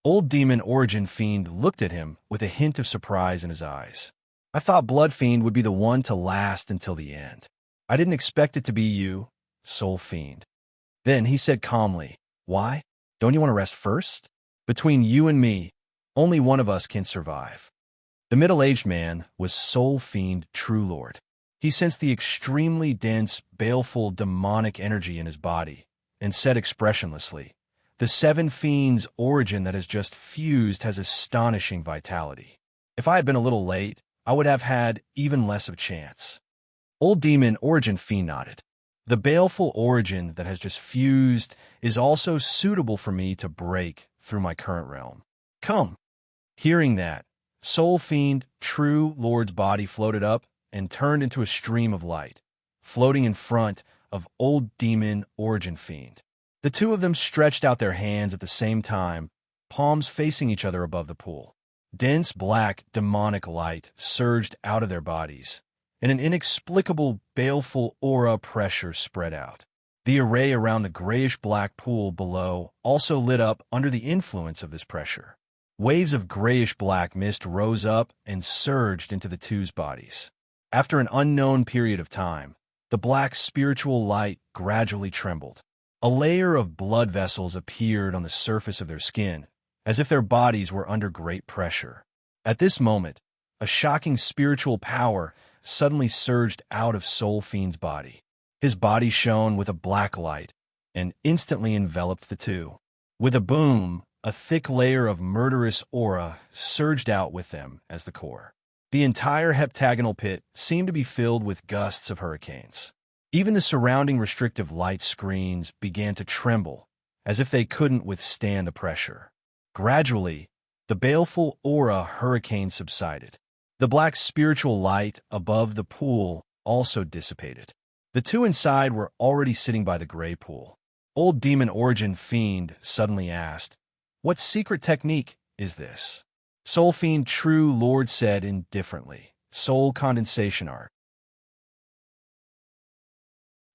Speaker 1: Old Demon Origin Fiend looked at him with a hint of surprise in his eyes. "I thought Blood Fiend would be the one to last until the end. I didn't expect it to be you, Soul Fiend." Then he said calmly, "Why? Don't you want to rest first? Between you and me, only one of us can survive." The middle-aged man was Soul Fiend True Lord. He sensed the extremely dense, baleful, demonic energy in his body and said expressionlessly, "The 7 fiends' origin that has just fused has astonishing vitality. If I had been a little late, I would have had even less of a chance." Old Demon Origin Fiend nodded. "The baleful origin that has just fused is also suitable for me to break through my current realm. Come." Hearing that, Soul Fiend True Lord's body floated up and turned into a stream of light, floating in front of Old Demon Origin Fiend. The two of them stretched out their hands at the same time, palms facing each other above the pool. Dense black demonic light surged out of their bodies, and an inexplicable baleful aura pressure spread out. The array around the grayish-black pool below also lit up under the influence of this pressure. Waves of grayish-black mist rose up and surged into the two's bodies. After an unknown period of time, the black spiritual light gradually trembled. A layer of blood vessels appeared on the surface of their skin, as if their bodies were under great pressure. At this moment, a shocking spiritual power suddenly surged out of Soul Fiend's body. His body shone with a black light and instantly enveloped the two. With a boom, a thick layer of murderous aura surged out with them as the core. The entire heptagonal pit seemed to be filled with gusts of hurricanes. Even the surrounding restrictive light screens began to tremble, as if they couldn't withstand the pressure. Gradually, the baleful aura hurricane subsided. The black spiritual light above the pool also dissipated. The two inside were already sitting by the gray pool. Old Demon Origin Fiend suddenly asked, "What secret technique is this?" Soul Fiend True Lord said indifferently, "Soul condensation art.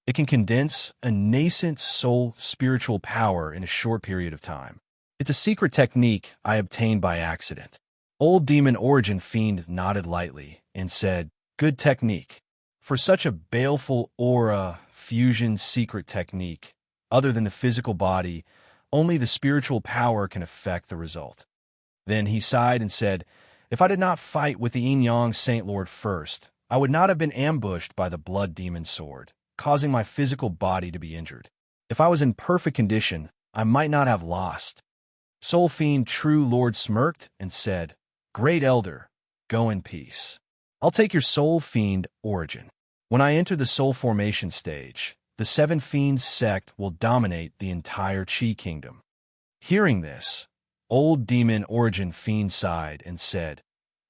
Speaker 1: It can condense a nascent soul spiritual power in a short period of time. It's a secret technique I obtained by accident." Old Demon Origin Fiend nodded lightly and said, "Good technique. For such a baleful aura fusion secret technique, other than the physical body, only the spiritual power can affect the result." Then he sighed and said, "If I did not fight with the Yin-Yang Saint Lord first, I would not have been ambushed by the Blood Demon Sword, causing my physical body to be injured. If I was in perfect condition, I might not have lost." Soul Fiend True Lord smirked and said, "Great Elder, go in peace. I'll take your Soul Fiend origin. When I enter the Soul Formation stage, the Seven Fiends sect will dominate the entire Chi Kingdom." Hearing this, Old Demon Origin Fiend sighed and said,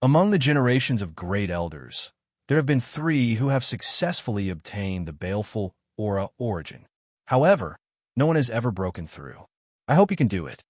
Speaker 1: "Among the generations of great elders, there have been 3 who have successfully obtained the baleful aura origin. However, no one has ever broken through. I hope you can do it."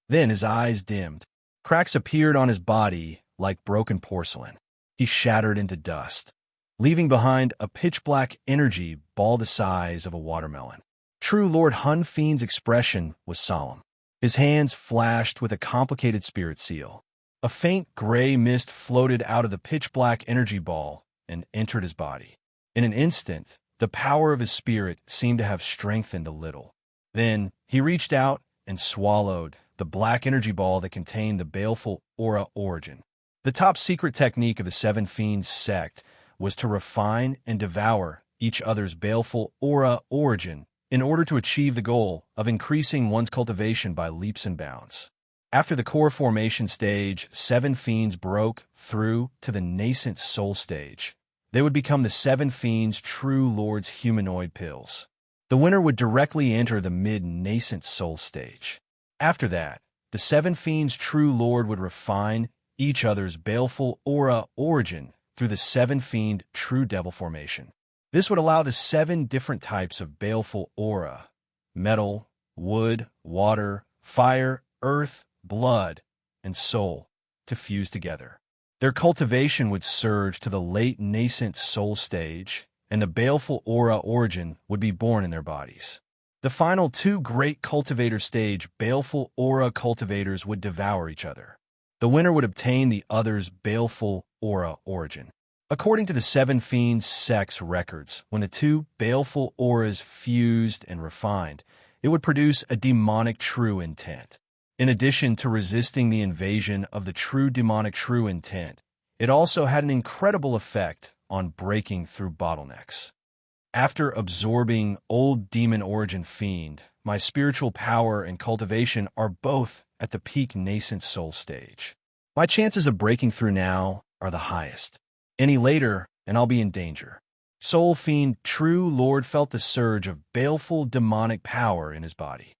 Speaker 1: Then his eyes dimmed. Cracks appeared on his body like broken porcelain. He shattered into dust, leaving behind a pitch-black energy ball the size of a watermelon. True Lord Hun Fiend's expression was solemn. His hands flashed with a complicated spirit seal. A faint gray mist floated out of the pitch-black energy ball and entered his body. In an instant, the power of his spirit seemed to have strengthened a little. Then he reached out and swallowed the black energy ball that contained the baleful aura origin. The top secret technique of the Seven Fiends sect was to refine and devour each other's baleful aura origin in order to achieve the goal of increasing one's cultivation by leaps and bounds. After the core formation stage, 7 Fiends broke through to the nascent soul stage. They would become the 7 Fiends True Lord's humanoid pills. The winner would directly enter the mid-nascent soul stage. After that, the 7 Fiends True Lord would refine each other's baleful aura origin through the 7 Fiend True Devil formation. This would allow the 7 different types of baleful aura, metal, wood, water, fire, earth, blood, and soul, to fuse together. Their cultivation would surge to the late nascent soul stage, and the baleful aura origin would be born in their bodies. The final 2 great cultivator stage baleful aura cultivators would devour each other. The winner would obtain the other's baleful aura origin. According to the 7 Fiends sect's records, when the 2 baleful auras fused and refined, it would produce a demonic true intent. In addition to resisting the invasion of the true demonic true intent, it also had an incredible effect on breaking through bottlenecks. After absorbing Old Demon Origin Fiend, my spiritual power and cultivation are both at the peak nascent soul stage. My chances of breaking through now are the highest. Any later, and I'll be in danger. Soul Fiend True Lord felt the surge of baleful demonic power in his body.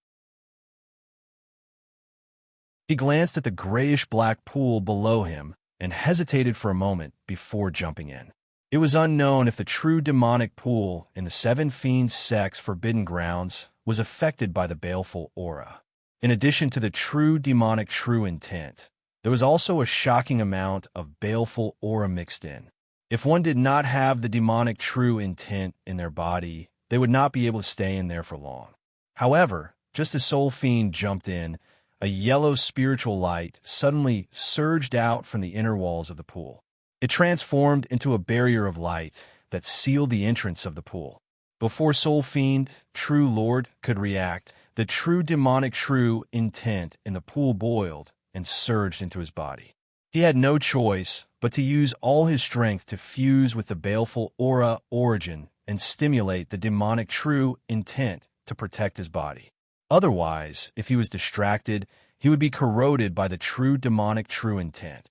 Speaker 1: He glanced at the grayish-black pool below him and hesitated for a moment before jumping in. It was unknown if the true demonic pool in the 7 Fiends sect's forbidden grounds was affected by the baleful aura. In addition to the true demonic true intent, there was also a shocking amount of baleful aura mixed in. If one did not have the demonic true intent in their body, they would not be able to stay in there for long. However, just as Soul Fiend jumped in, a yellow spiritual light suddenly surged out from the inner walls of the pool. It transformed into a barrier of light that sealed the entrance of the pool. Before Soul Fiend, True Lord, could react, the true demonic true intent in the pool boiled and surged into his body. He had no choice but to use all his strength to fuse with the baleful aura origin and stimulate the demonic true intent to protect his body. Otherwise, if he was distracted, he would be corroded by the true demonic true intent.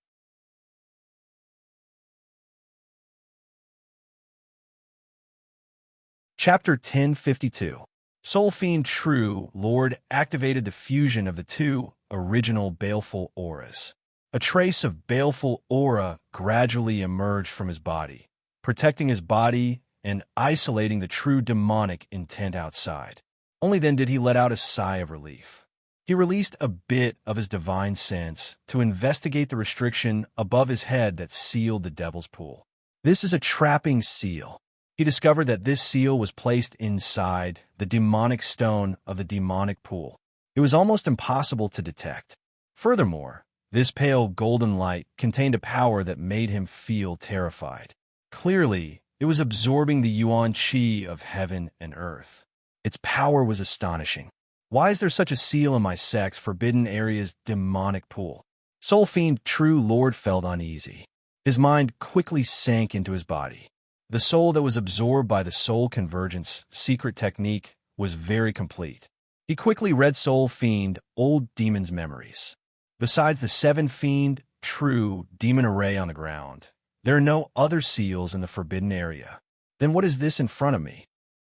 Speaker 1: Chapter 1052. Soul Fiend True Lord activated the fusion of the two original baleful auras. A trace of baleful aura gradually emerged from his body, protecting his body and isolating the true demonic intent outside. Only then did he let out a sigh of relief. He released a bit of his divine sense to investigate the restriction above his head that sealed the devil's pool. This is a trapping seal. He discovered that this seal was placed inside the demonic stone of the demonic pool. It was almost impossible to detect. Furthermore, this pale golden light contained a power that made him feel terrified. Clearly, it was absorbing the yuan qi of heaven and earth. Its power was astonishing. Why is there such a seal in my sect's forbidden area's demonic pool? Soul Fiend True Lord felt uneasy. His mind quickly sank into his body. The soul that was absorbed by the soul convergence secret technique was very complete. He quickly read Soul Fiend Old Demon's memories. Besides the 7 Fiend True Demon array on the ground, there are no other seals in the forbidden area. Then what is this in front of me?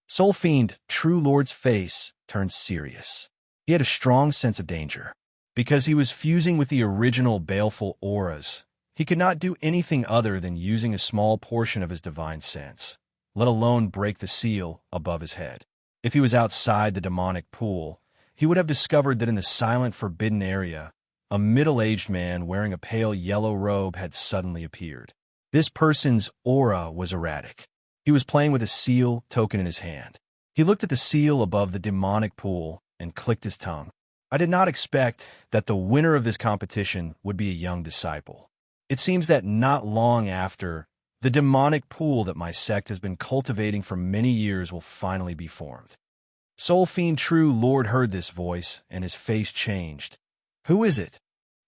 Speaker 1: Soul Fiend True Lord's face turned serious. He had a strong sense of danger. Because he was fusing with the original baleful auras, he could not do anything other than using a small portion of his divine sense, let alone break the seal above his head. If he was outside the demonic pool, he would have discovered that in the silent forbidden area, a middle-aged man wearing a pale yellow robe had suddenly appeared. This person's aura was erratic. He was playing with a seal token in his hand. He looked at the seal above the demonic pool and clicked his tongue. I did not expect that the winner of this competition would be a young disciple. It seems that not long after, the demonic pool that my sect has been cultivating for many years will finally be formed. Soul Fiend True Lord heard this voice, and his face changed. Who is it?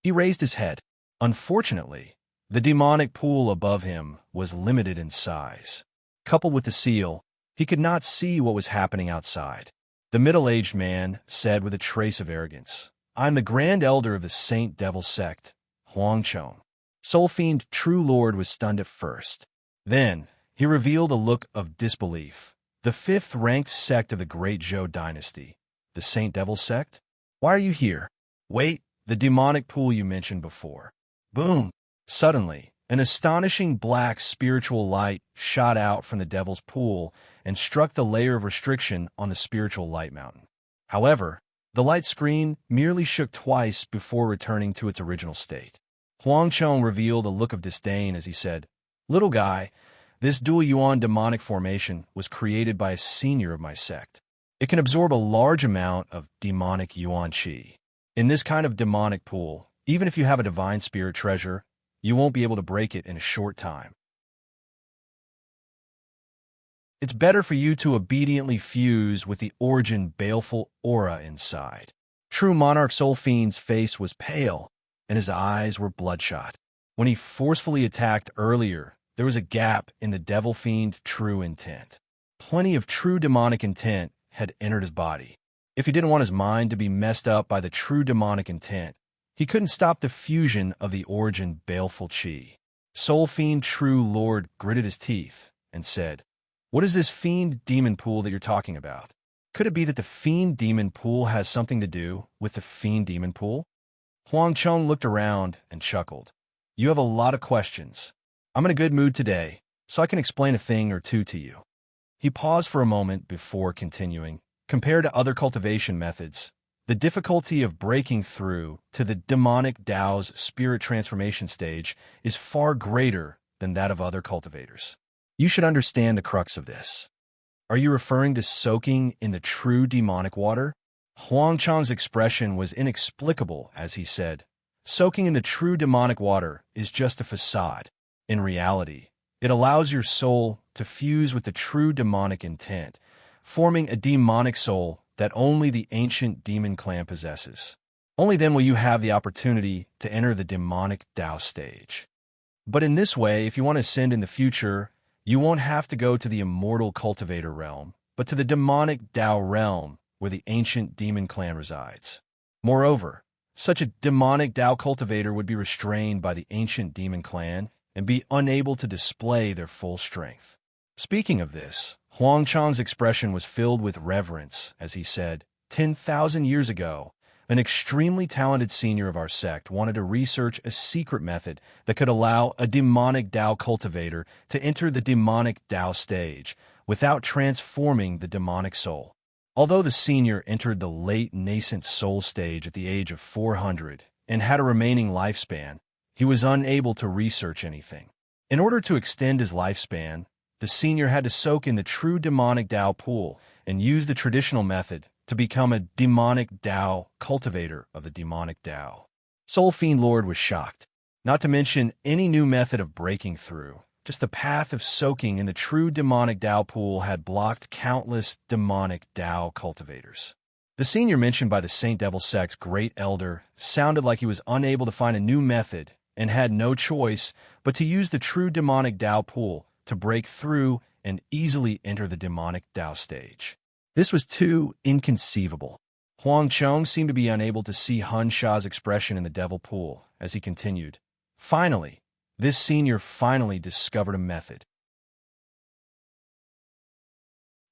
Speaker 1: He raised his head. Unfortunately, the demonic pool above him was limited in size. Coupled with the seal, he could not see what was happening outside. The middle-aged man said with a trace of arrogance, I am the Grand Elder of the Saint Devil Sect, Huangchong. Soul Fiend True Lord was stunned at first. Then, he revealed a look of disbelief. The 5th-ranked sect of the Great Zhou dynasty, the Saint Devil Sect? Why are you here? Wait, the demonic pool you mentioned before. Boom! Suddenly, an astonishing black spiritual light shot out from the devil's pool and struck the layer of restriction on the spiritual light mountain. However, the light screen merely shook twice before returning to its original state. Huangchong revealed a look of disdain as he said, Little guy, this dual yuan demonic formation was created by a senior of my sect. It can absorb a large amount of demonic yuan qi. In this kind of demonic pool, even if you have a divine spirit treasure, you won't be able to break it in a short time. It's better for you to obediently fuse with the origin baleful aura inside. True Monarch Soul Fiend's face was pale, and his eyes were bloodshot. When he forcefully attacked earlier, there was a gap in the Devil Fiend true intent. Plenty of true demonic intent had entered his body. If he didn't want his mind to be messed up by the true demonic intent, he couldn't stop the fusion of the origin baleful qi. Soul Fiend True Lord gritted his teeth and said, What is this fiend demon pool that you're talking about? Could it be that the fiend demon pool has something to do with the fiend demon pool? Huangchong looked around and chuckled. You have a lot of questions. I'm in a good mood today, so I can explain a thing or two to you. He paused for a moment before continuing. Compared to other cultivation methods, the difficulty of breaking through to the demonic Tao's spirit transformation stage is far greater than that of other cultivators. You should understand the crux of this. Are you referring to soaking in the true demonic water? Huangchang's expression was inexplicable as he said, Soaking in the true demonic water is just a facade. In reality, it allows your soul to fuse with the true demonic intent, forming a demonic soul that only the ancient demon clan possesses. Only then will you have the opportunity to enter the demonic Tao stage. But in this way, if you want to ascend in the future, you won't have to go to the immortal cultivator realm, but to the demonic Tao realm where the ancient demon clan resides. Moreover, such a demonic Tao cultivator would be restrained by the ancient demon clan and be unable to display their full strength. Speaking of this, Huang Chang's expression was filled with reverence as he said, 10,000 years ago, an extremely talented senior of our sect wanted to research a secret method that could allow a demonic Tao cultivator to enter the demonic Tao stage without transforming the demonic soul. Although the senior entered the late nascent soul stage at the age of 400 and had a remaining lifespan, he was unable to research anything. In order to extend his lifespan, the senior had to soak in the true demonic Tao pool and use the traditional method to become a demonic Tao cultivator of the demonic Tao. Soul Fiend Lord was shocked, not to mention any new method of breaking through. Just the path of soaking in the true demonic Tao pool had blocked countless demonic Tao cultivators. The senior mentioned by the Saint Devil sect's great elder sounded like he was unable to find a new method and had no choice but to use the true demonic Tao pool to break through and easily enter the demonic Tao stage. This was too inconceivable. Huang Chong seemed to be unable to see Hun Sha's expression in the devil pool as he continued. Finally, this senior finally discovered a method.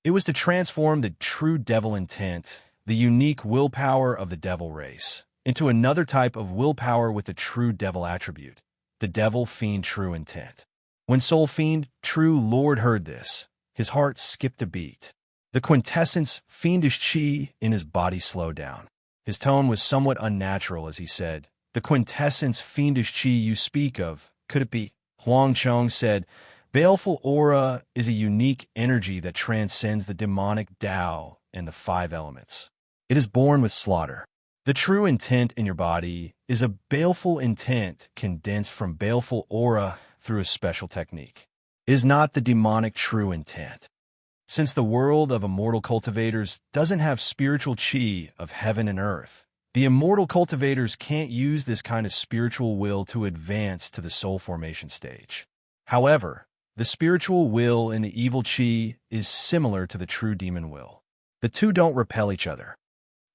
Speaker 1: It was to transform the true devil intent, the unique willpower of the devil race, into another type of willpower with the true devil attribute, the devil fiend true intent. When Soul Fiend True Lord heard this, his heart skipped a beat. The quintessence fiendish chi in his body slowed down. His tone was somewhat unnatural as he said, "The quintessence fiendish chi you speak of, could it be?" Huang Chong said, "Baleful aura is a unique energy that transcends the demonic Tao and the 5 elements. It is born with slaughter. The true intent in your body is a baleful intent condensed from baleful aura through a special technique. It is not the demonic true intent. Since the world of immortal cultivators doesn't have spiritual chi of heaven and earth, the immortal cultivators can't use this kind of spiritual will to advance to the soul formation stage. However, the spiritual will in the evil chi is similar to the true demon will. The two don't repel each other.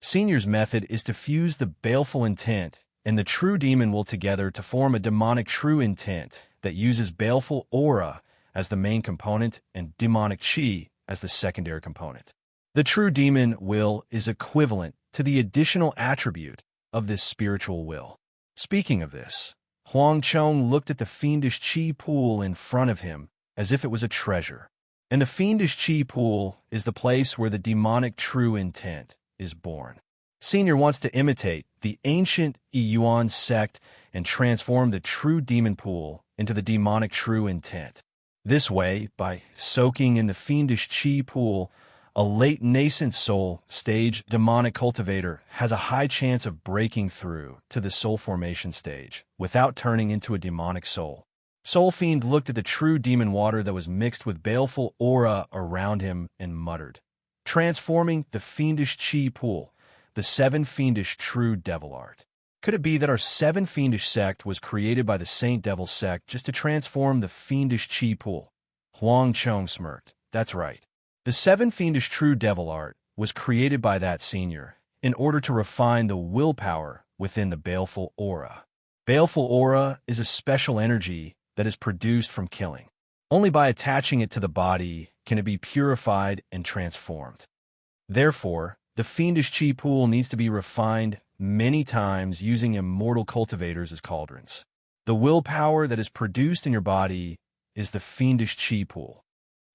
Speaker 1: Senior's method is to fuse the baleful intent and the true demon will together to form a demonic true intent that uses baleful aura as the main component and demonic chi as the secondary component. The true demon will is equivalent to the additional attribute of this spiritual will. Speaking of this, Huang Chong looked at the fiendish chi pool in front of him as if it was a treasure. And the fiendish chi pool is the place where the demonic true intent is born. Senior wants to imitate the ancient Yuan sect and transform the true demon pool into the demonic true intent. This way, by soaking in the fiendish chi pool, a late nascent soul stage demonic cultivator has a high chance of breaking through to the soul formation stage without turning into a demonic soul. Soul Fiend looked at the true demon water that was mixed with baleful aura around him and muttered, "Transforming the fiendish chi pool, the 7 fiendish true devil art. Could it be that our 7 fiendish sect was created by the Saint Devil sect just to transform the fiendish chi pool?" Huang Chong smirked. "That's right. The 7 fiendish true devil art was created by that senior in order to refine the willpower within the baleful aura. Baleful aura is a special energy that is produced from killing. Only by attaching it to the body can it be purified and transformed. Therefore, the fiendish chi pool needs to be refined many times using immortal cultivators as cauldrons. The willpower that is produced in your body is the fiendish chi pool.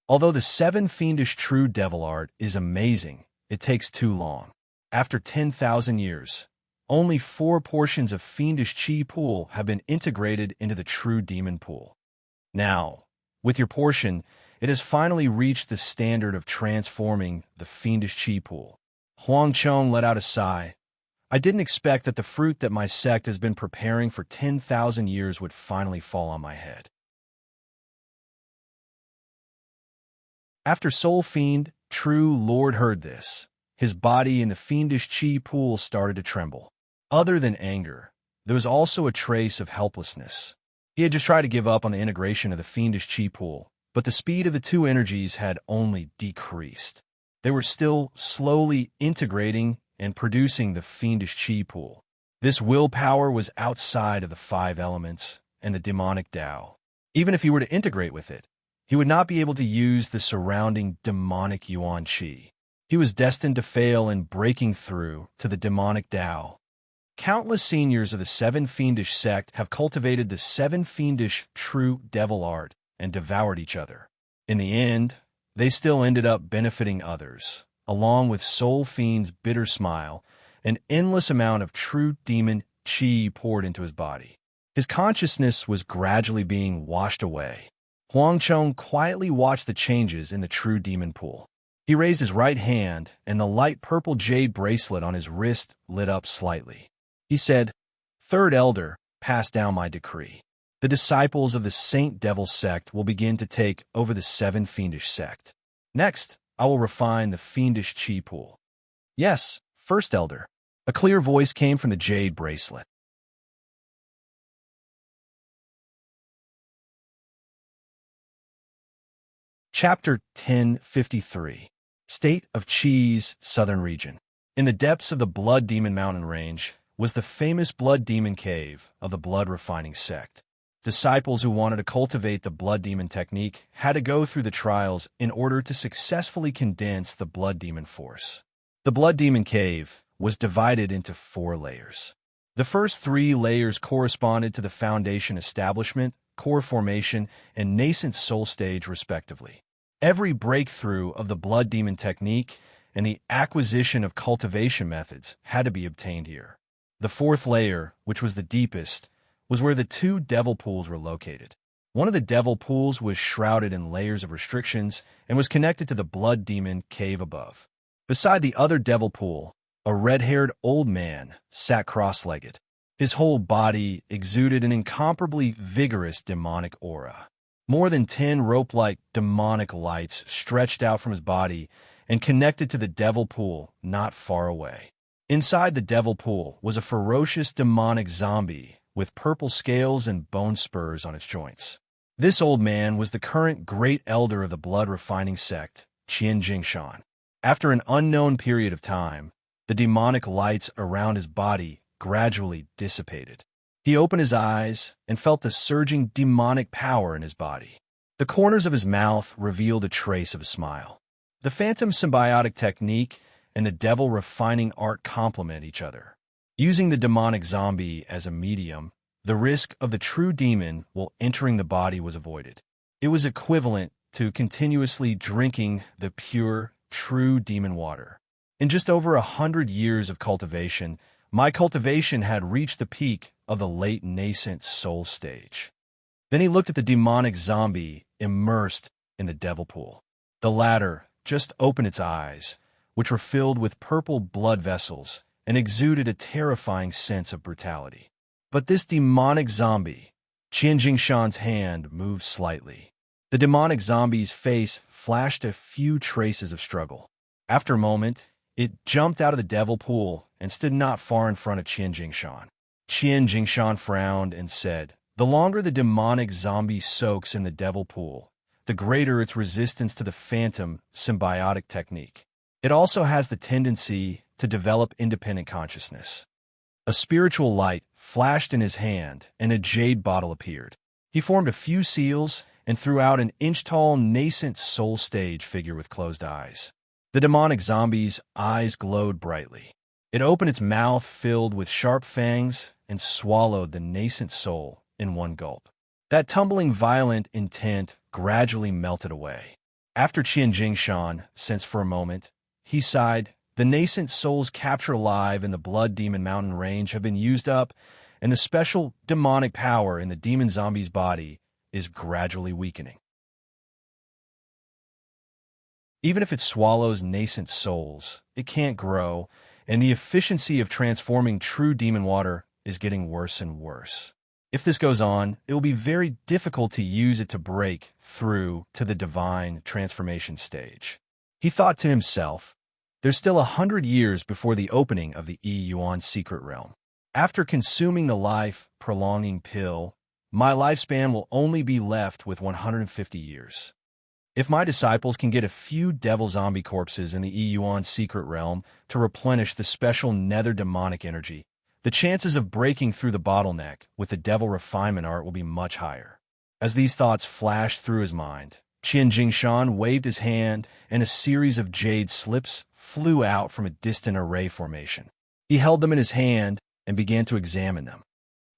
Speaker 1: Although the 7 fiendish true devil art is amazing, it takes too long. After 10,000 years, only 4 portions of fiendish chi pool have been integrated into the true demon pool. Now, with your portion, it has finally reached the standard of transforming the fiendish chi pool." Huang Chong let out a sigh. "I didn't expect that the fruit that my sect has been preparing for 10,000 years would finally fall on my head." After Soul Fiend True Lord heard this, his body in the fiendish chi pool started to tremble. Other than anger, there was also a trace of helplessness. He had just tried to give up on the integration of the fiendish chi pool, but the speed of the two energies had only decreased. They were still slowly integrating and producing the fiendish chi pool. This willpower was outside of the five elements and the demonic Tao. Even if he were to integrate with it, he would not be able to use the surrounding demonic Yuan Qi. He was destined to fail in breaking through to the demonic Tao. Countless seniors of the Seven Fiendish sect have cultivated the Seven Fiendish true devil art and devoured each other. In the end, they still ended up benefiting others, along with Soul Fiend's bitter smile, an endless amount of true demon Qi poured into his body. His consciousness was gradually being washed away. Huang Chong quietly watched the changes in the true demon pool. He raised his right hand, and the light purple jade bracelet on his wrist lit up slightly. He said, "Third Elder, pass down my decree. The disciples of the Saint Devil sect will begin to take over the Seven Fiendish sect. Next, I will refine the Fiendish Qi pool." "Yes, First Elder." A clear voice came from the jade bracelet. Chapter 1053. State of Qi's Southern Region. In the depths of the Blood Demon Mountain Range was the famous Blood Demon Cave of the Blood Refining Sect. Disciples who wanted to cultivate the Blood Demon technique had to go through the trials in order to successfully condense the Blood Demon force. The Blood Demon Cave was divided into 4 layers. The first 3 layers corresponded to the Foundation Establishment, Core Formation, and Nascent Soul Stage, respectively. Every breakthrough of the Blood Demon technique and the acquisition of cultivation methods had to be obtained here. The 4th layer, which was the deepest, was where the 2 devil pools were located. One of the devil pools was shrouded in layers of restrictions and was connected to the Blood Demon cave above. Beside the other devil pool, a red-haired old man sat cross-legged. His whole body exuded an incomparably vigorous demonic aura. More than 10 rope-like demonic lights stretched out from his body and connected to the devil pool not far away. Inside the devil pool was a ferocious demonic zombie with purple scales and bone spurs on its joints. This old man was the current great elder of the blood refining sect, Qian Jingshan. After an unknown period of time, the demonic lights around his body gradually dissipated. He opened his eyes and felt the surging demonic power in his body. The corners of his mouth revealed a trace of a smile. The phantom symbiotic technique and the devil refining art complement each other. Using the demonic zombie as a medium, the risk of the true demon while entering the body was avoided. It was equivalent to continuously drinking the pure, true demon water. In just over 100 years of cultivation, my cultivation had reached the peak of the late nascent soul stage. Then he looked at the demonic zombie immersed in the devil pool. The latter just opened its eyes, which were filled with purple blood vessels and exuded a terrifying sense of brutality. But this demonic zombie, Qian Jingshan's hand moved slightly. The demonic zombie's face flashed a few traces of struggle. After a moment, it jumped out of the devil pool and stood not far in front of Qian Jingshan. Qian Jingshan frowned and said, "The longer the demonic zombie soaks in the devil pool, the greater its resistance to the phantom symbiotic technique. It also has the tendency to develop independent consciousness." A spiritual light flashed in his hand and a jade bottle appeared. He formed a few seals and threw out an inch-tall nascent soul stage figure with closed eyes. The demonic zombie's eyes glowed brightly. It opened its mouth filled with sharp fangs and swallowed the nascent soul in one gulp. That tumbling violent intent gradually melted away. After Qian Jingshan sensed for a moment, he sighed. The nascent souls captured alive in the Blood Demon Mountain Range have been used up, and the special demonic power in the demon zombie's body is gradually weakening. Even if it swallows nascent souls, it can't grow, and the efficiency of transforming true demon water is getting worse and worse. If this goes on, it will be very difficult to use it to break through to the divine transformation stage. He thought to himself, there's still 100 years before the opening of the Yuan secret realm. After consuming the life-prolonging pill, my lifespan will only be left with 150 years. If my disciples can get a few devil zombie corpses in the Yuan secret realm to replenish the special nether demonic energy, the chances of breaking through the bottleneck with the devil refinement art will be much higher. As these thoughts flashed through his mind, Qian Jingshan waved his hand, and a series of jade slips flew out from a distant array formation. He held them in his hand and began to examine them.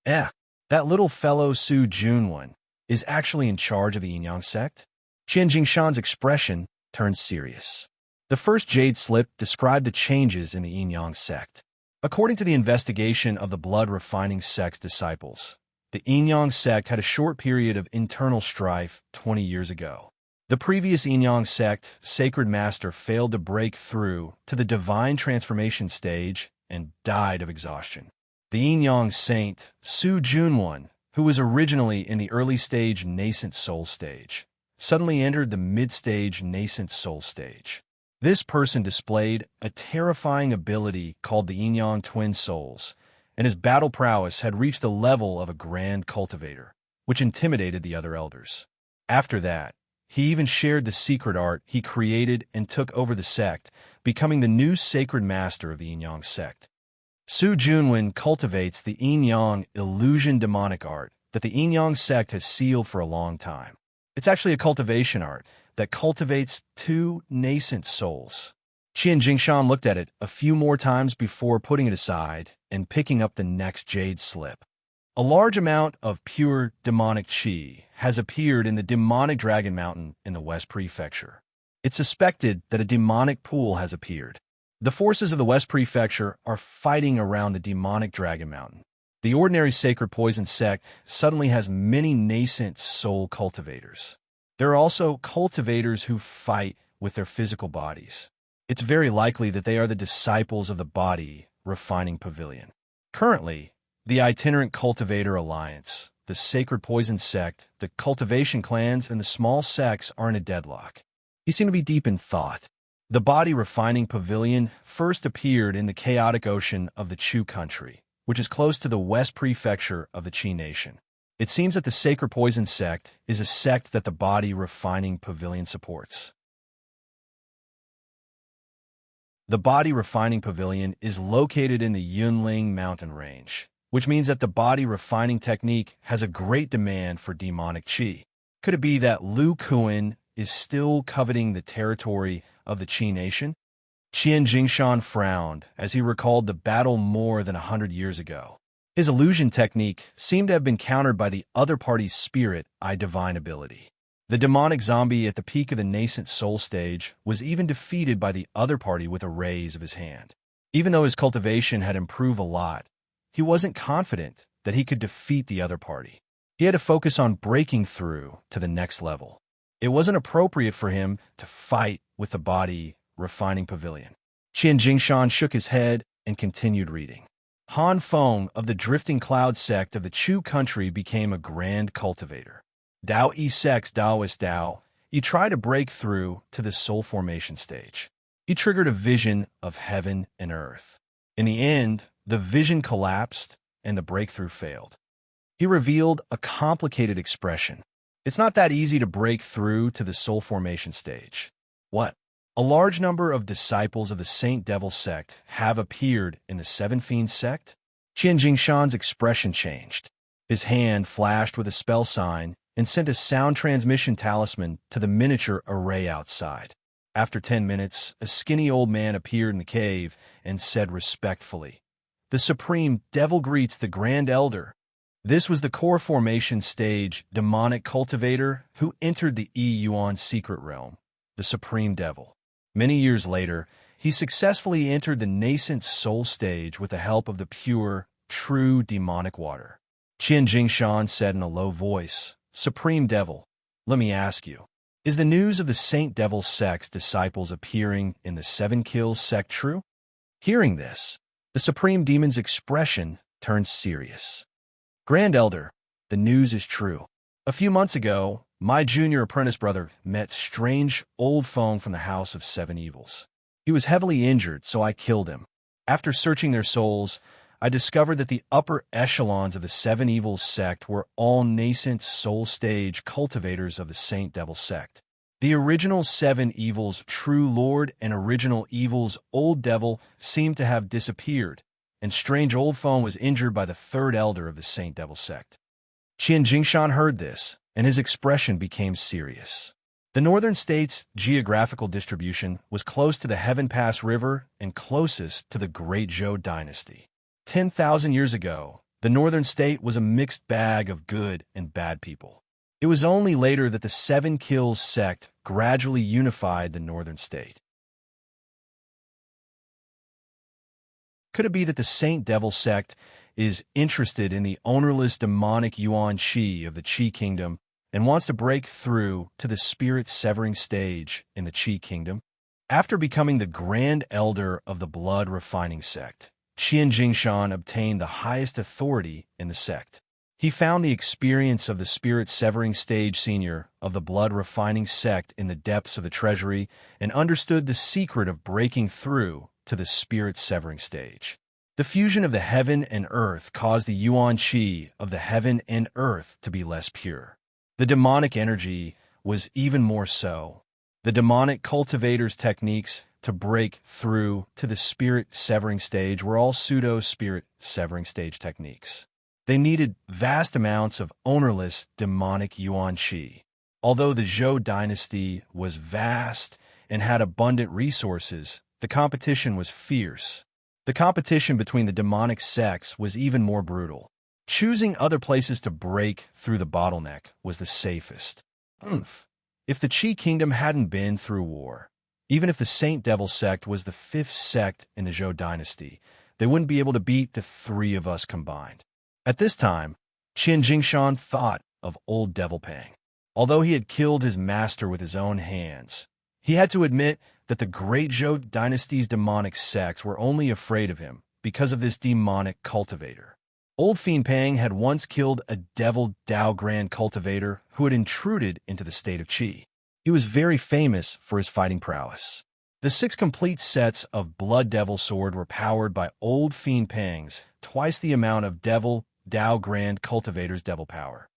Speaker 1: That little fellow Su Junwen is actually in charge of the Yin-Yang sect? Qian Jingshan's expression turned serious. The first jade slip described the changes in the Yin-Yang sect. According to the investigation of the blood-refining sect's disciples, the Yin-Yang sect had a short period of internal strife 20 years ago. The previous Yin-Yang sect sacred master failed to break through to the divine transformation stage and died of exhaustion. The Yin-Yang saint, Su Junwen, who was originally in the early stage nascent soul stage, suddenly entered the mid-stage nascent soul stage. This person displayed a terrifying ability called the Yin-Yang twin souls, and his battle prowess had reached the level of a grand cultivator, which intimidated the other elders. After that, he even shared the secret art he created and took over the sect, becoming the new sacred master of the Yin-Yang sect. Su Junwen cultivates the Yin-Yang illusion demonic art that the Yin-Yang sect has sealed for a long time. It's actually a cultivation art that cultivates two nascent souls. Qian Jingshan looked at it a few more times before putting it aside and picking up the next jade slip. A large amount of pure demonic qi has appeared in the demonic dragon mountain in the West Prefecture. It's suspected that a demonic pool has appeared. The forces of the West Prefecture are fighting around the demonic dragon mountain. The ordinary sacred poison sect suddenly has many nascent soul cultivators. There are also cultivators who fight with their physical bodies. It's very likely that they are the disciples of the body refining pavilion. Currently, the itinerant cultivator alliance, the sacred poison sect, the cultivation clans, and the small sects are in a deadlock. You seem to be deep in thought. The body refining pavilion first appeared in the chaotic ocean of the Chu country, which is close to the West Prefecture of the Qi nation. It seems that the sacred poison sect is a sect that the body refining pavilion supports. The body refining pavilion is located in the Yunling mountain range, which means that the body refining technique has a great demand for demonic qi. Could it be that Lu Kuan is still coveting the territory of the Qi nation? Qian Jingshan frowned as he recalled the battle more than 100 years ago. His illusion technique seemed to have been countered by the other party's spirit divine ability. The demonic zombie at the peak of the nascent soul stage was even defeated by the other party with a raise of his hand. Even though his cultivation had improved a lot, he wasn't confident that he could defeat the other party. He had to focus on breaking through to the next level. It wasn't appropriate for him to fight with the body refining pavilion. Qian Jingshan shook his head and continued reading. Han Feng of the Drifting Cloud sect of the Chu country became a grand cultivator. Dao Yi sect's Taoist Dao Yi tried to break through to the soul formation stage. He triggered a vision of heaven and earth. In the end, the vision collapsed and the breakthrough failed. He revealed a complicated expression. It's not that easy to break through to the soul formation stage. What? A large number of disciples of the Saint Devil sect have appeared in the Seven Fiends sect? Qian Jingshan's expression changed. His hand flashed with a spell sign and sent a sound transmission talisman to the miniature array outside. After 10 minutes, a skinny old man appeared in the cave and said respectfully, "The Supreme Devil greets the Grand Elder." This was the core formation stage demonic cultivator who entered the Yuan secret realm, the Supreme Devil. Many years later, he successfully entered the nascent soul stage with the help of the pure, true demonic water. Qian Jingshan said in a low voice, "Supreme Devil, let me ask you, is the news of the Saint Devil sect's disciples appearing in the Seven Kills sect true?" Hearing this, the Supreme Demon's expression turned serious. "Grand Elder, the news is true. A few months ago, my junior apprentice brother met strange old Feng from the House of Seven Evils. He was heavily injured, so I killed him. After searching their souls, I discovered that the upper echelons of the Seven Evils sect were all nascent soul stage cultivators of the Saint Devil sect. The original Seven Evils True Lord and original Evils Old Devil seemed to have disappeared, and strange old foam was injured by the third elder of the Saint Devil sect. Qian Jingshan heard this, and his expression became serious. The northern state's geographical distribution was close to the Heaven Pass River and closest to the Great Zhou dynasty. 10,000 years ago, the northern state was a mixed bag of good and bad people. It was only later that the Seven Kills sect gradually unified the northern state. Could it be that the Saint Devil sect is interested in the ownerless demonic Yuan Qi of the Qi Kingdom and wants to break through to the spirit-severing stage in the Qi Kingdom? After becoming the Grand Elder of the Blood-Refining sect, Qian Jingshan obtained the highest authority in the sect. He found the experience of the spirit-severing stage senior of the Blood-Refining sect in the depths of the treasury and understood the secret of breaking through to the spirit-severing stage. The fusion of the heaven and earth caused the Yuan Qi of the heaven and earth to be less pure. The demonic energy was even more so. The demonic cultivator's techniques to break through to the spirit-severing stage were all pseudo-spirit-severing stage techniques. They needed vast amounts of ownerless demonic Yuan Qi. Although the Zhou dynasty was vast and had abundant resources, the competition was fierce. The competition between the demonic sects was even more brutal. Choosing other places to break through the bottleneck was the safest. If the Qi Kingdom hadn't been through war, even if the Saint Devil sect was the fifth sect in the Zhou dynasty, they wouldn't be able to beat the three of us combined. At this time, Qian Jingshan thought of old Devil Pang. Although he had killed his master with his own hands, he had to admit that the Great Zhou dynasty's demonic sects were only afraid of him because of this demonic cultivator. Old Fiend Pang had once killed a Devil Dao Grand cultivator who had intruded into the state of Qi. He was very famous for his fighting prowess. The 6 complete sets of Blood Devil Sword were powered by Old Fiend Pang's twice the amount of Devil Dao Grand cultivator's devil power.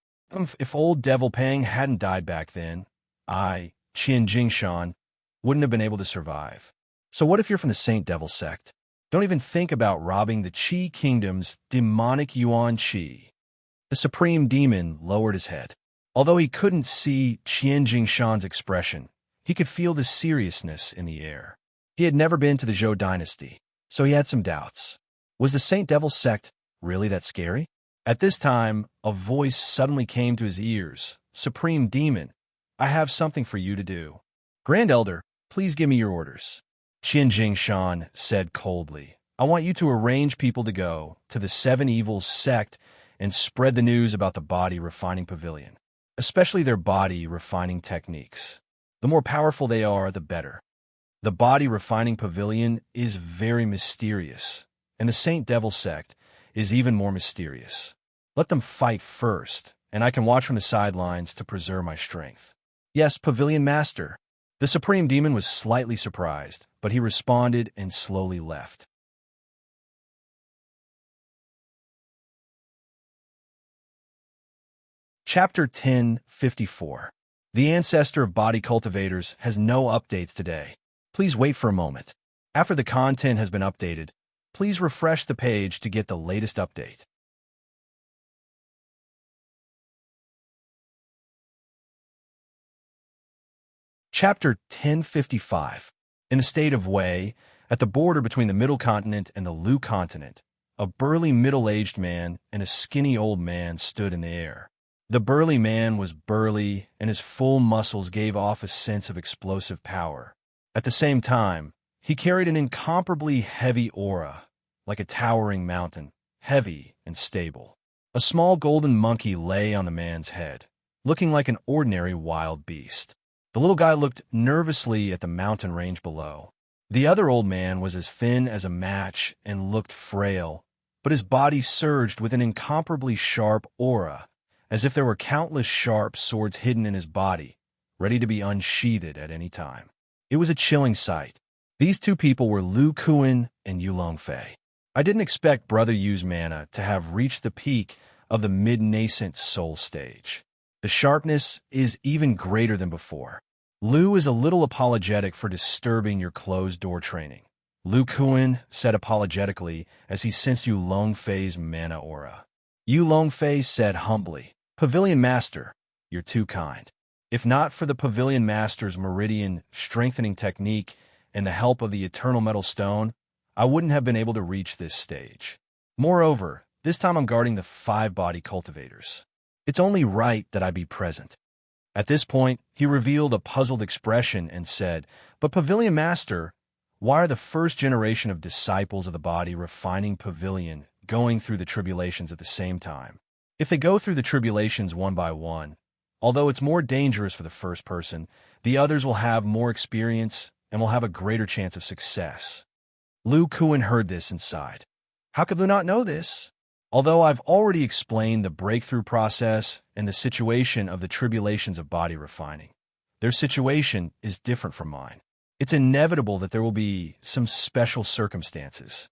Speaker 1: If Old Devil Pang hadn't died back then, I, Qian Jingshan, wouldn't have been able to survive. So what if you're from the Saint Devil sect? Don't even think about robbing the Qi Kingdom's demonic Yuan Qi. The Supreme Demon lowered his head. Although he couldn't see Qian Jingshan's expression, he could feel the seriousness in the air. He had never been to the Zhou dynasty, so he had some doubts. Was the Saint Devil sect really that scary? At this time, a voice suddenly came to his ears. Supreme Demon, I have something for you to do. Grand Elder, please give me your orders. Qian Jingshan said coldly, I want you to arrange people to go to the Seven Evils sect and spread the news about the body refining pavilion, especially their body refining techniques. The more powerful they are, the better. The body refining pavilion is very mysterious, and the Saint Devil sect is even more mysterious. Let them fight first, and I can watch from the sidelines to preserve my strength. Yes, Pavilion Master. The Supreme Demon was slightly surprised, but he responded and slowly left. Chapter 1054. The Ancestor of Body Cultivators has no updates today. Please wait for a moment. After the content has been updated, please refresh the page to get the latest update. Chapter 1055. In the state of Wei, at the border between the Middle Continent and the Lu Continent, a burly middle-aged man and a skinny old man stood in the air. The burly man was burly, and his full muscles gave off a sense of explosive power. At the same time, he carried an incomparably heavy aura, like a towering mountain, heavy and stable. A small golden monkey lay on the man's head, looking like an ordinary wild beast. The little guy looked nervously at the mountain range below. The other old man was as thin as a match and looked frail, but his body surged with an incomparably sharp aura, as if there were countless sharp swords hidden in his body, ready to be unsheathed at any time. It was a chilling sight. These two people were Lu Kuan and Yulong Fei. I didn't expect Brother Yu's mana to have reached the peak of the mid-nascent soul stage. The sharpness is even greater than before. Lu is a little apologetic for disturbing your closed-door training, Lu Kuan said apologetically as he sensed Yu Longfei's mana aura. Yu Longfei said humbly, "Pavilion Master, you're too kind. If not for the Pavilion Master's meridian strengthening technique and the help of the Eternal Metal Stone, I wouldn't have been able to reach this stage. Moreover, this time I'm guarding the 5-body cultivators. It's only right that I be present." At this point, he revealed a puzzled expression and said, "But Pavilion Master, why are the first generation of disciples of the body refining pavilion going through the tribulations at the same time? If they go through the tribulations one by one, although it's more dangerous for the first person, the others will have more experience and will have a greater chance of success." Lu Kuan heard this and sighed. How could Lu not know this? Although I've already explained the breakthrough process and the situation of the tribulations of body refining, their situation is different from mine. It's inevitable that there will be some special circumstances.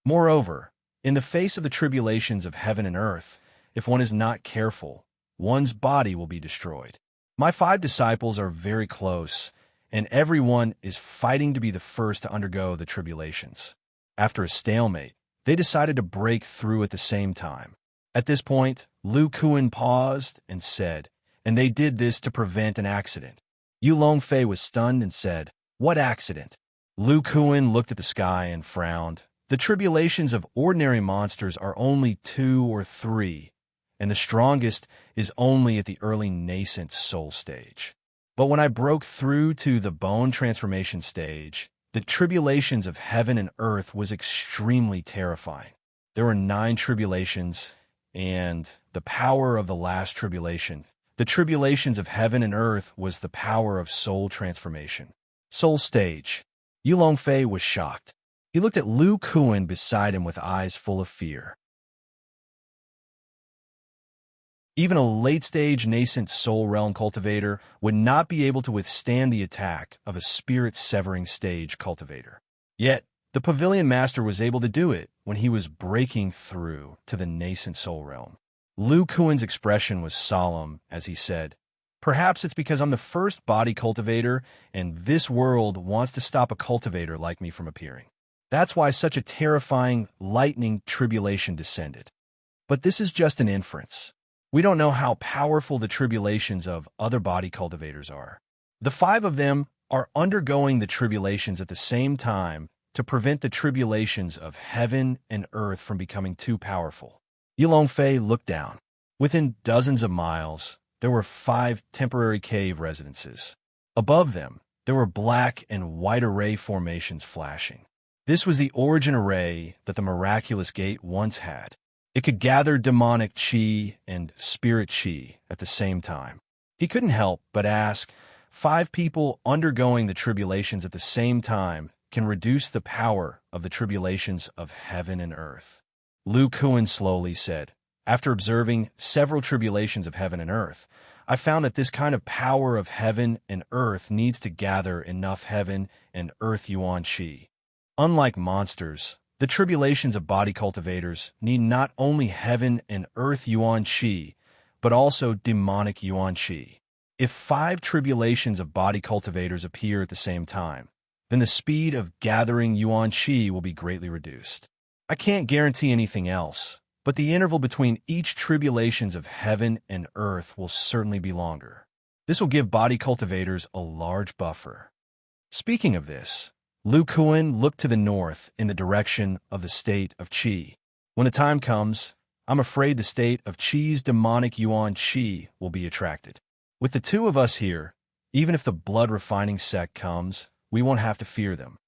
Speaker 1: Moreover, in the face of the tribulations of heaven and earth, if one is not careful, one's body will be destroyed. My 5 disciples are very close, and everyone is fighting to be the first to undergo the tribulations. After a stalemate, they decided to break through at the same time. At this point, Lu Kuan paused and said, "And they did this to prevent an accident." Yu Longfei was stunned and said, "What accident?" Lu Kuan looked at the sky and frowned. "The tribulations of ordinary monsters are only 2 or 3, and the strongest is only at the early nascent soul stage. But when I broke through to the bone transformation stage, the tribulations of heaven and earth was extremely terrifying. There were 9 tribulations, and the power of the last tribulation, the tribulations of heaven and earth, was the power of soul transformation. Soul stage." Yu Longfei was shocked. He looked at Lu Kuan beside him with eyes full of fear. Even a late-stage nascent soul realm cultivator would not be able to withstand the attack of a spirit-severing stage cultivator. Yet, the Pavilion Master was able to do it when he was breaking through to the nascent soul realm. Lu Kuan's expression was solemn as he said, "Perhaps it's because I'm the first body cultivator, and this world wants to stop a cultivator like me from appearing. That's why such a terrifying, lightning tribulation descended. But this is just an inference. We don't know how powerful the tribulations of other body cultivators are. The 5 of them are undergoing the tribulations at the same time to prevent the tribulations of heaven and earth from becoming too powerful." Yu Longfei looked down. Within dozens of miles, there were 5 temporary cave residences. Above them, there were black and white array formations flashing. This was the origin array that the miraculous gate once had. It could gather demonic chi and spirit chi at the same time. He couldn't help but ask, 5 people undergoing the tribulations at the same time can reduce the power of the tribulations of heaven and earth. Lu Kuan slowly said, "After observing several tribulations of heaven and earth, I found that this kind of power of heaven and earth needs to gather enough heaven and earth yuan chi. Unlike monsters, the tribulations of body cultivators need not only heaven and earth yuan chi, but also demonic yuan chi. If 5 tribulations of body cultivators appear at the same time, then the speed of gathering yuan chi will be greatly reduced. I can't guarantee anything else, but the interval between each tribulations of heaven and earth will certainly be longer. This will give body cultivators a large buffer." Speaking of this, Lu Kuan looked to the north in the direction of the state of Qi. "When the time comes, I'm afraid the state of Qi's demonic yuan Qi will be attracted. With the 2 of us here, even if the blood-refining sect comes, we won't have to fear them."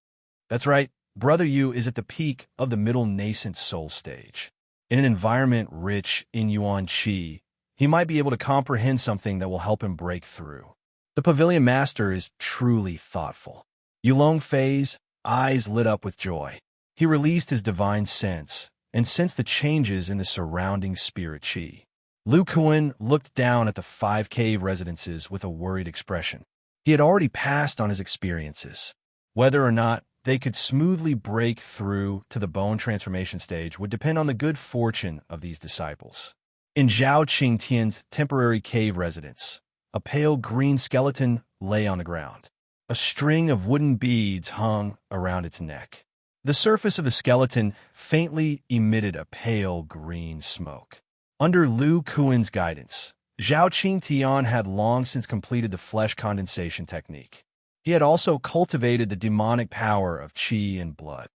Speaker 1: That's right, Brother Yu is at the peak of the middle nascent soul stage. In an environment rich in yuan Qi, he might be able to comprehend something that will help him break through. The Pavilion Master is truly thoughtful. Yu Longfei's eyes lit up with joy. He released his divine sense and sensed the changes in the surrounding spirit chi. Lu Kuan looked down at the 5 cave residences with a worried expression. He had already passed on his experiences. Whether or not they could smoothly break through to the bone transformation stage would depend on the good fortune of these disciples. In Zhao Qingtian's temporary cave residence, a pale green skeleton lay on the ground. A string of wooden beads hung around its neck. The surface of the skeleton faintly emitted a pale green smoke. Under Lu Kuan's guidance, Zhao Qingtian had long since completed the flesh condensation technique. He had also cultivated the demonic power of qi and blood.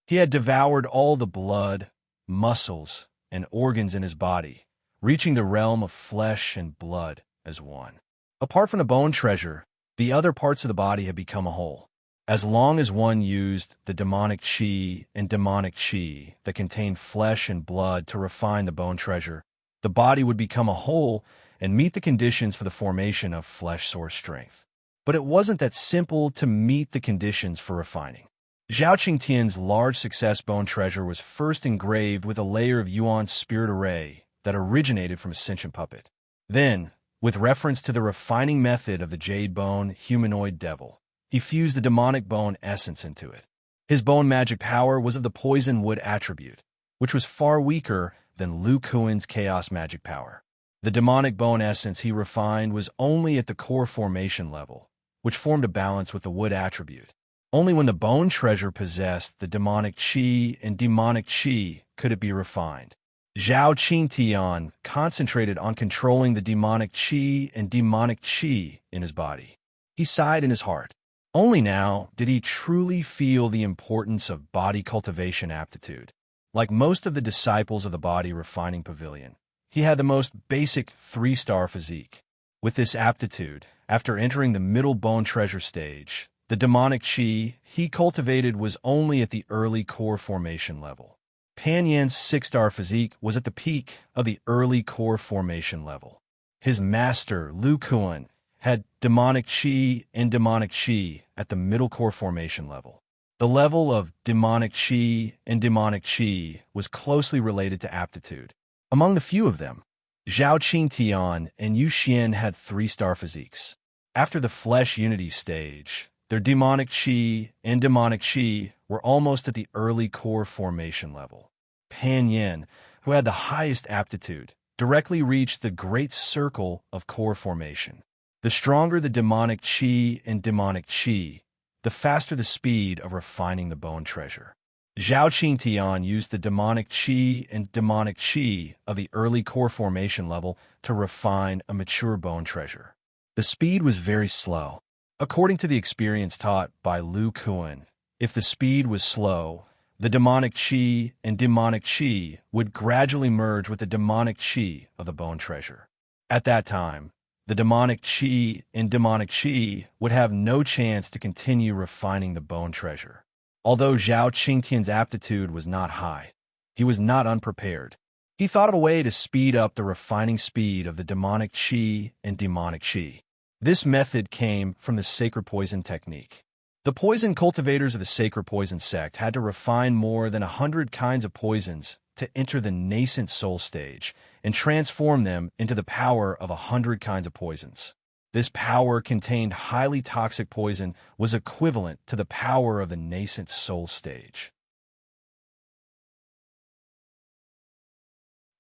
Speaker 1: He had devoured all the blood, muscles, and organs in his body, reaching the realm of flesh and blood as one. Apart from the bone treasure, the other parts of the body had become a whole. As long as one used the demonic qi and demonic qi that contained flesh and blood to refine the bone treasure, the body would become a whole and meet the conditions for the formation of flesh source strength. But it wasn't that simple to meet the conditions for refining. Zhao Qingtian's large success bone treasure was first engraved with a layer of Yuan's spirit array that originated from a sentient puppet. Then, with reference to the refining method of the jade bone humanoid devil, he fused the demonic bone essence into it. His bone magic power was of the poison wood attribute, which was far weaker than Lu Kuan's chaos magic power. The demonic bone essence he refined was only at the core formation level, which formed a balance with the wood attribute. Only when the bone treasure possessed the demonic qi and demonic qi could it be refined. Zhao Qingtian concentrated on controlling the demonic qi and demonic qi in his body. He sighed in his heart. Only now did he truly feel the importance of body cultivation aptitude. Like most of the disciples of the body refining pavilion, he had the most basic 3-star physique. With this aptitude, after entering the middle bone treasure stage, the demonic qi he cultivated was only at the early core formation level. Pan Yan's 6-star physique was at the peak of the early core formation level. His master, Lu Kuan, had demonic qi and demonic qi at the middle core formation level. The level of demonic qi and demonic qi was closely related to aptitude. Among the few of them, Zhao Qingtian and Yu Xian had 3-star physiques. After the flesh unity stage, their demonic qi and demonic qi were almost at the early core formation level. Pan Yan, who had the highest aptitude, directly reached the great circle of core formation. The stronger the demonic qi and demonic qi, the faster the speed of refining the bone treasure. Zhao Qingtian used the demonic qi and demonic qi of the early core formation level to refine a mature bone treasure. The speed was very slow. According to the experience taught by Lu Kuan, if the speed was slow, the demonic qi and demonic qi would gradually merge with the demonic qi of the bone treasure. At that time, the demonic qi and demonic qi would have no chance to continue refining the bone treasure. Although Zhao Qingtian's aptitude was not high, he was not unprepared. He thought of a way to speed up the refining speed of the demonic qi and demonic qi. This method came from the sacred poison technique. The poison cultivators of the sacred poison sect had to refine more than 100 kinds of poisons to enter the nascent soul stage and transform them into the power of 100 kinds of poisons. This power contained highly toxic poison was equivalent to the power of the nascent soul stage.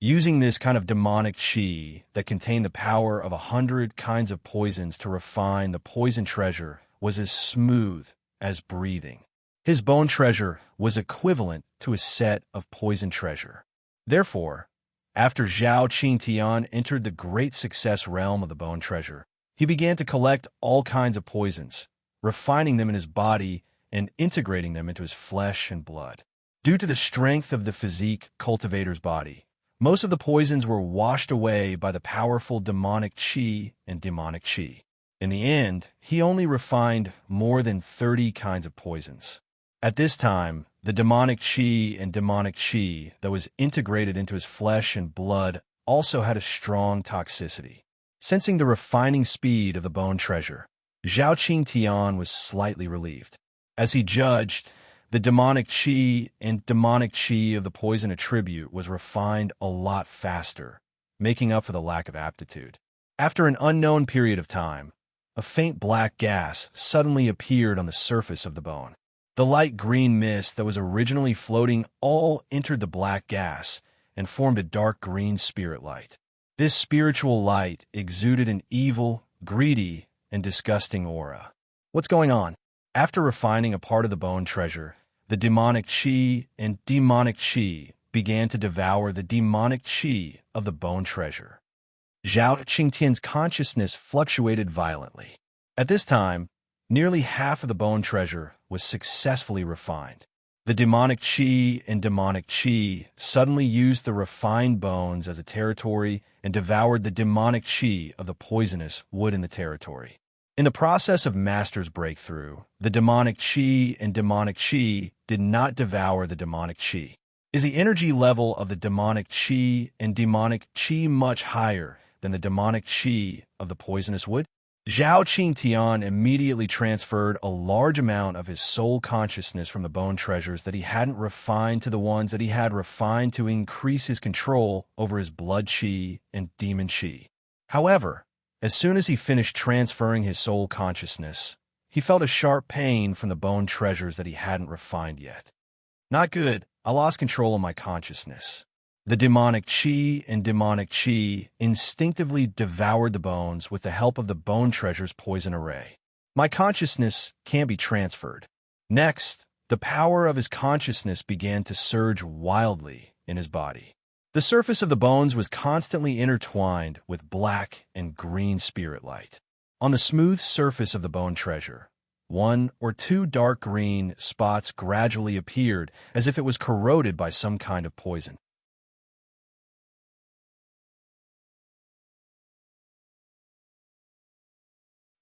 Speaker 1: Using this kind of demonic qi that contained the power of 100 kinds of poisons to refine the poison treasure was as smooth as breathing. His bone treasure was equivalent to a set of poison treasure. Therefore, after Zhao Qingtian entered the great success realm of the bone treasure, he began to collect all kinds of poisons, refining them in his body and integrating them into his flesh and blood. Due to the strength of the physique cultivator's body, most of the poisons were washed away by the powerful demonic qi and demonic qi. In the end, he only refined more than 30 kinds of poisons. At this time, the demonic qi and demonic qi that was integrated into his flesh and blood also had a strong toxicity. Sensing the refining speed of the bone treasure, Zhao Qingtian was slightly relieved. As he judged, the demonic qi and demonic qi of the poison attribute was refined a lot faster, making up for the lack of aptitude. After an unknown period of time, a faint black gas suddenly appeared on the surface of the bone. The light green mist that was originally floating all entered the black gas and formed a dark green spirit light. This spiritual light exuded an evil, greedy, and disgusting aura. What's going on? After refining a part of the bone treasure, the demonic chi and demonic chi began to devour the demonic chi of the bone treasure. Zhao Qingtian's consciousness fluctuated violently. At this time, nearly half of the bone treasure was successfully refined. The demonic chi and demonic chi suddenly used the refined bones as a territory and devoured the demonic chi of the poisonous wood in the territory. In the process of Master's breakthrough, the demonic chi and demonic chi did not devour the demonic chi. Is the energy level of the demonic chi and demonic chi much higher than the demonic chi of the poisonous wood? Zhao Qingtian immediately transferred a large amount of his soul consciousness from the bone treasures that he hadn't refined to the ones that he had refined to increase his control over his blood chi and demon chi. However, as soon as he finished transferring his soul consciousness, he felt a sharp pain from the bone treasures that he hadn't refined yet. Not good. I lost control of my consciousness. The demonic chi and demonic chi instinctively devoured the bones with the help of the bone treasure's poison array. My consciousness can't be transferred. Next, the power of his consciousness began to surge wildly in his body. The surface of the bones was constantly intertwined with black and green spirit light. On the smooth surface of the bone treasure, 1 or 2 dark green spots gradually appeared as if it was corroded by some kind of poison.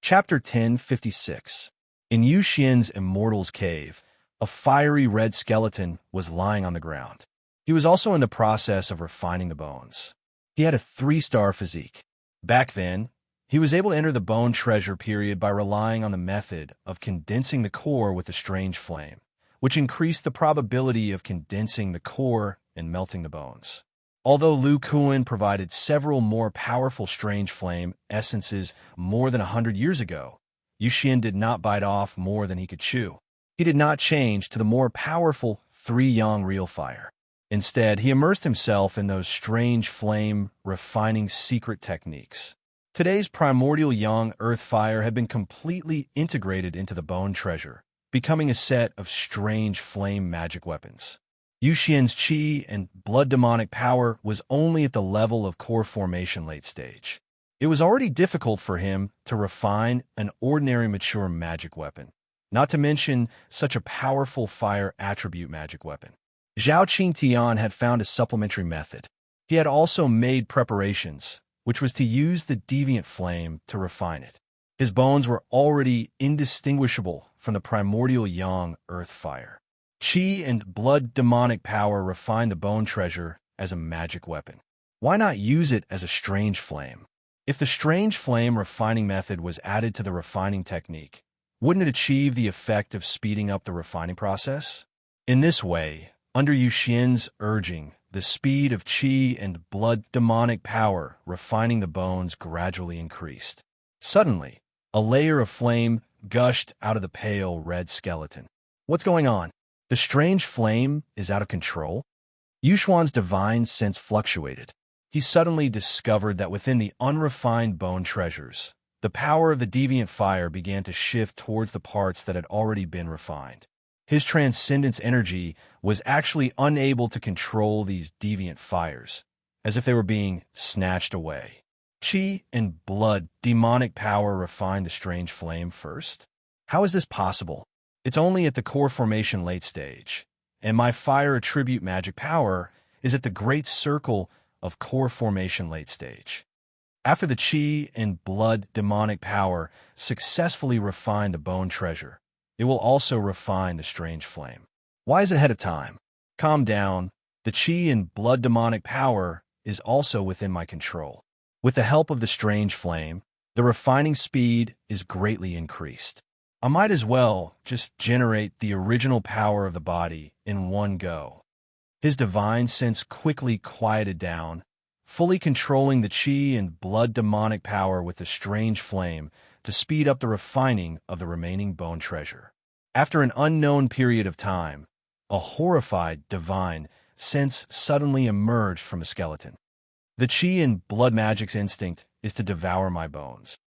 Speaker 1: Chapter 1056. In Yu Xian's Immortal's Cave, a fiery red skeleton was lying on the ground. He was also in the process of refining the bones. He had a 3-star physique. Back then, he was able to enter the bone treasure period by relying on the method of condensing the core with a strange flame, which increased the probability of condensing the core and melting the bones. Although Lu Kuan provided several more powerful strange flame essences more than 100 years ago, Yu Xian did not bite off more than he could chew. He did not change to the more powerful 3-yang real fire. Instead, he immersed himself in those strange flame refining secret techniques. Today's primordial yang earth fire had been completely integrated into the bone treasure, becoming a set of strange flame magic weapons. Yu Xian's chi and blood demonic power was only at the level of core formation late stage. It was already difficult for him to refine an ordinary mature magic weapon, not to mention such a powerful fire attribute magic weapon. Zhao Qingtian had found a supplementary method. He had also made preparations, which was to use the deviant flame to refine it. His bones were already indistinguishable from the primordial yang earth fire. Qi and blood demonic power refined the bone treasure as a magic weapon. Why not use it as a strange flame? If the strange flame refining method was added to the refining technique, wouldn't it achieve the effect of speeding up the refining process? In this way, under Yu Xian's urging, the speed of qi and blood demonic power refining the bones gradually increased. Suddenly, a layer of flame gushed out of the pale red skeleton. What's going on? The strange flame is out of control? Yu Xuan's divine sense fluctuated. He suddenly discovered that within the unrefined bone treasures, the power of the deviant fire began to shift towards the parts that had already been refined. His transcendence energy was actually unable to control these deviant fires, as if they were being snatched away. Qi and blood demonic power refined the strange flame first? How is this possible? It's only at the core formation late stage, and my fire attribute magic power is at the great circle of core formation late stage. After the qi and blood demonic power successfully refine the bone treasure, it will also refine the strange flame. Why is it ahead of time? Calm down. The qi and blood demonic power is also within my control. With the help of the strange flame, the refining speed is greatly increased. I might as well just generate the original power of the body in one go. His divine sense quickly quieted down, fully controlling the qi and blood demonic power with the strange flame to speed up the refining of the remaining bone treasure. After an unknown period of time, a horrified divine sense suddenly emerged from the skeleton. The qi and blood magic's instinct is to devour my bones.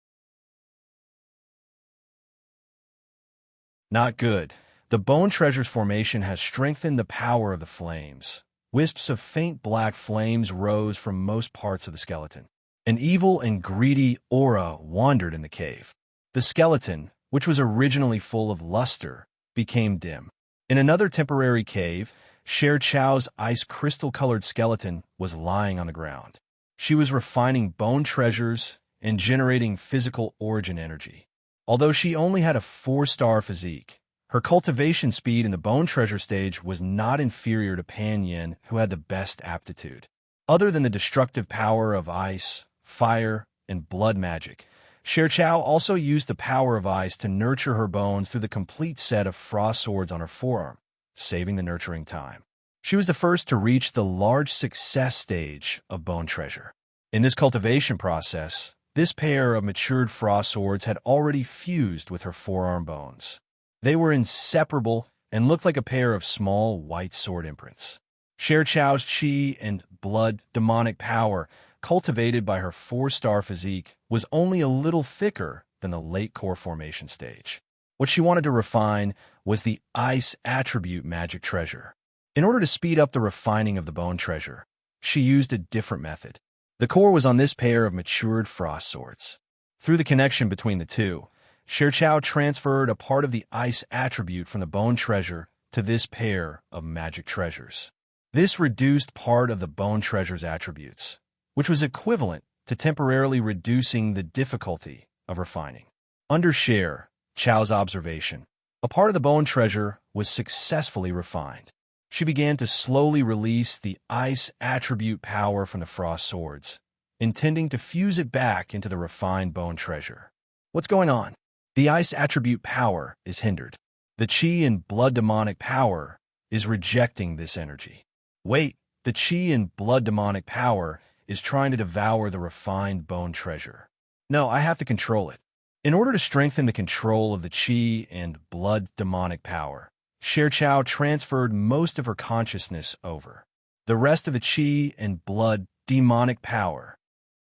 Speaker 1: Not good. The bone treasure's formation has strengthened the power of the flames. Wisps of faint black flames rose from most parts of the skeleton. An evil and greedy aura wandered in the cave. The skeleton, which was originally full of luster, became dim. In another temporary cave, Sher Chow's ice crystal-colored skeleton was lying on the ground. She was refining bone treasures and generating physical origin energy. Although she only had a 4-star physique, her cultivation speed in the bone treasure stage was not inferior to Pan Yin, who had the best aptitude. Other than the destructive power of ice, fire, and blood magic, Sher Chow also used the power of ice to nurture her bones through the complete set of frost swords on her forearm, saving the nurturing time. She was the first to reach the large success stage of bone treasure. In this cultivation process, this pair of matured frost swords had already fused with her forearm bones. They were inseparable and looked like a pair of small white sword imprints. Sher Chow's chi and blood demonic power, cultivated by her 4-star physique, was only a little thicker than the late core formation stage. What she wanted to refine was the ice attribute magic treasure. In order to speed up the refining of the bone treasure, she used a different method. The core was on this pair of matured frost swords. Through the connection between the two, Sher Chow transferred a part of the ice attribute from the bone treasure to this pair of magic treasures. This reduced part of the bone treasure's attributes, which was equivalent to temporarily reducing the difficulty of refining. Under Sher Chow's observation, a part of the bone treasure was successfully refined. She began to slowly release the ice attribute power from the frost swords, intending to fuse it back into the refined bone treasure. What's going on? The ice attribute power is hindered. The chi and blood demonic power is rejecting this energy. Wait, the chi and blood demonic power is trying to devour the refined bone treasure. No, I have to control it. In order to strengthen the control of the chi and blood demonic power, Sher Chow transferred most of her consciousness over. The rest of the chi and blood demonic power.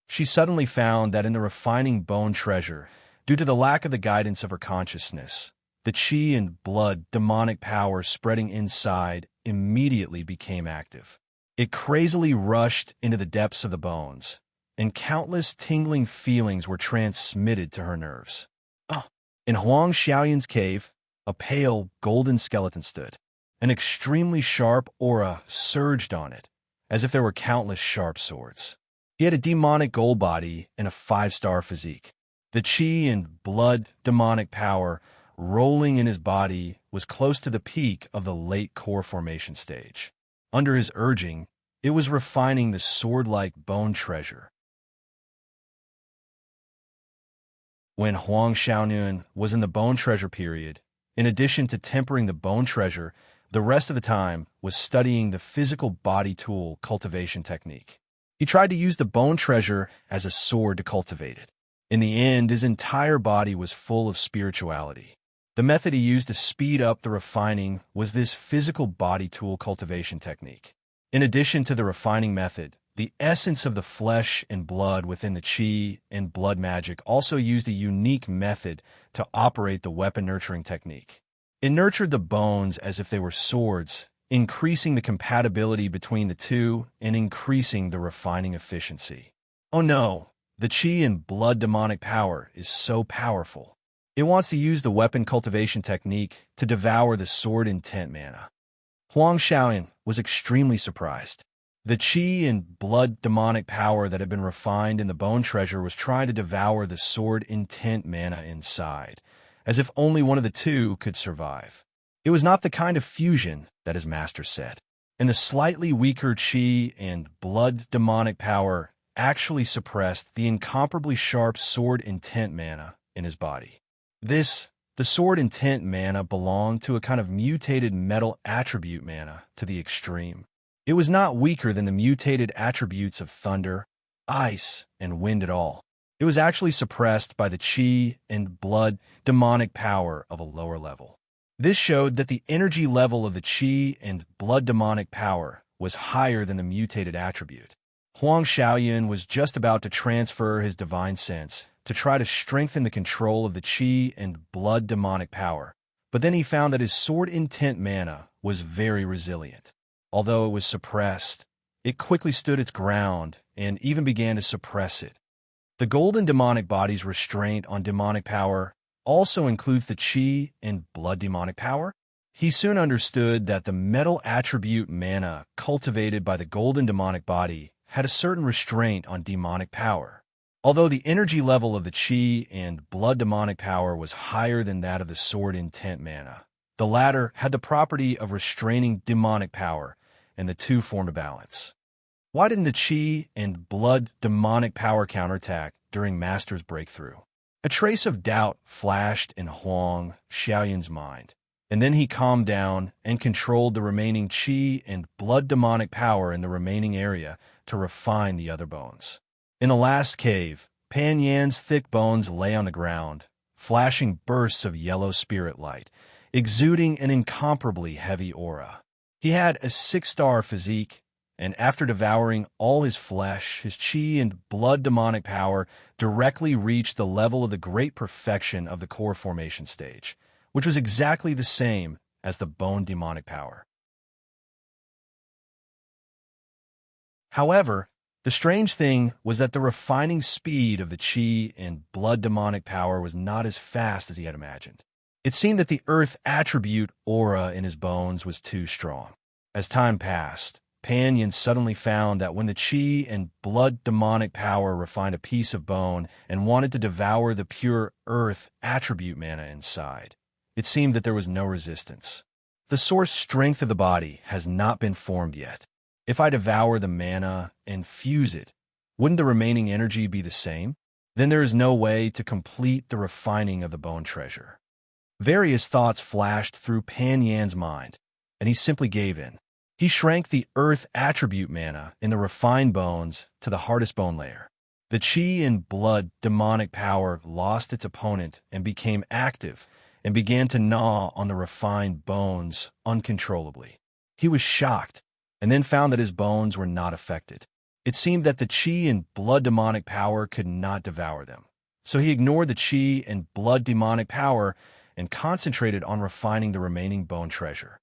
Speaker 1: She suddenly found that in the refining bone treasure, due to the lack of the guidance of her consciousness, the chi and blood demonic power spreading inside immediately became active. It crazily rushed into the depths of the bones, and countless tingling feelings were transmitted to her nerves. In Huang Xiaoyan's cave, a pale, golden skeleton stood. An extremely sharp aura surged on it, as if there were countless sharp swords. He had a demonic gold body and a 5-star physique. The chi and blood demonic power rolling in his body was close to the peak of the late core formation stage. Under his urging, it was refining the sword-like bone treasure. When Huang Xiaoyun was in the bone treasure period, in addition to tempering the bone treasure, the rest of the time was studying the physical body tool cultivation technique. He tried to use the bone treasure as a sword to cultivate it. In the end, his entire body was full of spirituality. The method he used to speed up the refining was this physical body tool cultivation technique. In addition to the refining method, the essence of the flesh and blood within the chi and blood magic also used a unique method to operate the weapon nurturing technique. It nurtured the bones as if they were swords, increasing the compatibility between the two and increasing the refining efficiency. Oh no, the chi and blood demonic power is so powerful. It wants to use the weapon cultivation technique to devour the sword intent mana. Huang Xiaoyan was extremely surprised. The chi and blood demonic power that had been refined in the bone treasure was trying to devour the sword intent mana inside, as if only one of the two could survive. It was not the kind of fusion that his master said, and the slightly weaker chi and blood demonic power actually suppressed the incomparably sharp sword intent mana in his body. The sword intent mana belonged to a kind of mutated metal attribute mana to the extreme. It was not weaker than the mutated attributes of thunder, ice, and wind at all. It was actually suppressed by the chi and blood demonic power of a lower level. This showed that the energy level of the chi and blood demonic power was higher than the mutated attribute. Huang Xiaoyan was just about to transfer his divine sense to try to strengthen the control of the chi and blood demonic power, But then he found that his sword intent mana was very resilient. Although it was suppressed, it quickly stood its ground and even began to suppress it. The golden demonic body's restraint on demonic power also includes the chi and blood demonic power. He soon understood that the metal attribute mana cultivated by the golden demonic body had a certain restraint on demonic power. Although the energy level of the chi and blood demonic power was higher than that of the sword intent mana, the latter had the property of restraining demonic power, and the two formed a balance. Why didn't the chi and blood demonic power counterattack during Master's breakthrough? A trace of doubt flashed in Huang Xiaoyan's mind, and then he calmed down and controlled the remaining chi and blood demonic power in the remaining area to refine the other bones. In the last cave, Pan Yan's thick bones lay on the ground, flashing bursts of yellow spirit light, exuding an incomparably heavy aura. He had a 6-star physique, and after devouring all his flesh, his chi and blood demonic power directly reached the level of the great perfection of the core formation stage, which was exactly the same as the bone demonic power. However, the strange thing was that the refining speed of the chi and blood demonic power was not as fast as he had imagined. It seemed that the earth attribute aura in his bones was too strong. As time passed, Pan Yin suddenly found that when the chi and blood demonic power refined a piece of bone and wanted to devour the pure earth attribute mana inside, it seemed that there was no resistance. The source strength of the body has not been formed yet. If I devour the mana and fuse it, wouldn't the remaining energy be the same? Then there is no way to complete the refining of the bone treasure. Various thoughts flashed through Pan Yan's mind, and he simply gave in. He shrank the earth attribute mana in the refined bones to the hardest bone layer. The chi and blood demonic power lost its opponent and became active and began to gnaw on the refined bones uncontrollably. He was shocked, and then found that his bones were not affected. It seemed that the chi and blood demonic power could not devour them. So he ignored the chi and blood demonic power and concentrated on refining the remaining bone treasure.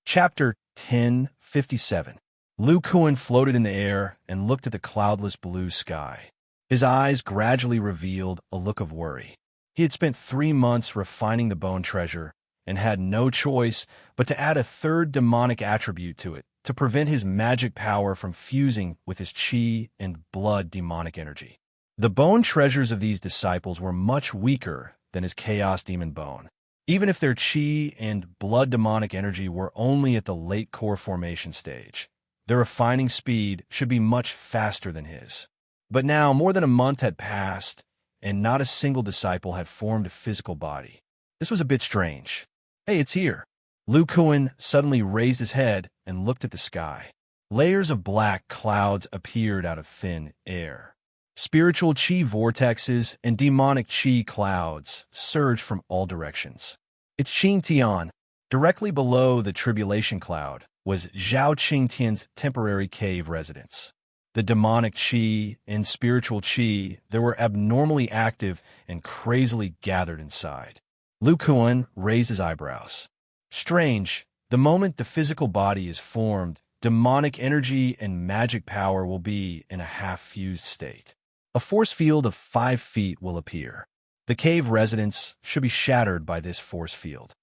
Speaker 1: Chapter 1057. Lu Kuan floated in the air and looked at the cloudless blue sky. His eyes gradually revealed a look of worry. He had spent 3 months refining the bone treasure and had no choice but to add a third demonic attribute to it to prevent his magic power from fusing with his chi and blood demonic energy. The bone treasures of these disciples were much weaker than his chaos demon bone. Even if their chi and blood demonic energy were only at the late core formation stage, their refining speed should be much faster than his. But now more than a month had passed, and not a single disciple had formed a physical body. This was a bit strange. Hey, it's here. Lu Kuan suddenly raised his head and looked at the sky. Layers of black clouds appeared out of thin air. Spiritual chi vortexes and demonic chi clouds surged from all directions. It's Qing Tian. Directly below the tribulation cloud was Zhao Qingtian's temporary cave residence. The demonic chi and spiritual chi that were abnormally active and crazily gathered inside. Lu Kuan raised his eyebrows. Strange, the moment the physical body is formed, demonic energy and magic power will be in a half-fused state. A force field of 5 feet will appear. The cave residence should be shattered by this force field.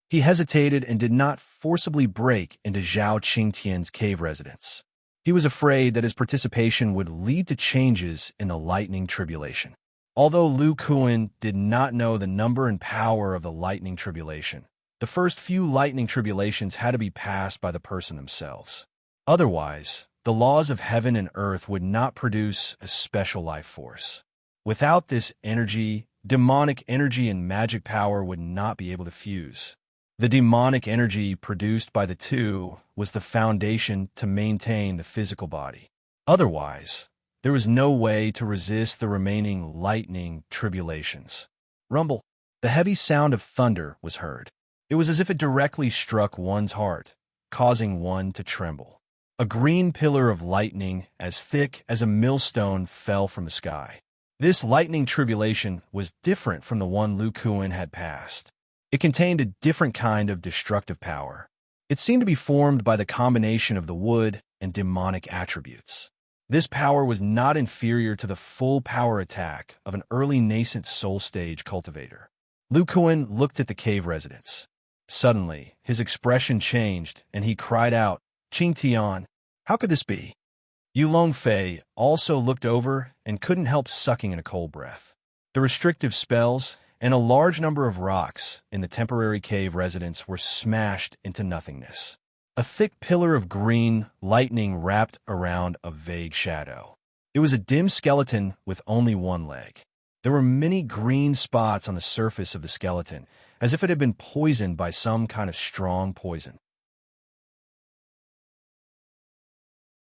Speaker 1: He hesitated and did not forcibly break into Zhao Qingtian's cave residence. He was afraid that his participation would lead to changes in the lightning tribulation. Although Lu Kuan did not know the number and power of the lightning tribulation, the first few lightning tribulations had to be passed by the person themselves. Otherwise, the laws of heaven and earth would not produce a special life force. Without this energy, demonic energy and magic power would not be able to fuse. The demonic energy produced by the two was the foundation to maintain the physical body. Otherwise, there was no way to resist the remaining lightning tribulations. Rumble. The heavy sound of thunder was heard. It was as if it directly struck one's heart, causing one to tremble. A green pillar of lightning as thick as a millstone fell from the sky. This lightning tribulation was different from the one Lu Kuan had passed. It contained a different kind of destructive power. It seemed to be formed by the combination of the wood and demonic attributes. This power was not inferior to the full power attack of an early nascent soul stage cultivator. Lu Kuan looked at the cave residents. Suddenly, his expression changed, and he cried out, "Qing Tian, how could this be?" Yu Longfei also looked over and couldn't help sucking in a cold breath. The restrictive spells and a large number of rocks in the temporary cave residence were smashed into nothingness. A thick pillar of green lightning wrapped around a vague shadow. It was a dim skeleton with only one leg. There were many green spots on the surface of the skeleton, as if it had been poisoned by some kind of strong poison.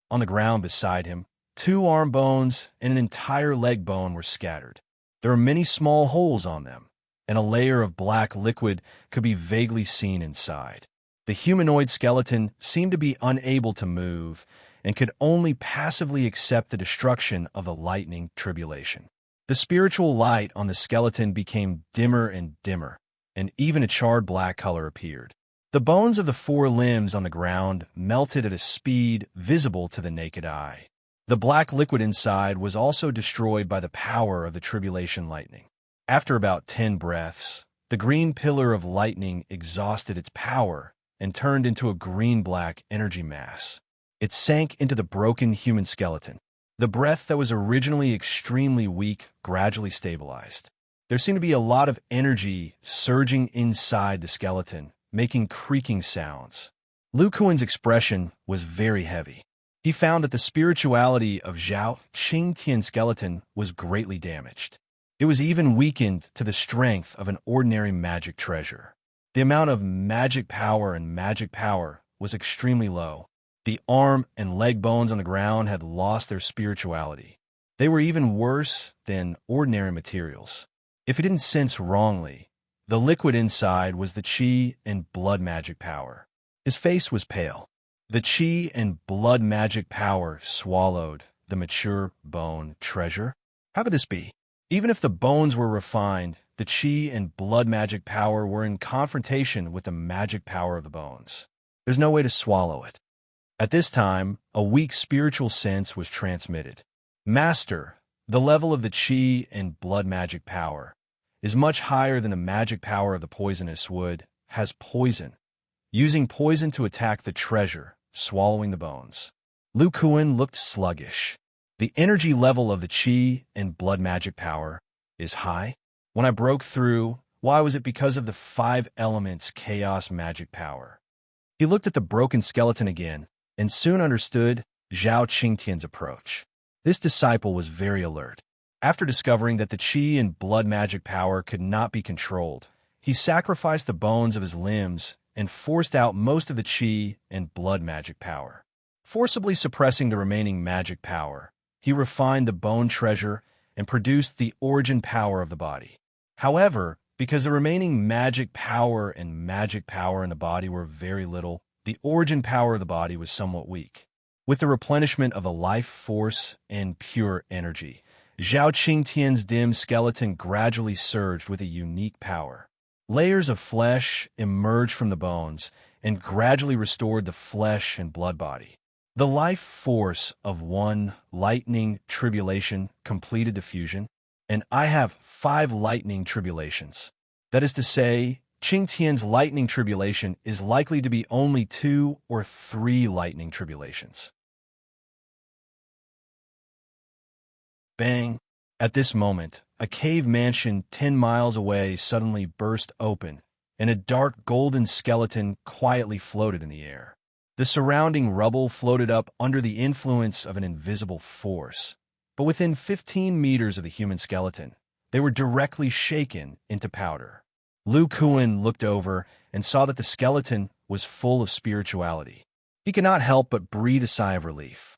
Speaker 1: On the ground beside him, 2 arm bones and an entire leg bone were scattered. There were many small holes on them, and a layer of black liquid could be vaguely seen inside. The humanoid skeleton seemed to be unable to move and could only passively accept the destruction of the lightning tribulation. The spiritual light on the skeleton became dimmer and dimmer, and even a charred black color appeared. The bones of the 4 limbs on the ground melted at a speed visible to the naked eye. The black liquid inside was also destroyed by the power of the tribulation lightning. After about 10 breaths, the green pillar of lightning exhausted its power and turned into a green-black energy mass. It sank into the broken human skeleton. The breath that was originally extremely weak gradually stabilized. There seemed to be a lot of energy surging inside the skeleton, making creaking sounds. Lu Kuan's expression was very heavy. He found that the spirituality of Zhao Qingtian's skeleton was greatly damaged. It was even weakened to the strength of an ordinary magic treasure. The amount of magic power was extremely low. The arm and leg bones on the ground had lost their spirituality. They were even worse than ordinary materials. If he didn't sense wrongly, the liquid inside was the qi and blood magic power. His face was pale. The qi and blood magic power swallowed the mature bone treasure. How could this be? Even if the bones were refined, the qi and blood magic power were in confrontation with the magic power of the bones. There's no way to swallow it. At this time, a weak spiritual sense was transmitted. Master, the level of the qi and blood magic power is much higher than the magic power of the poisonous wood, has poison. Using poison to attack the treasure, swallowing the bones. Lu Kuan looked sluggish. The energy level of the qi and blood magic power is high. When I broke through, why was it because of the 5 elements chaos magic power? He looked at the broken skeleton again, and soon understood Zhao Qingtian's approach. This disciple was very alert. After discovering that the qi and blood magic power could not be controlled, he sacrificed the bones of his limbs and forced out most of the qi and blood magic power. Forcibly suppressing the remaining magic power, he refined the bone treasure and produced the origin power of the body. However, because the remaining magic power in the body were very little, the origin power of the body was somewhat weak. With the replenishment of the life force and pure energy, Zhao Qingtian's dim skeleton gradually surged with a unique power. Layers of flesh emerged from the bones and gradually restored the flesh and blood body. The life force of one lightning tribulation completed the fusion, and I have 5 lightning tribulations. That is to say, Qingtian's lightning tribulation is likely to be only 2 or 3 lightning tribulations. Bang! At this moment, a cave mansion 10 miles away suddenly burst open, and a dark golden skeleton quietly floated in the air. The surrounding rubble floated up under the influence of an invisible force, but within 15 meters of the human skeleton, they were directly shaken into powder. Lu Kuan looked over and saw that the skeleton was full of spirituality. He could not help but breathe a sigh of relief.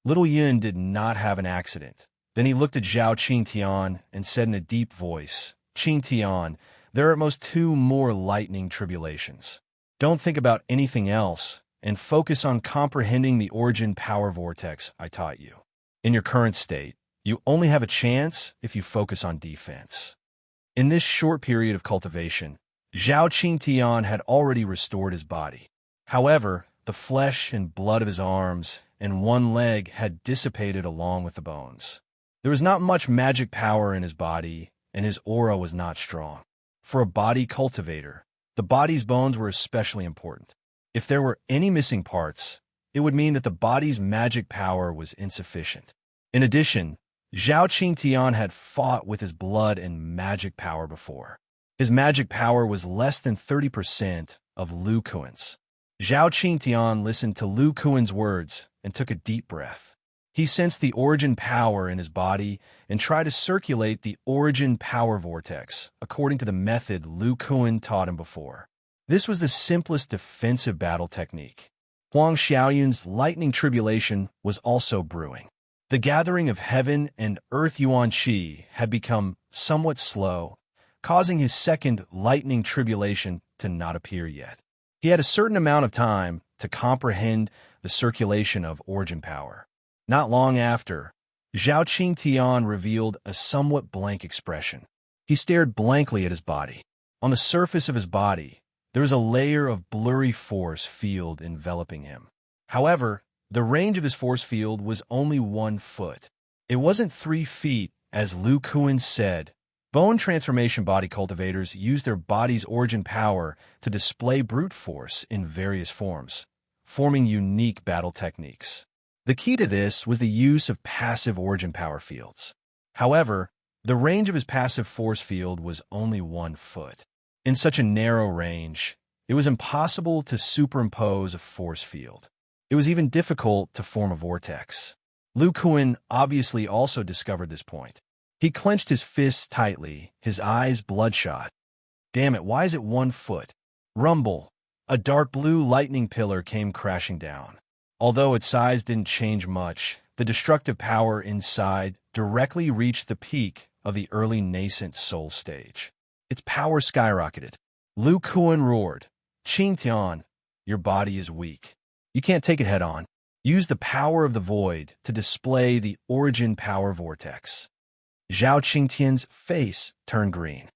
Speaker 1: Little Yun did not have an accident. Then he looked at Zhao Qingtian and said in a deep voice, "Qingtian, there are at most 2 more lightning tribulations. Don't think about anything else, and focus on comprehending the origin power vortex I taught you. In your current state, you only have a chance if you focus on defense. In this short period of cultivation, Zhao Qingtian had already restored his body. However, the flesh and blood of his arms and one leg had dissipated along with the bones. There was not much magic power in his body, and his aura was not strong. For a body cultivator, the body's bones were especially important. If there were any missing parts, it would mean that the body's magic power was insufficient. In addition, Zhao Qingtian had fought with his blood and magic power before. His magic power was less than 30% of Lu Kuan's. Zhao Qingtian listened to Lu Kuan's words and took a deep breath. He sensed the origin power in his body and tried to circulate the origin power vortex according to the method Lu Kuan taught him before. This was the simplest defensive battle technique. Huang Xiaoyun's lightning tribulation was also brewing. The gathering of heaven and earth Yuan Qi had become somewhat slow, causing his second lightning tribulation to not appear yet. He had a certain amount of time to comprehend the circulation of origin power. Not long after, Zhao Qingtian revealed a somewhat blank expression. He stared blankly at his body. On the surface of his body, there was a layer of blurry force field enveloping him. However, the range of his force field was only 1 foot. It wasn't 3 feet, as Lu Kuan said. Bone transformation body cultivators use their body's origin power to display brute force in various forms, forming unique battle techniques. The key to this was the use of passive origin power fields. However, the range of his passive force field was only 1 foot. In such a narrow range, it was impossible to superimpose a force field. It was even difficult to form a vortex. Lu Kuan obviously also discovered this point. He clenched his fists tightly, his eyes bloodshot. Damn it, why is it 1 foot? Rumble. A dark blue lightning pillar came crashing down. Although its size didn't change much, the destructive power inside directly reached the peak of the early nascent soul stage. Its power skyrocketed. Lu Kuan roared, "Qingtian, your body is weak. You can't take it head-on. Use the power of the void to display the origin power vortex." Zhao Qingtian's face turned green.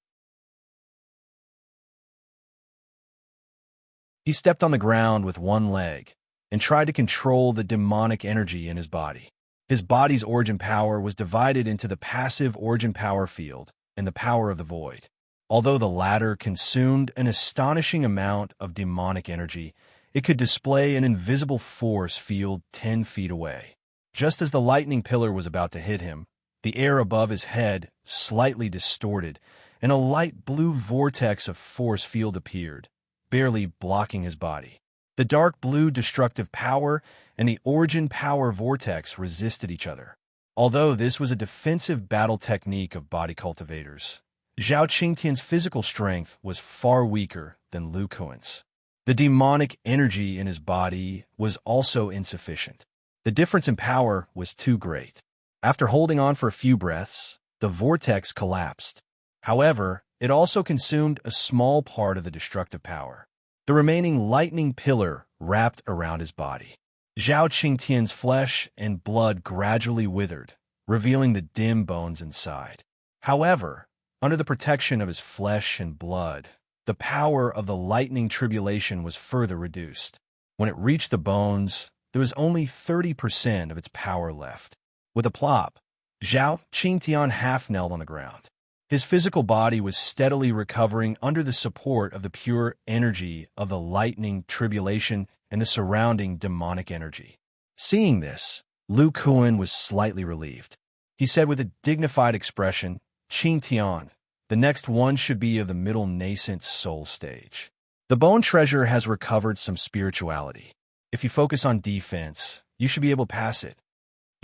Speaker 1: He stepped on the ground with one leg and tried to control the demonic energy in his body. His body's origin power was divided into the passive origin power field and the power of the void. Although the latter consumed an astonishing amount of demonic energy, it could display an invisible force field 10 feet away. Just as the lightning pillar was about to hit him, the air above his head slightly distorted, and a light blue vortex of force field appeared, barely blocking his body. The dark blue destructive power and the origin power vortex resisted each other. Although this was a defensive battle technique of body cultivators, Zhao Qingtian's physical strength was far weaker than Lu Kuan's. The demonic energy in his body was also insufficient. The difference in power was too great. After holding on for a few breaths, the vortex collapsed. However, it also consumed a small part of the destructive power. The remaining lightning pillar wrapped around his body. Zhao Qingtian's flesh and blood gradually withered, revealing the dim bones inside. However, under the protection of his flesh and blood, the power of the lightning tribulation was further reduced. When it reached the bones, there was only 30% of its power left. With a plop, Zhao Qingtian half-knelt on the ground. His physical body was steadily recovering under the support of the pure energy of the lightning tribulation and the surrounding demonic energy. Seeing this, Lu Kuan was slightly relieved. He said with a dignified expression, "Qingtian, the next one should be of the middle nascent soul stage. The bone treasure has recovered some spirituality. If you focus on defense, you should be able to pass it."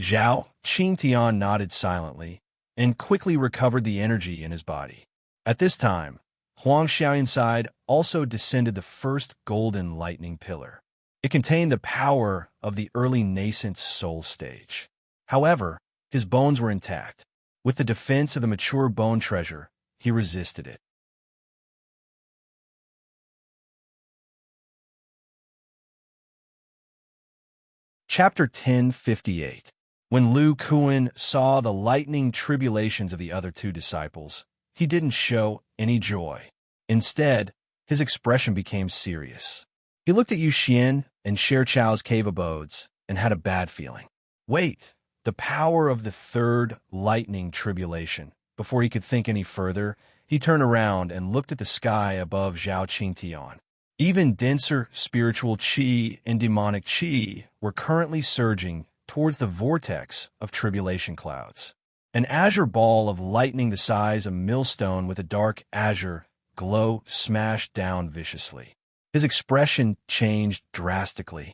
Speaker 1: Zhao Qingtian nodded silently and quickly recovered the energy in his body. At this time, Huang Xiaoyun's side also descended the first golden lightning pillar. It contained the power of the early nascent soul stage. However, his bones were intact. With the defense of the mature bone treasure, he resisted it. Chapter 1058. When Lu Kuan saw the lightning tribulations of the other two disciples, he didn't show any joy. Instead, his expression became serious. He looked at Yu Xian and Sher Chao's cave abodes and had a bad feeling. Wait, the power of the third lightning tribulation. Before he could think any further, he turned around and looked at the sky above Zhao Qingtian. Even denser spiritual qi and demonic qi were currently surging towards the vortex of tribulation clouds. An azure ball of lightning the size of a millstone with a dark azure glow smashed down viciously. His expression changed drastically.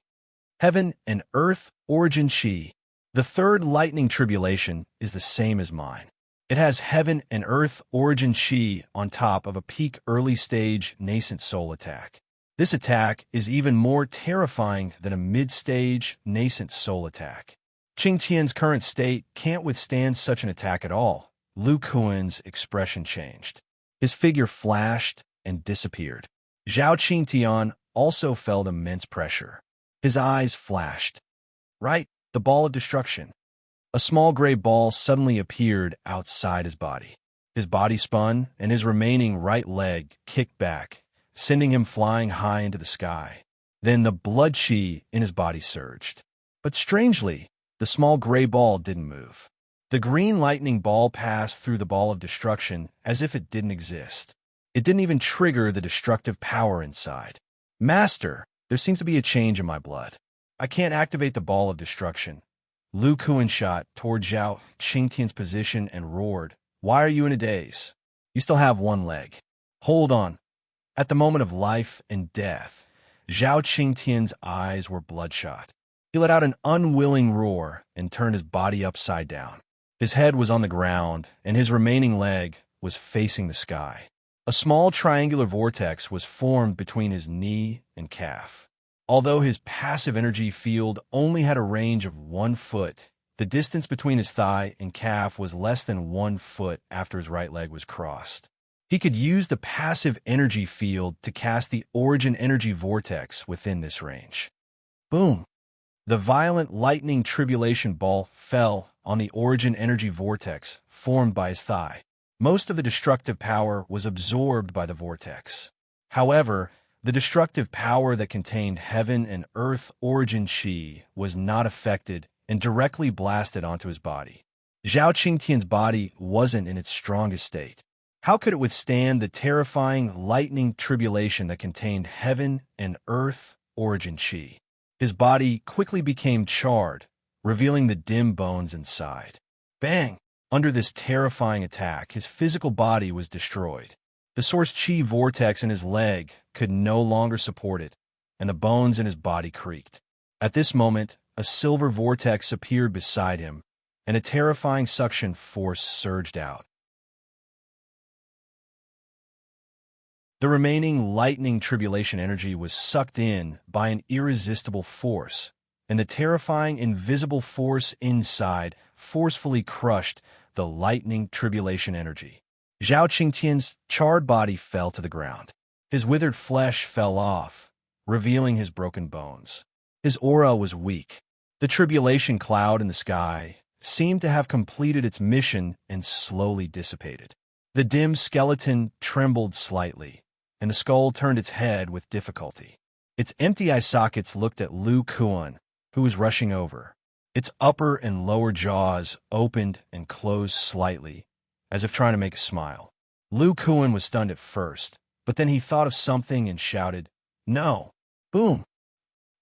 Speaker 1: Heaven and earth origin qi. The third lightning tribulation is the same as mine. It has heaven and earth origin qi on top of a peak early stage nascent soul attack. This attack is even more terrifying than a mid-stage nascent soul attack. Qingtian's current state can't withstand such an attack at all. Lu Kuan's expression changed. His figure flashed and disappeared. Zhao Qingtian also felt immense pressure. His eyes flashed. Right, the ball of destruction. A small gray ball suddenly appeared outside his body. His body spun, and his remaining right leg kicked back, sending him flying high into the sky. Then the blood qi in his body surged. But strangely, the small gray ball didn't move. The green lightning ball passed through the ball of destruction as if it didn't exist. It didn't even trigger the destructive power inside. Master, there seems to be a change in my blood. I can't activate the ball of destruction. Lu Kuan shot toward Zhao Qingtian's position and roared, "Why are you in a daze? You still have one leg. Hold on." At the moment of life and death, Zhao Qingtian's eyes were bloodshot. He let out an unwilling roar and turned his body upside down. His head was on the ground, and his remaining leg was facing the sky. A small triangular vortex was formed between his knee and calf. Although his passive energy field only had a range of 1 foot, the distance between his thigh and calf was less than 1 foot after his right leg was crossed. He could use the passive energy field to cast the origin energy vortex within this range. Boom! The violent lightning tribulation ball fell on the origin energy vortex formed by his thigh. Most of the destructive power was absorbed by the vortex. However, the destructive power that contained heaven and earth origin qi was not affected and directly blasted onto his body. Zhao Qingtian's body wasn't in its strongest state. How could it withstand the terrifying lightning tribulation that contained heaven and earth origin qi? His body quickly became charred, revealing the dim bones inside. Bang! Under this terrifying attack, his physical body was destroyed. The source qi vortex in his leg could no longer support it, and the bones in his body creaked. At this moment, a silver vortex appeared beside him, and a terrifying suction force surged out. The remaining lightning tribulation energy was sucked in by an irresistible force, and the terrifying invisible force inside forcefully crushed the lightning tribulation energy. Zhao Qingtian's charred body fell to the ground. His withered flesh fell off, revealing his broken bones. His aura was weak. The tribulation cloud in the sky seemed to have completed its mission and slowly dissipated. The dim skeleton trembled slightly, and the skull turned its head with difficulty. Its empty eye sockets looked at Lu Kuan, who was rushing over. Its upper and lower jaws opened and closed slightly, as if trying to make a smile. Lu Kuan was stunned at first, but then he thought of something and shouted, "No!" Boom!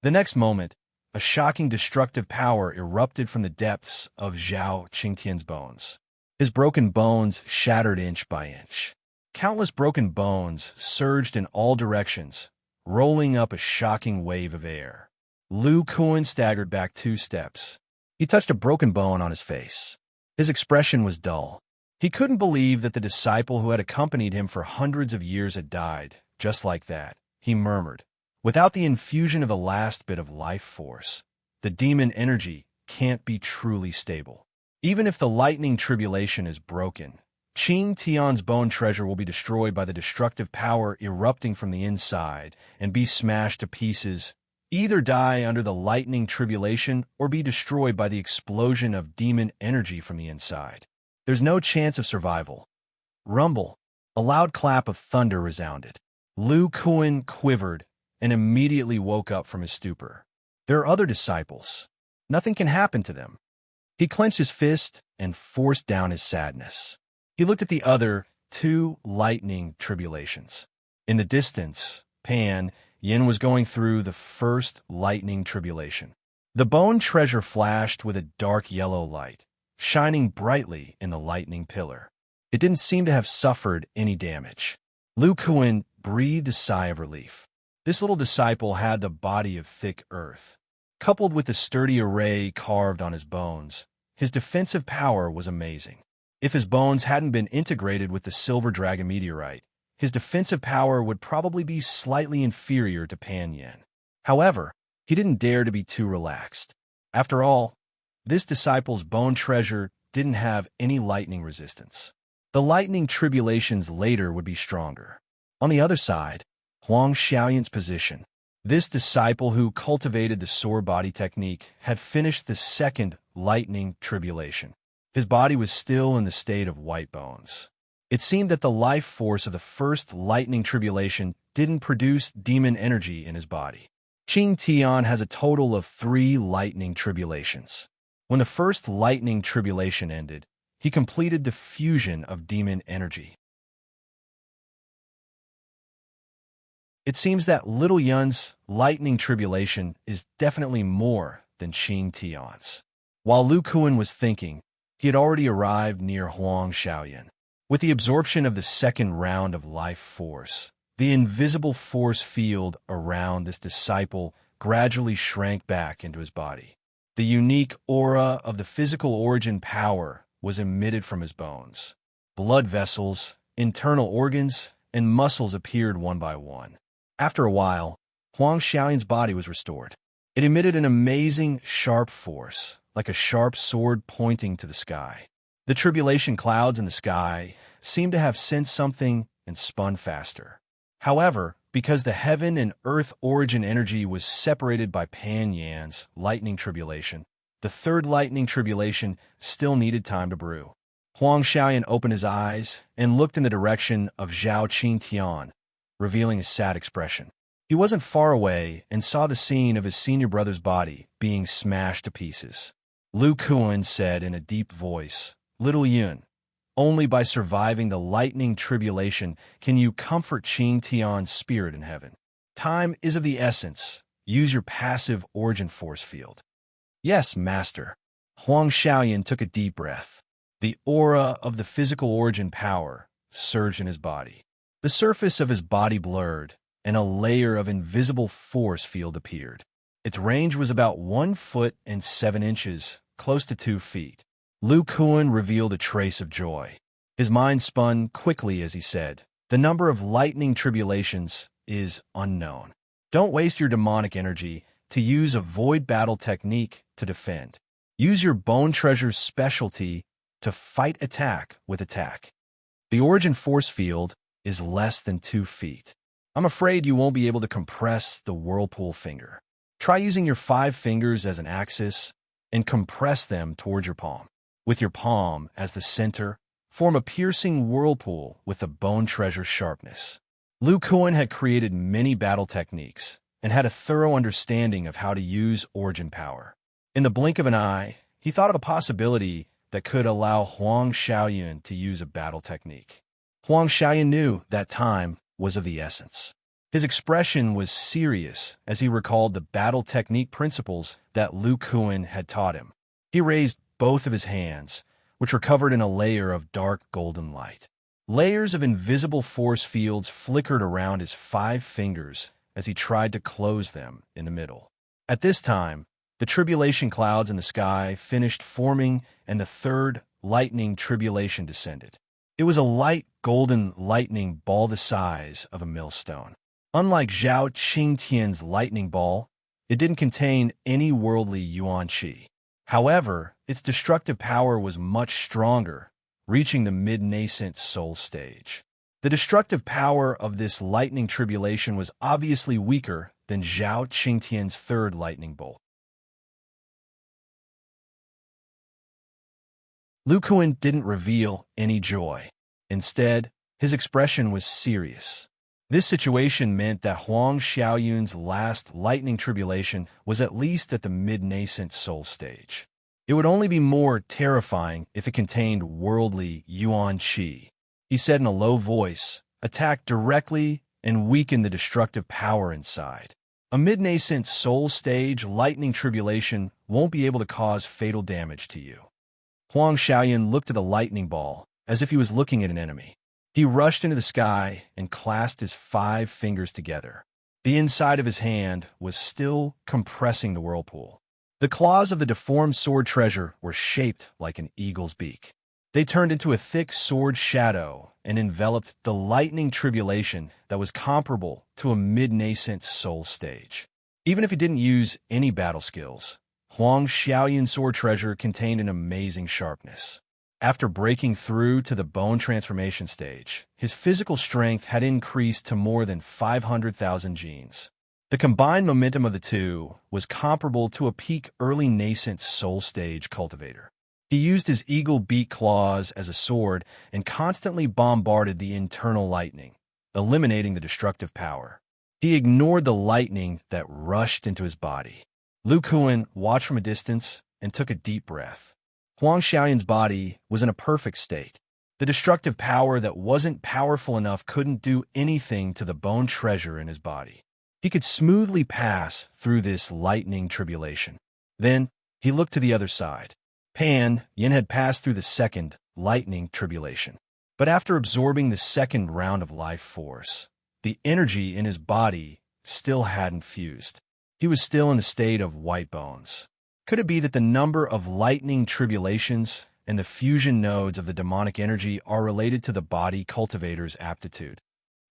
Speaker 1: The next moment, a shocking destructive power erupted from the depths of Zhao Qingtian's bones. His broken bones shattered inch by inch. Countless broken bones surged in all directions, rolling up a shocking wave of air. Lu Kuan staggered back 2 steps. He touched a broken bone on his face. His expression was dull. He couldn't believe that the disciple who had accompanied him for hundreds of years had died, just like that. He murmured, "Without the infusion of the last bit of life force, the demon energy can't be truly stable. Even if the lightning tribulation is broken, Qing Tian's bone treasure will be destroyed by the destructive power erupting from the inside and be smashed to pieces Either die under the lightning tribulation or be destroyed by the explosion of demon energy from the inside. There's no chance of survival. Rumble. A loud clap of thunder resounded. Lu Kuan quivered and immediately woke up from his stupor. There are other disciples. Nothing can happen to them. He clenched his fist and forced down his sadness. He looked at the other two lightning tribulations. In the distance, Pan Yin was going through the first lightning tribulation. The bone treasure flashed with a dark yellow light, shining brightly in the lightning pillar. It didn't seem to have suffered any damage. Lu Kuan breathed a sigh of relief. This little disciple had the body of thick earth. Coupled with the sturdy array carved on his bones, his defensive power was amazing. If his bones hadn't been integrated with the silver dragon meteorite, his defensive power would probably be slightly inferior to Pan Yin. However, he didn't dare to be too relaxed. After all, this disciple's bone treasure didn't have any lightning resistance. The lightning tribulations later would be stronger. On the other side, Huang Xiaoyan's position. This disciple who cultivated the sword body technique had finished the second lightning tribulation. His body was still in the state of white bones. It seemed that the life force of the first lightning tribulation didn't produce demon energy in his body. Qing Tian has a total of 3 lightning tribulations. When the first lightning tribulation ended, he completed the fusion of demon energy. It seems that Little Yun's lightning tribulation is definitely more than Qing Tian's. While Lu Kuan was thinking, he had already arrived near Huang Xiaoyan. With the absorption of the second round of life force, the invisible force field around this disciple gradually shrank back into his body. The unique aura of the physical origin power was emitted from his bones. Blood vessels, internal organs, and muscles appeared one by one. After a while, Huang Xiaoyan's body was restored. It emitted an amazing, sharp force, like a sharp sword pointing to the sky. The tribulation clouds in the sky seemed to have sensed something and spun faster. However, because the heaven and earth origin energy was separated by Pan Yan's lightning tribulation, the third lightning tribulation still needed time to brew. Huang Xiaoyan opened his eyes and looked in the direction of Zhao Qingtian, revealing a sad expression. He wasn't far away and saw the scene of his senior brother's body being smashed to pieces. Lu Kuan said in a deep voice, "Little Yun, only by surviving the lightning tribulation can you comfort Qing Tian's spirit in heaven. Time is of the essence. Use your passive origin force field." "Yes, master." Huang Xiaoyan took a deep breath. The aura of the physical origin power surged in his body. The surface of his body blurred, and a layer of invisible force field appeared. Its range was about 1 foot and 7 inches, close to 2 feet. Lu Kuan revealed a trace of joy. His mind spun quickly as he said, "The number of lightning tribulations is unknown. Don't waste your demonic energy to use a void battle technique to defend. Use your bone treasure's specialty to fight attack with attack. The origin force field is less than 2 feet. I'm afraid you won't be able to compress the whirlpool finger. Try using your 5 fingers as an axis and compress them towards your palm. With your palm as the center, form a piercing whirlpool with the bone treasure sharpness." Lu Kuan had created many battle techniques and had a thorough understanding of how to use origin power. In the blink of an eye, he thought of a possibility that could allow Huang Xiaoyan to use a battle technique. Huang Xiaoyan knew that time was of the essence. His expression was serious as he recalled the battle technique principles that Lu Kuan had taught him. He raised both of his hands, which were covered in a layer of dark golden light. Layers of invisible force fields flickered around his 5 fingers as he tried to close them in the middle. At this time, the tribulation clouds in the sky finished forming and the third lightning tribulation descended. It was a light golden lightning ball the size of a millstone. Unlike Zhao Qingtian's lightning ball, it didn't contain any worldly yuan qi. However, its destructive power was much stronger, reaching the mid-nascent soul stage. The destructive power of this lightning tribulation was obviously weaker than Zhao Qingtian's third lightning bolt. Lu Kuan didn't reveal any joy. Instead, his expression was serious. This situation meant that Huang Xiaoyun's last lightning tribulation was at least at the mid-nascent soul stage. It would only be more terrifying if it contained worldly yuan qi. He said in a low voice, attack directly and weaken the destructive power inside. A mid-nascent soul stage lightning tribulation won't be able to cause fatal damage to you. Huang Xiaoyun looked at the lightning ball as if he was looking at an enemy. He rushed into the sky and clasped his 5 fingers together. The inside of his hand was still compressing the whirlpool. The claws of the deformed sword treasure were shaped like an eagle's beak. They turned into a thick sword shadow and enveloped the lightning tribulation that was comparable to a mid-nascent soul stage. Even if he didn't use any battle skills, Huang Xiaoyun's sword treasure contained an amazing sharpness. After breaking through to the bone transformation stage, his physical strength had increased to more than 500,000 genes. The combined momentum of the two was comparable to a peak early nascent soul stage cultivator. He used his eagle beak claws as a sword and constantly bombarded the internal lightning, eliminating the destructive power. He ignored the lightning that rushed into his body. Lu Kuan watched from a distance and took a deep breath. Huang Xiaoyun's body was in a perfect state. The destructive power that wasn't powerful enough couldn't do anything to the bone treasure in his body. He could smoothly pass through this lightning tribulation. Then he looked to the other side. Pan Yin had passed through the second lightning tribulation. But after absorbing the second round of life force, the energy in his body still hadn't fused. He was still in a state of white bones. Could it be that the number of lightning tribulations and the fusion nodes of the demonic energy are related to the body cultivator's aptitude?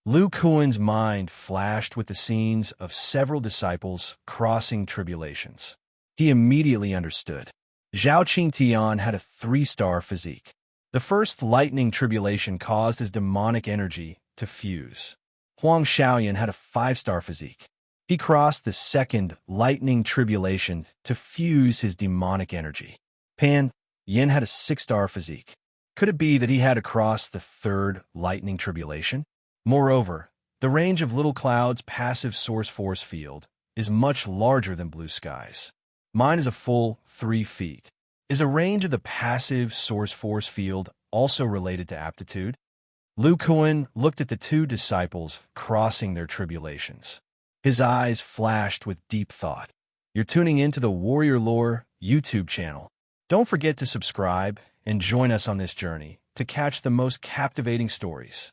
Speaker 1: Lu Kuan's mind flashed with the scenes of several disciples crossing tribulations. He immediately understood. Zhao Qingtian had a 3-star physique. The first lightning tribulation caused his demonic energy to fuse. Huang Xiaoyun had a 5-star physique. He crossed the second lightning tribulation to fuse his demonic energy. Pan Yin had a 6-star physique. Could it be that he had to cross the third lightning tribulation? Moreover, the range of Little Cloud's passive source force field is much larger than Blue Sky's. Mine is a full 3 feet. Is a range of the passive source force field also related to aptitude? Lu Kuan looked at the two disciples crossing their tribulations. His eyes flashed with deep thought. You're tuning into the Warrior Lore YouTube channel. Don't forget to subscribe and join us on this journey to catch the most captivating stories.